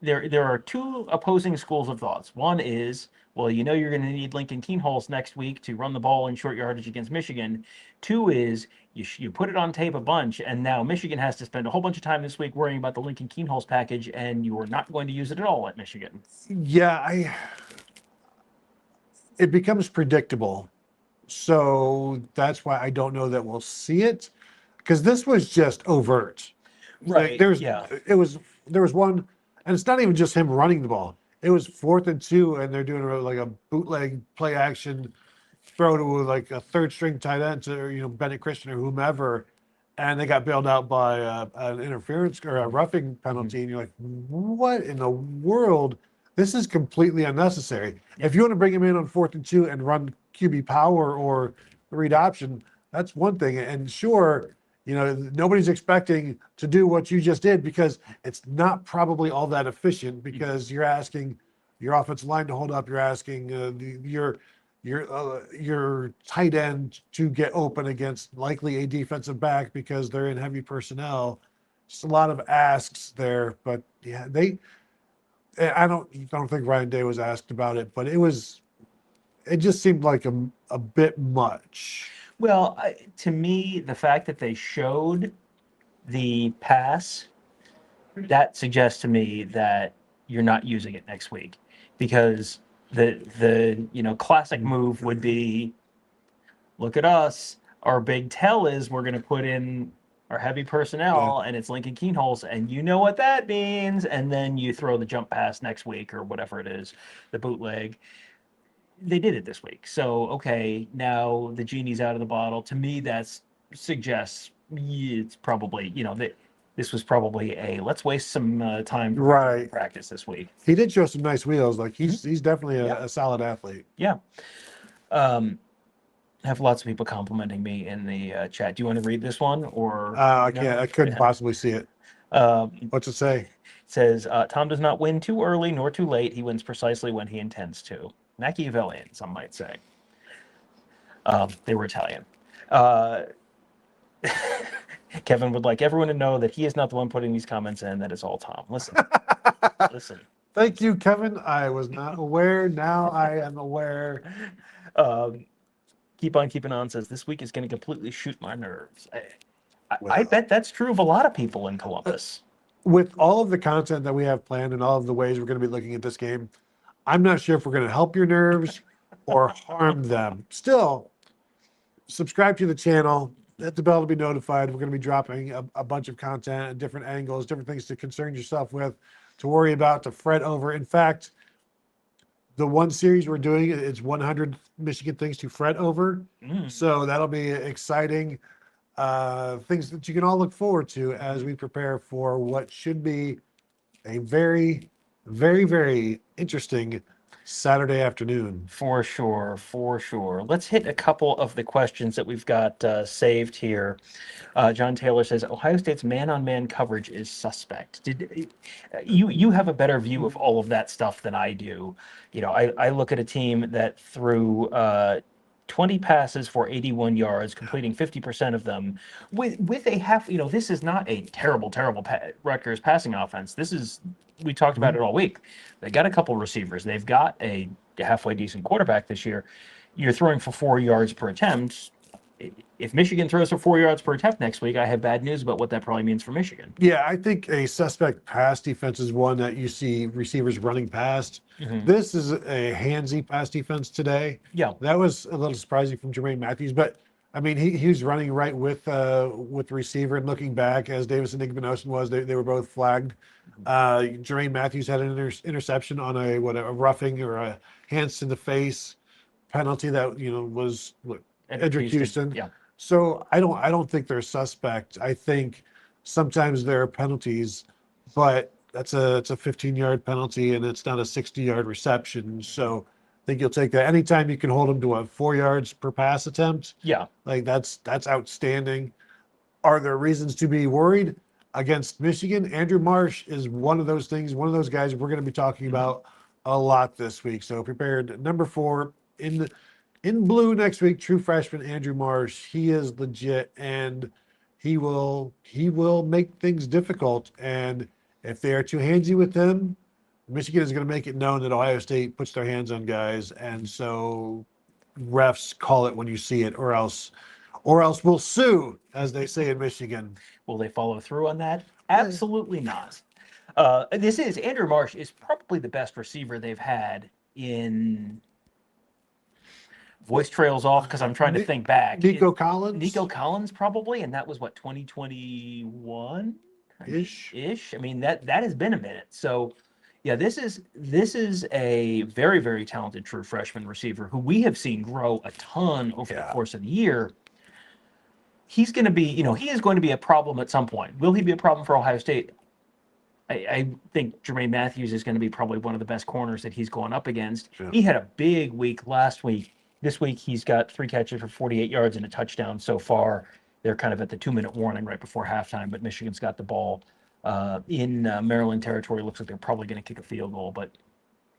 there are 2 opposing schools of thoughts. One is, well, you're going to need Lincoln Kienholz next week to run the ball in short yardage against Michigan. 2 is you put it on tape a bunch, and now Michigan has to spend a whole bunch of time this week worrying about the Lincoln Kienholz package, and you are not going to use it at all at Michigan. Yeah, it becomes predictable. So that's why I don't know that we'll see it, because this was just overt. Right. There was one. And it's not even just him running the ball. It was 4th and 2, and they're doing like a bootleg play action throw to like a 3rd string tight end to Bennett Christian or whomever, and they got bailed out by an interference or a roughing penalty. And you're like, what in the world? This is completely unnecessary. If you want to bring him in on 4th and 2 and run QB power or read option, that's one thing. And sure, Nobody's expecting to do what you just did because it's not probably all that efficient because you're asking your offensive line to hold up. You're asking your tight end to get open against likely a defensive back because they're in heavy personnel. Just a lot of asks there, but yeah, I don't think Ryan Day was asked about it, but it just seemed like a bit much. Well, to me, the fact that they showed the pass, that suggests to me that you're not using it next week, because the classic move would be, look at us. Our big tell is we're going to put in our heavy personnel, and it's Lincoln Kienholz, and you know what that means. And then you throw the jump pass next week or whatever it is, the bootleg. They did it this week. So, okay, now the genie's out of the bottle. To me, that suggests it's probably, this was probably let's waste some time for practice this week. He did show some nice wheels. Like he's definitely a solid athlete. Yeah. I have lots of people complimenting me in the chat. Do you want to read this one or? I can't. I couldn't possibly see it. What's it say? It says, Tom does not win too early nor too late. He wins precisely when he intends to. Machiavellian, some might say. They were Italian. Kevin would like everyone to know that he is not the one putting these comments in. That is all Tom. Listen. Thank you, Kevin. I was not aware. Now I am aware. Keep on keeping on says, this week is going to completely shoot my nerves. I bet that's true of a lot of people in Columbus. With all of the content that we have planned and all of the ways we're going to be looking at this game, I'm not sure if we're going to help your nerves or harm them. Still, subscribe to the channel, hit the bell to be notified. We're going to be dropping a bunch of content at different angles, different things to concern yourself with, to worry about, to fret over. In fact, the one series we're doing, it's 100 Michigan things to fret over. So that'll be exciting. Things that you can all look forward to as we prepare for what should be a very, very, very interesting Saturday afternoon. For sure. Let's hit a couple of the questions that we've got saved here. John Taylor says, Ohio State's man-on-man coverage is suspect. Did you have a better view of all of that stuff than I do? I look at a team that threw 20 passes for 81 yards, completing 50% of them with a half, this is not a terrible Rutgers passing offense. We talked about it all week. They got a couple receivers. They've got a halfway decent quarterback this year. You're throwing for 4 yards per attempt. If Michigan throws for 4 yards per attempt next week, I have bad news about what that probably means for Michigan. Yeah, I think a suspect pass defense is one that you see receivers running past. This is a handsy pass defense today. Yeah. That was a little surprising from Jermaine Matthews, but I mean, he was running right with the receiver and looking back as Davis and Igbenogson was. They were both flagged. Jermaine Matthews had an interception on a roughing or a hands to the face penalty that was Edric Houston. Yeah. So I don't think they're suspect. I think sometimes there are penalties, but it's a 15-yard penalty and it's not a 60-yard reception. So I think you'll take that. Anytime you can hold them to 4 yards per pass attempt. Yeah. Like that's outstanding. Are there reasons to be worried against Michigan? Andrew Marsh is one of those things, one of those guys we're going to be talking about a lot this week. So prepared. Number 4 in blue next week, true freshman Andrew Marsh. He is legit and he will make things difficult. And if they are too handsy with him, Michigan is going to make it known that Ohio State puts their hands on guys. And so refs call it when you see it, or else we'll sue, as they say in Michigan. Will they follow through on that? Absolutely not. Andrew Marsh is probably the best receiver they've had in. Voice trails off because I'm trying to think back. Nico Collins probably, and that was what, 2021 ish. I mean that has been a minute. So yeah, this is a very, very talented true freshman receiver who we have seen grow a ton over the course of the year. He's going to be, he is going to be a problem at some point. Will he be a problem for Ohio State? I think Jermaine Matthews is going to be probably one of the best corners that he's going up against. Sure. He had a big week last week. This week, he's got 3 catches for 48 yards and a touchdown so far. they're kind of at the 2-minute warning right before halftime, but Michigan's got the ball in Maryland territory. Looks like they're probably going to kick a field goal, but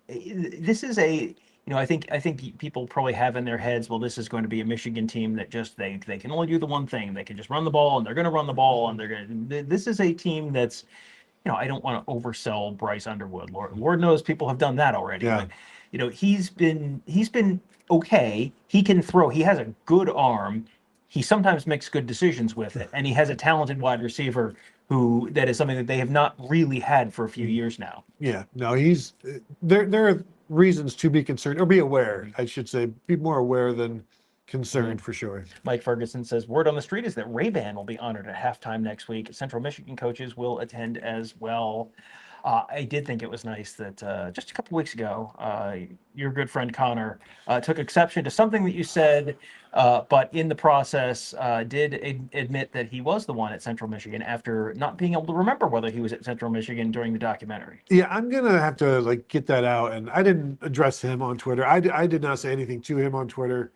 this is I think people probably have in their heads, well, this is going to be a Michigan team that just they can only do the one thing. They can just run the ball, and they're going to run the ball, and they're going to. This is a team that's, I don't want to oversell Bryce Underwood. Lord knows people have done that already. Yeah. But he's been okay. He can throw. He has a good arm. He sometimes makes good decisions with it, and he has a talented wide receiver that is something that they have not really had for a few years now. Yeah, no, there are reasons to be concerned or be aware. I should say, be more aware than concerned for sure. Mike Ferguson says, word on the street is that Ray-Ban will be honored at halftime next week. Central Michigan coaches will attend as well. I did think it was nice that just a couple weeks ago, your good friend Connor took exception to something that you said, but in the process did admit that he was the one at Central Michigan after not being able to remember whether he was at Central Michigan during the documentary. Yeah, I'm gonna have to get that out, and I didn't address him on Twitter. I did not say anything to him on Twitter.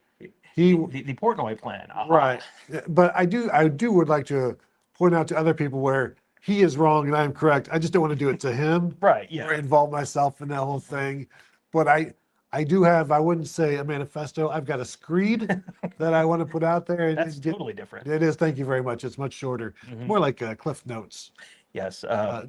The Portnoy plan, right? But I would like to point out to other people where he is wrong and I'm correct. I just don't want to do it to him. Right. Yeah. Or involve myself in that whole thing. But I do have, I wouldn't say a manifesto. I've got a screed that I want to put out there. That's totally different. It is. Thank you very much. It's much shorter. More like Cliff Notes. Yes.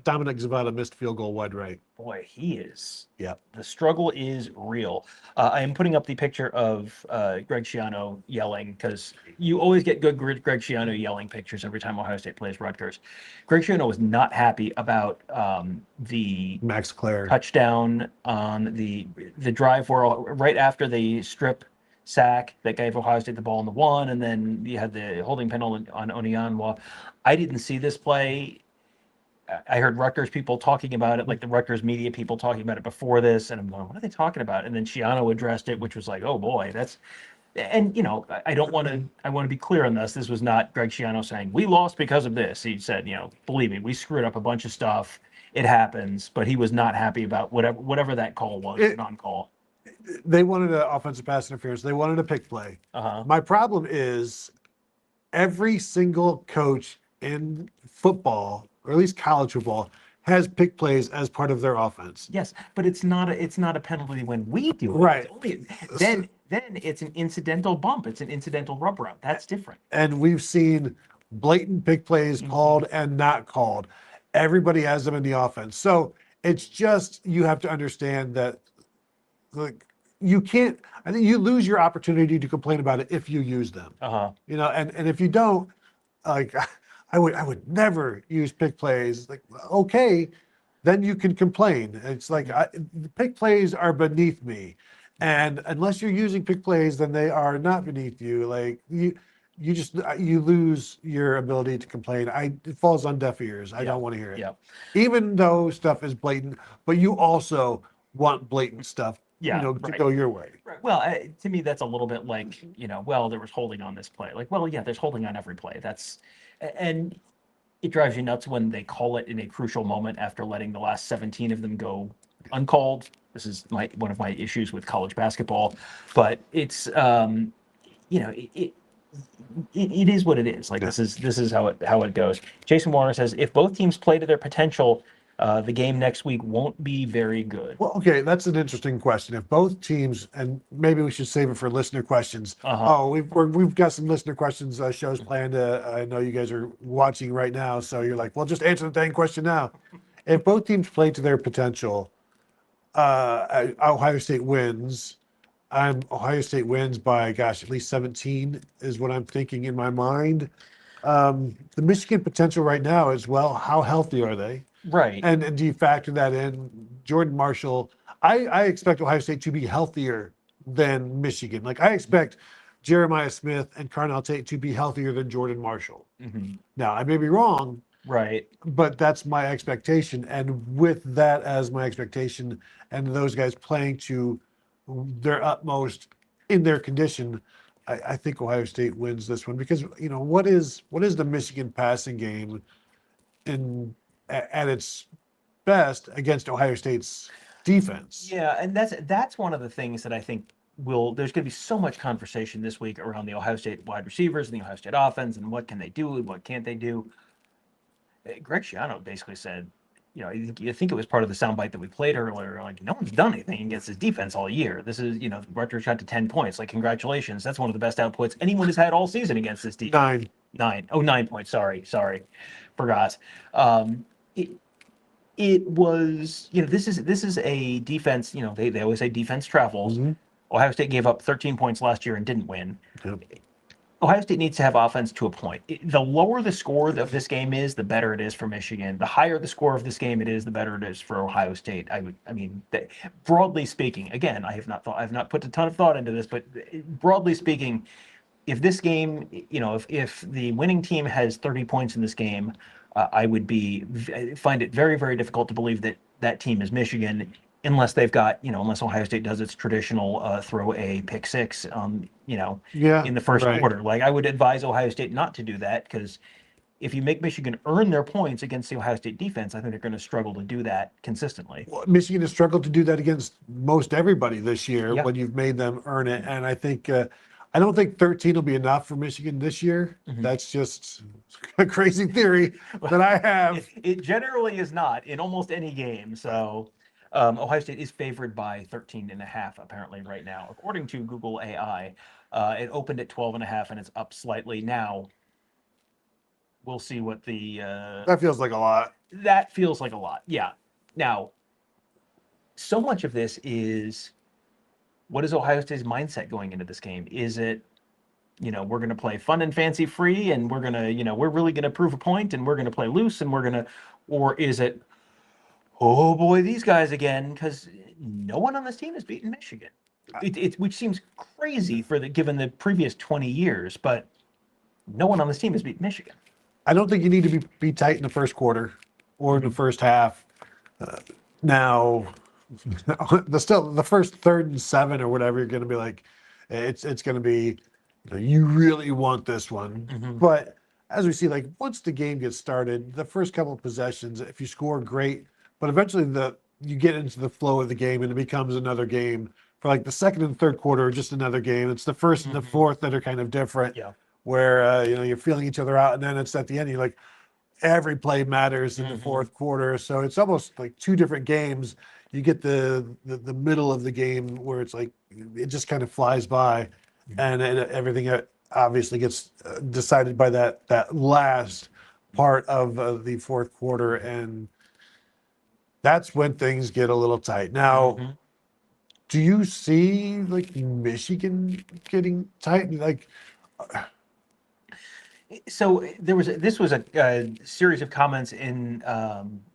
Dominic Zavada missed field goal wide right. Boy, he is. Yeah. The struggle is real. I am putting up the picture of Greg Shiano yelling, because you always get good Greg Shiano yelling pictures every time Ohio State plays Rutgers. Greg Shiano was not happy about the Max Klare touchdown on the drive where right after the strip sack that gave Ohio State the ball in the 1, and then you had the holding penalty on Onyanwa. I didn't see this play. I heard Rutgers people talking about it, like the Rutgers media people talking about it before this, and I'm going, what are they talking about? And then Shiano addressed it, which was like, oh boy, and I want to be clear on this. This was not Greg Shiano saying, we lost because of this. He said, believe me, we screwed up a bunch of stuff. It happens, but he was not happy about whatever that call was, non-call. They wanted an offensive pass interference. They wanted a pick play. My problem is every single coach in football, or at least college football, has pick plays as part of their offense. Yes, but it's not a penalty when we do it. Right. Then it's an incidental bump. It's an incidental rub route. That's different. And we've seen blatant pick plays called and not called. Everybody has them in the offense. So it's just, you have to understand that you can't, I think you lose your opportunity to complain about it if you use them. And if you don't, I would never use pick plays. Okay, then you can complain. It's like the pick plays are beneath me, and unless you're using pick plays, then they are not beneath you. You lose your ability to complain. It falls on deaf ears. I don't want to hear it. Even though stuff is blatant, but you also want blatant stuff. To go your way. Right. Well, to me, that's a little bit like, well, there was holding on this play. Like, well, yeah, there's holding on every play. And it drives you nuts when they call it in a crucial moment after letting the last 17 of them go uncalled. This is one of my issues with college basketball, but it's, it is what it is. Like, this is how it goes. Jason Warner says, if both teams play to their potential, the game next week won't be very good. Well, okay, that's an interesting question. If both teams, and maybe we should save it for listener questions. We've got some listener questions shows planned. I know you guys are watching right now, so you're like, well, just answer the dang question now. If both teams play to their potential, Ohio State wins. Ohio State wins by, at least 17 is what I'm thinking in my mind. The Michigan potential right now is, well, how healthy are they? Right. And do you factor that in? Jordan Marshall, I expect Ohio State to be healthier than Michigan. I expect Jeremiah Smith and Carnell Tate to be healthier than Jordan Marshall. Now, I may be wrong. Right. But that's my expectation. And with that as my expectation, and those guys playing to their utmost in their condition, I think Ohio State wins this one. Because, what is the Michigan passing game at its best against Ohio State's defense? Yeah, and that's one of the things that I think there's going to be so much conversation this week around the Ohio State wide receivers and the Ohio State offense and what can they do and what can't they do. Greg Shiano basically said, you think it was part of the soundbite that we played earlier. Like, no one's done anything against his defense all year. This is, Rutgers shot to 10 points. Like, congratulations. That's one of the best outputs anyone has had all season against this defense. 9 points. Sorry. Forgot. It was, this is a defense, they always say defense travels. Ohio State gave up 13 points last year and didn't win. Ohio State needs to have offense to a point. The lower the score of this game is, the better it is for Michigan. The higher the score of this game it is, the better it is for Ohio State. Broadly speaking, again, I have not put a ton of thought into this, but broadly speaking, if this game, if the winning team has 30 points in this game, I would find it very, very difficult to believe that team is Michigan, unless they've got, unless Ohio State does its traditional throw a pick six, in the first quarter. Like, I would advise Ohio State not to do that, because if you make Michigan earn their points against the Ohio State defense, I think they're going to struggle to do that consistently. Well, Michigan has struggled to do that against most everybody this year when you've made them earn it. And I think, I don't think 13 will be enough for Michigan this year. That's just a crazy theory that I have. It generally is not in almost any game. So Ohio State is favored by 13.5 apparently right now, according to Google AI. It opened at 12.5 and it's up slightly now. We'll see what the that feels like a lot. That feels like a lot. Yeah. Now, so much of this is, what is Ohio State's mindset going into this game? Is it, we're going to play fun and fancy free, and we're going to, we're really going to prove a point, and we're going to play loose, and or is it, oh boy, these guys again, because no one on this team has beaten Michigan. Which seems crazy given the previous 20 years, but no one on this team has beaten Michigan. I don't think you need to be tight in the first quarter or in the first half. Now, the first 3rd and 7 or whatever, you're going to be like, it's going to be, you really want this one. But as we see, like, once the game gets started, the first couple of possessions, if you score, great. But eventually you get into the flow of the game and it becomes another game. For like the 2nd and 3rd quarter, just another game. It's the 1st and the 4th that are kind of different. Where you're feeling each other out, and then it's at the end. You're like, every play matters in the 4th quarter. So it's almost like 2 different games. You get the middle of the game where it's like it just kind of flies by, and everything obviously gets decided by that last part of the 4th quarter, and that's when things get a little tight. Now, do you see like Michigan getting tight? Like, so this was a series of comments in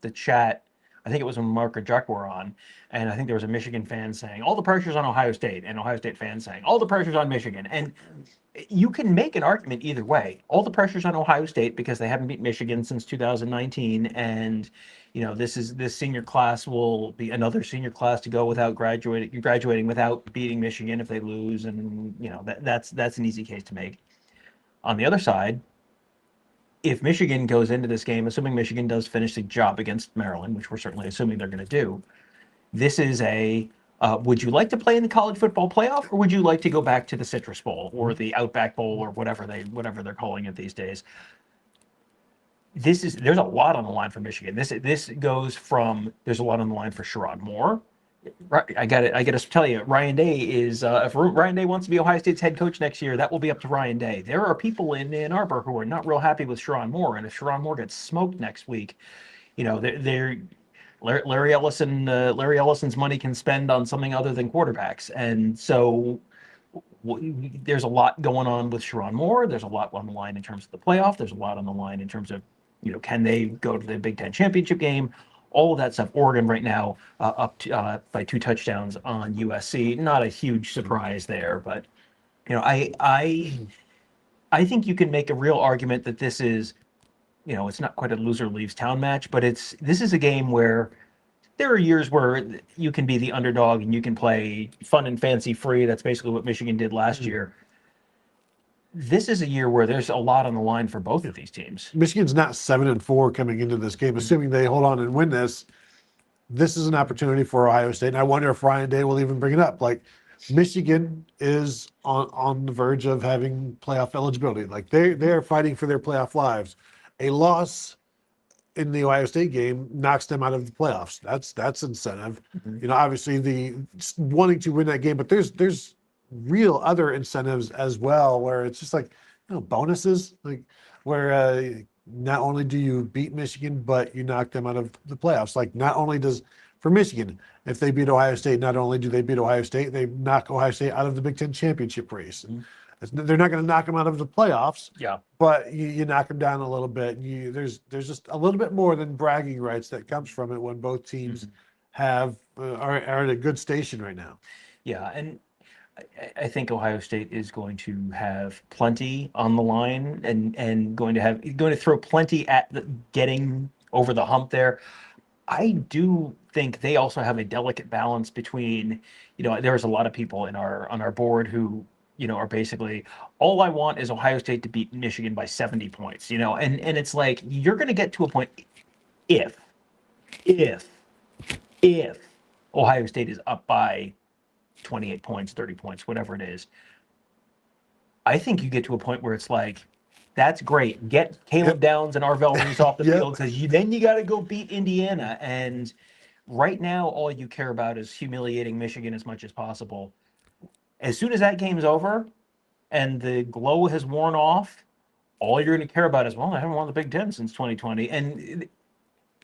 the chat. I think it was when Mark or Jack were on, and I think there was a Michigan fan saying all the pressure's on Ohio State, and Ohio State fans saying all the pressure's on Michigan. And you can make an argument either way. All the pressure's on Ohio State because they haven't beat Michigan since 2019, and this senior class will be another senior class to go without graduating without beating Michigan if they lose, and that's an easy case to make. On the other side, if Michigan goes into this game, assuming Michigan does finish the job against Maryland, which we're certainly assuming they're going to do, this is would you like to play in the college football playoff, or would you like to go back to the Citrus Bowl or the Outback Bowl or whatever they're calling it these days? There's a lot on the line for Michigan. This goes from, there's a lot on the line for Sherrod Moore. I got to tell you, Ryan Day is, if Ryan Day wants to be Ohio State's head coach next year, that will be up to Ryan Day. There are people in Ann Arbor who are not real happy with Sherrod Moore, and if Sherrod Moore gets smoked next week, Larry Ellison's money can spend on something other than quarterbacks, and so there's a lot going on with Sherrod Moore. There's a lot on the line in terms of the playoff. There's a lot on the line in terms of, can they go to the Big Ten championship game? All of that stuff. Oregon right now up to, by 2 touchdowns on USC. Not a huge surprise there, but I think you can make a real argument that this is, it's not quite a loser leaves town match, but this is a game where there are years where you can be the underdog and you can play fun and fancy free. That's basically what Michigan did last year. This is a year where there's a lot on the line for both of these teams. Michigan's not 7-4 coming into this game. Assuming they hold on and win this is an opportunity for Ohio State. And I wonder if Ryan Day will even bring it up. Like, Michigan is on the verge of having playoff eligibility. Like they're fighting for their playoff lives. A loss in the Ohio State game knocks them out of the playoffs. That's incentive. You know, obviously the wanting to win that game, but there's real other incentives as well, where it's just like, you know, bonuses, like where not only do you beat Michigan, but you knock them out of the playoffs. Like not only does for Michigan, if they beat Ohio State, not only do they beat Ohio State, they knock Ohio State out of the Big Ten championship race. And they're not going to knock them out of the playoffs. Yeah. But you knock them down a little bit. There's just a little bit more than bragging rights that comes from it when both teams have are at a good station right now. Yeah, and I think Ohio State is going to have plenty on the line and going to throw plenty at getting over the hump there. I do think they also have a delicate balance between, you know, there's a lot of people on our board who, you know, are basically, all I want is Ohio State to beat Michigan by 70 points, you know, and it's like, you're going to get to a point if Ohio State is up by 28 points, 30 points, whatever it is. I think you get to a point where it's like, that's great. Get Caleb Downs and Arvell Reese off the field, because then you got to go beat Indiana. And right now, all you care about is humiliating Michigan as much as possible. As soon as that game's over and the glow has worn off, all you're going to care about is, well, I haven't won the Big Ten since 2020. And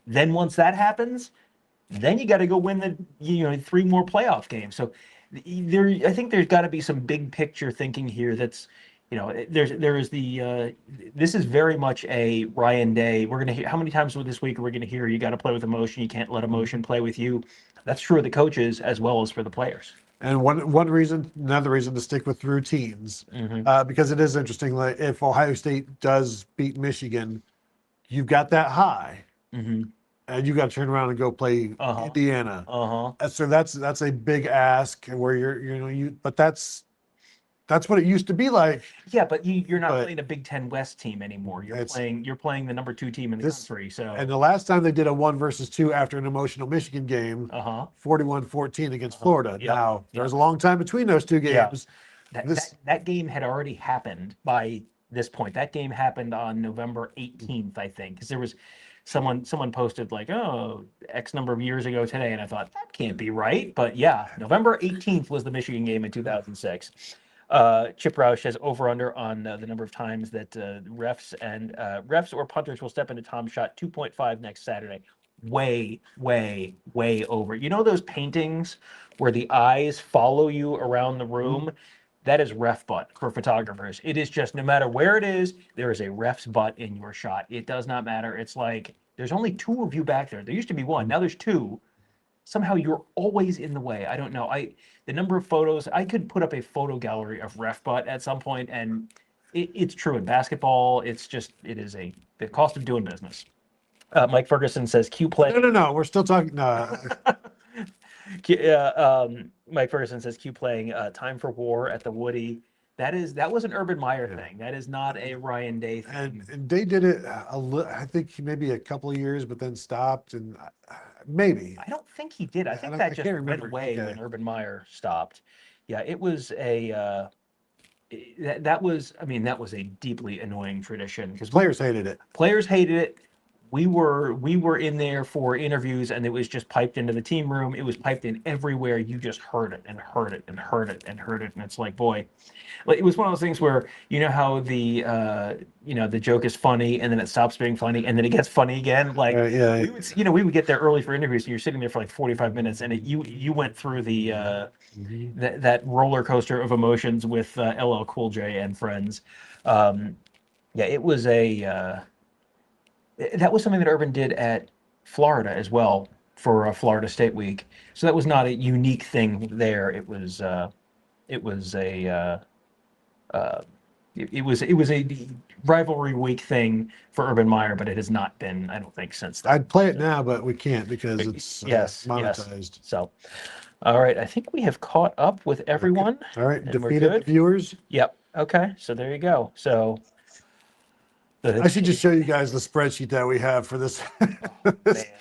then once that happens, then you got to go win the 3 more playoff games. So I think there's got to be some big picture thinking here. That's, you know, there is the this is very much a Ryan Day. We're gonna hear, how many times this week are we gonna hear, you got to play with emotion, you can't let emotion play with you. That's true of the coaches as well as for the players. And another reason to stick with routines, because it is interesting. Like if Ohio State does beat Michigan, you've got that high, and you got to turn around and go play Indiana. So that's a big ask where but that's what it used to be like. Yeah, but you're not playing a Big Ten West team anymore. You're playing the number 2 team in the country. So, and the last time they did a 1 versus 2 after an emotional Michigan game, 41-14 against Florida. Now there's a long time between those 2 games. That game had already happened by this point. That game happened on November 18th, I think, because there was someone posted like, oh, X number of years ago today, and I thought that can't be right. But yeah, November 18th was the Michigan game in 2006. Chip Roush has over-under on the number of times that refs or punters will step into Tom's shot, 2.5 next Saturday. Way over. You know those paintings where the eyes follow you around the room? That is ref butt for photographers. It is just, no matter where it is, there is a ref's butt in your shot. It does not matter. It's like, there's only 2 of you back there. There used to be 1. Now there's 2. Somehow you're always in the way. I don't know. The number of photos, I could put up a photo gallery of ref butt at some point, and it's true in basketball. It's just, the cost of doing business. Mike Ferguson says Q play. No, we're still talking. No. Mike Ferguson says Q playing Time for War at the Woody. That was an Urban Meyer thing. That is not a Ryan Day thing. And they did it I think maybe a couple of years, but then stopped. And maybe I don't think he did. I think that just went away when Urban Meyer stopped. Yeah, it was that was a deeply annoying tradition because players hated it. Players hated it. We were in there for interviews, and it was just piped into the team room. It was piped in everywhere. You just heard it and heard it and heard it and heard it, and it's like, boy, it was one of those things where, you know how the joke is funny and then it stops being funny and then it gets funny again. Like we would get there early for interviews, and you're sitting there for like 45 minutes, and you went through that roller coaster of emotions with LL Cool J and friends. It was that was something that Urban did at Florida as well for Florida State Week. So that was not a unique thing there. It was a rivalry week thing for Urban Meyer, but it has not been, I don't think, since then. I'd play it now, but we can't because it's monetized. Yes. So, all right, I think we have caught up with everyone. Okay. All right, defeated viewers. Yep. Okay, so there you go. So I should just show you guys the spreadsheet that we have for this.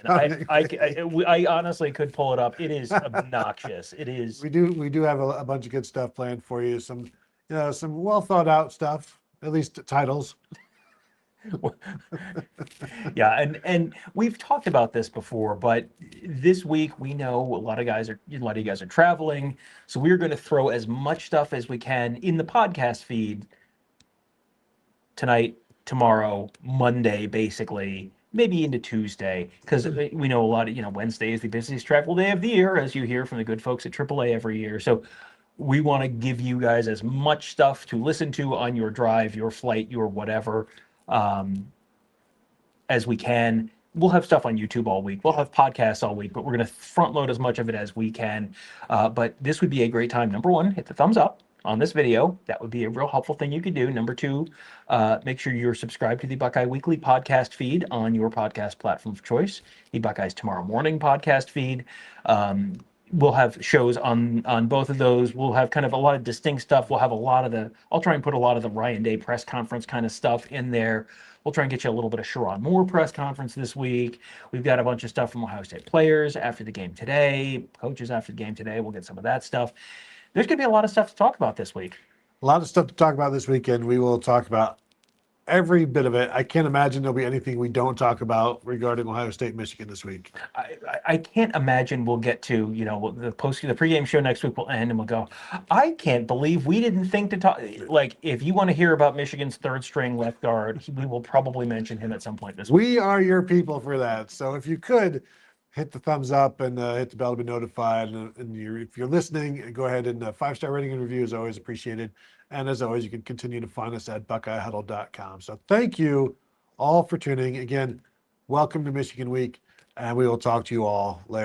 I honestly could pull it up. It is obnoxious. It is. We do have a bunch of good stuff planned for you. Some well thought out stuff, at least titles. Yeah, and we've talked about this before, but this week we know a lot of you guys are traveling, so we're going to throw as much stuff as we can in the podcast feed tonight, tomorrow, Monday, basically, maybe into Tuesday, because we know a lot of Wednesday is the busiest travel day of the year, as you hear from the good folks at AAA every year. So we want to give you guys as much stuff to listen to on your drive, your flight, your whatever. As we can. We'll have stuff on YouTube all week. We'll have podcasts all week, but we're going to front load as much of it as we can. But this would be a great time. Number one, hit the thumbs up on this video. That would be a real helpful thing you could do. Number two, make sure you're subscribed to the Buckeye Weekly podcast feed on your podcast platform of choice. The Buckeyes Tomorrow Morning podcast feed. We'll have shows on both of those. We'll have kind of a lot of distinct stuff. We'll have I'll try and put a lot of the Ryan Day press conference kind of stuff in there. We'll try and get you a little bit of Sharon Moore press conference this week. We've got a bunch of stuff from Ohio State players after the game today, coaches after the game today. We'll get some of that stuff. There's going to be a lot of stuff to talk about this week. A lot of stuff to talk about this weekend. We will talk about every bit of it. I can't imagine there'll be anything we don't talk about regarding Ohio State, Michigan this week. I can't imagine we'll get to, the pregame show next week will end and we'll go, I can't believe we didn't think to talk. Like, if you want to hear about Michigan's third string left guard, we will probably mention him at some point this week. We are your people for that. So if you could hit the thumbs up and hit the bell to be notified. And if you're listening, go ahead and 5-star rating and review is always appreciated. And as always, you can continue to find us at BuckeyeHuddle.com. So thank you all for tuning. Again, welcome to Michigan Week, and we will talk to you all later.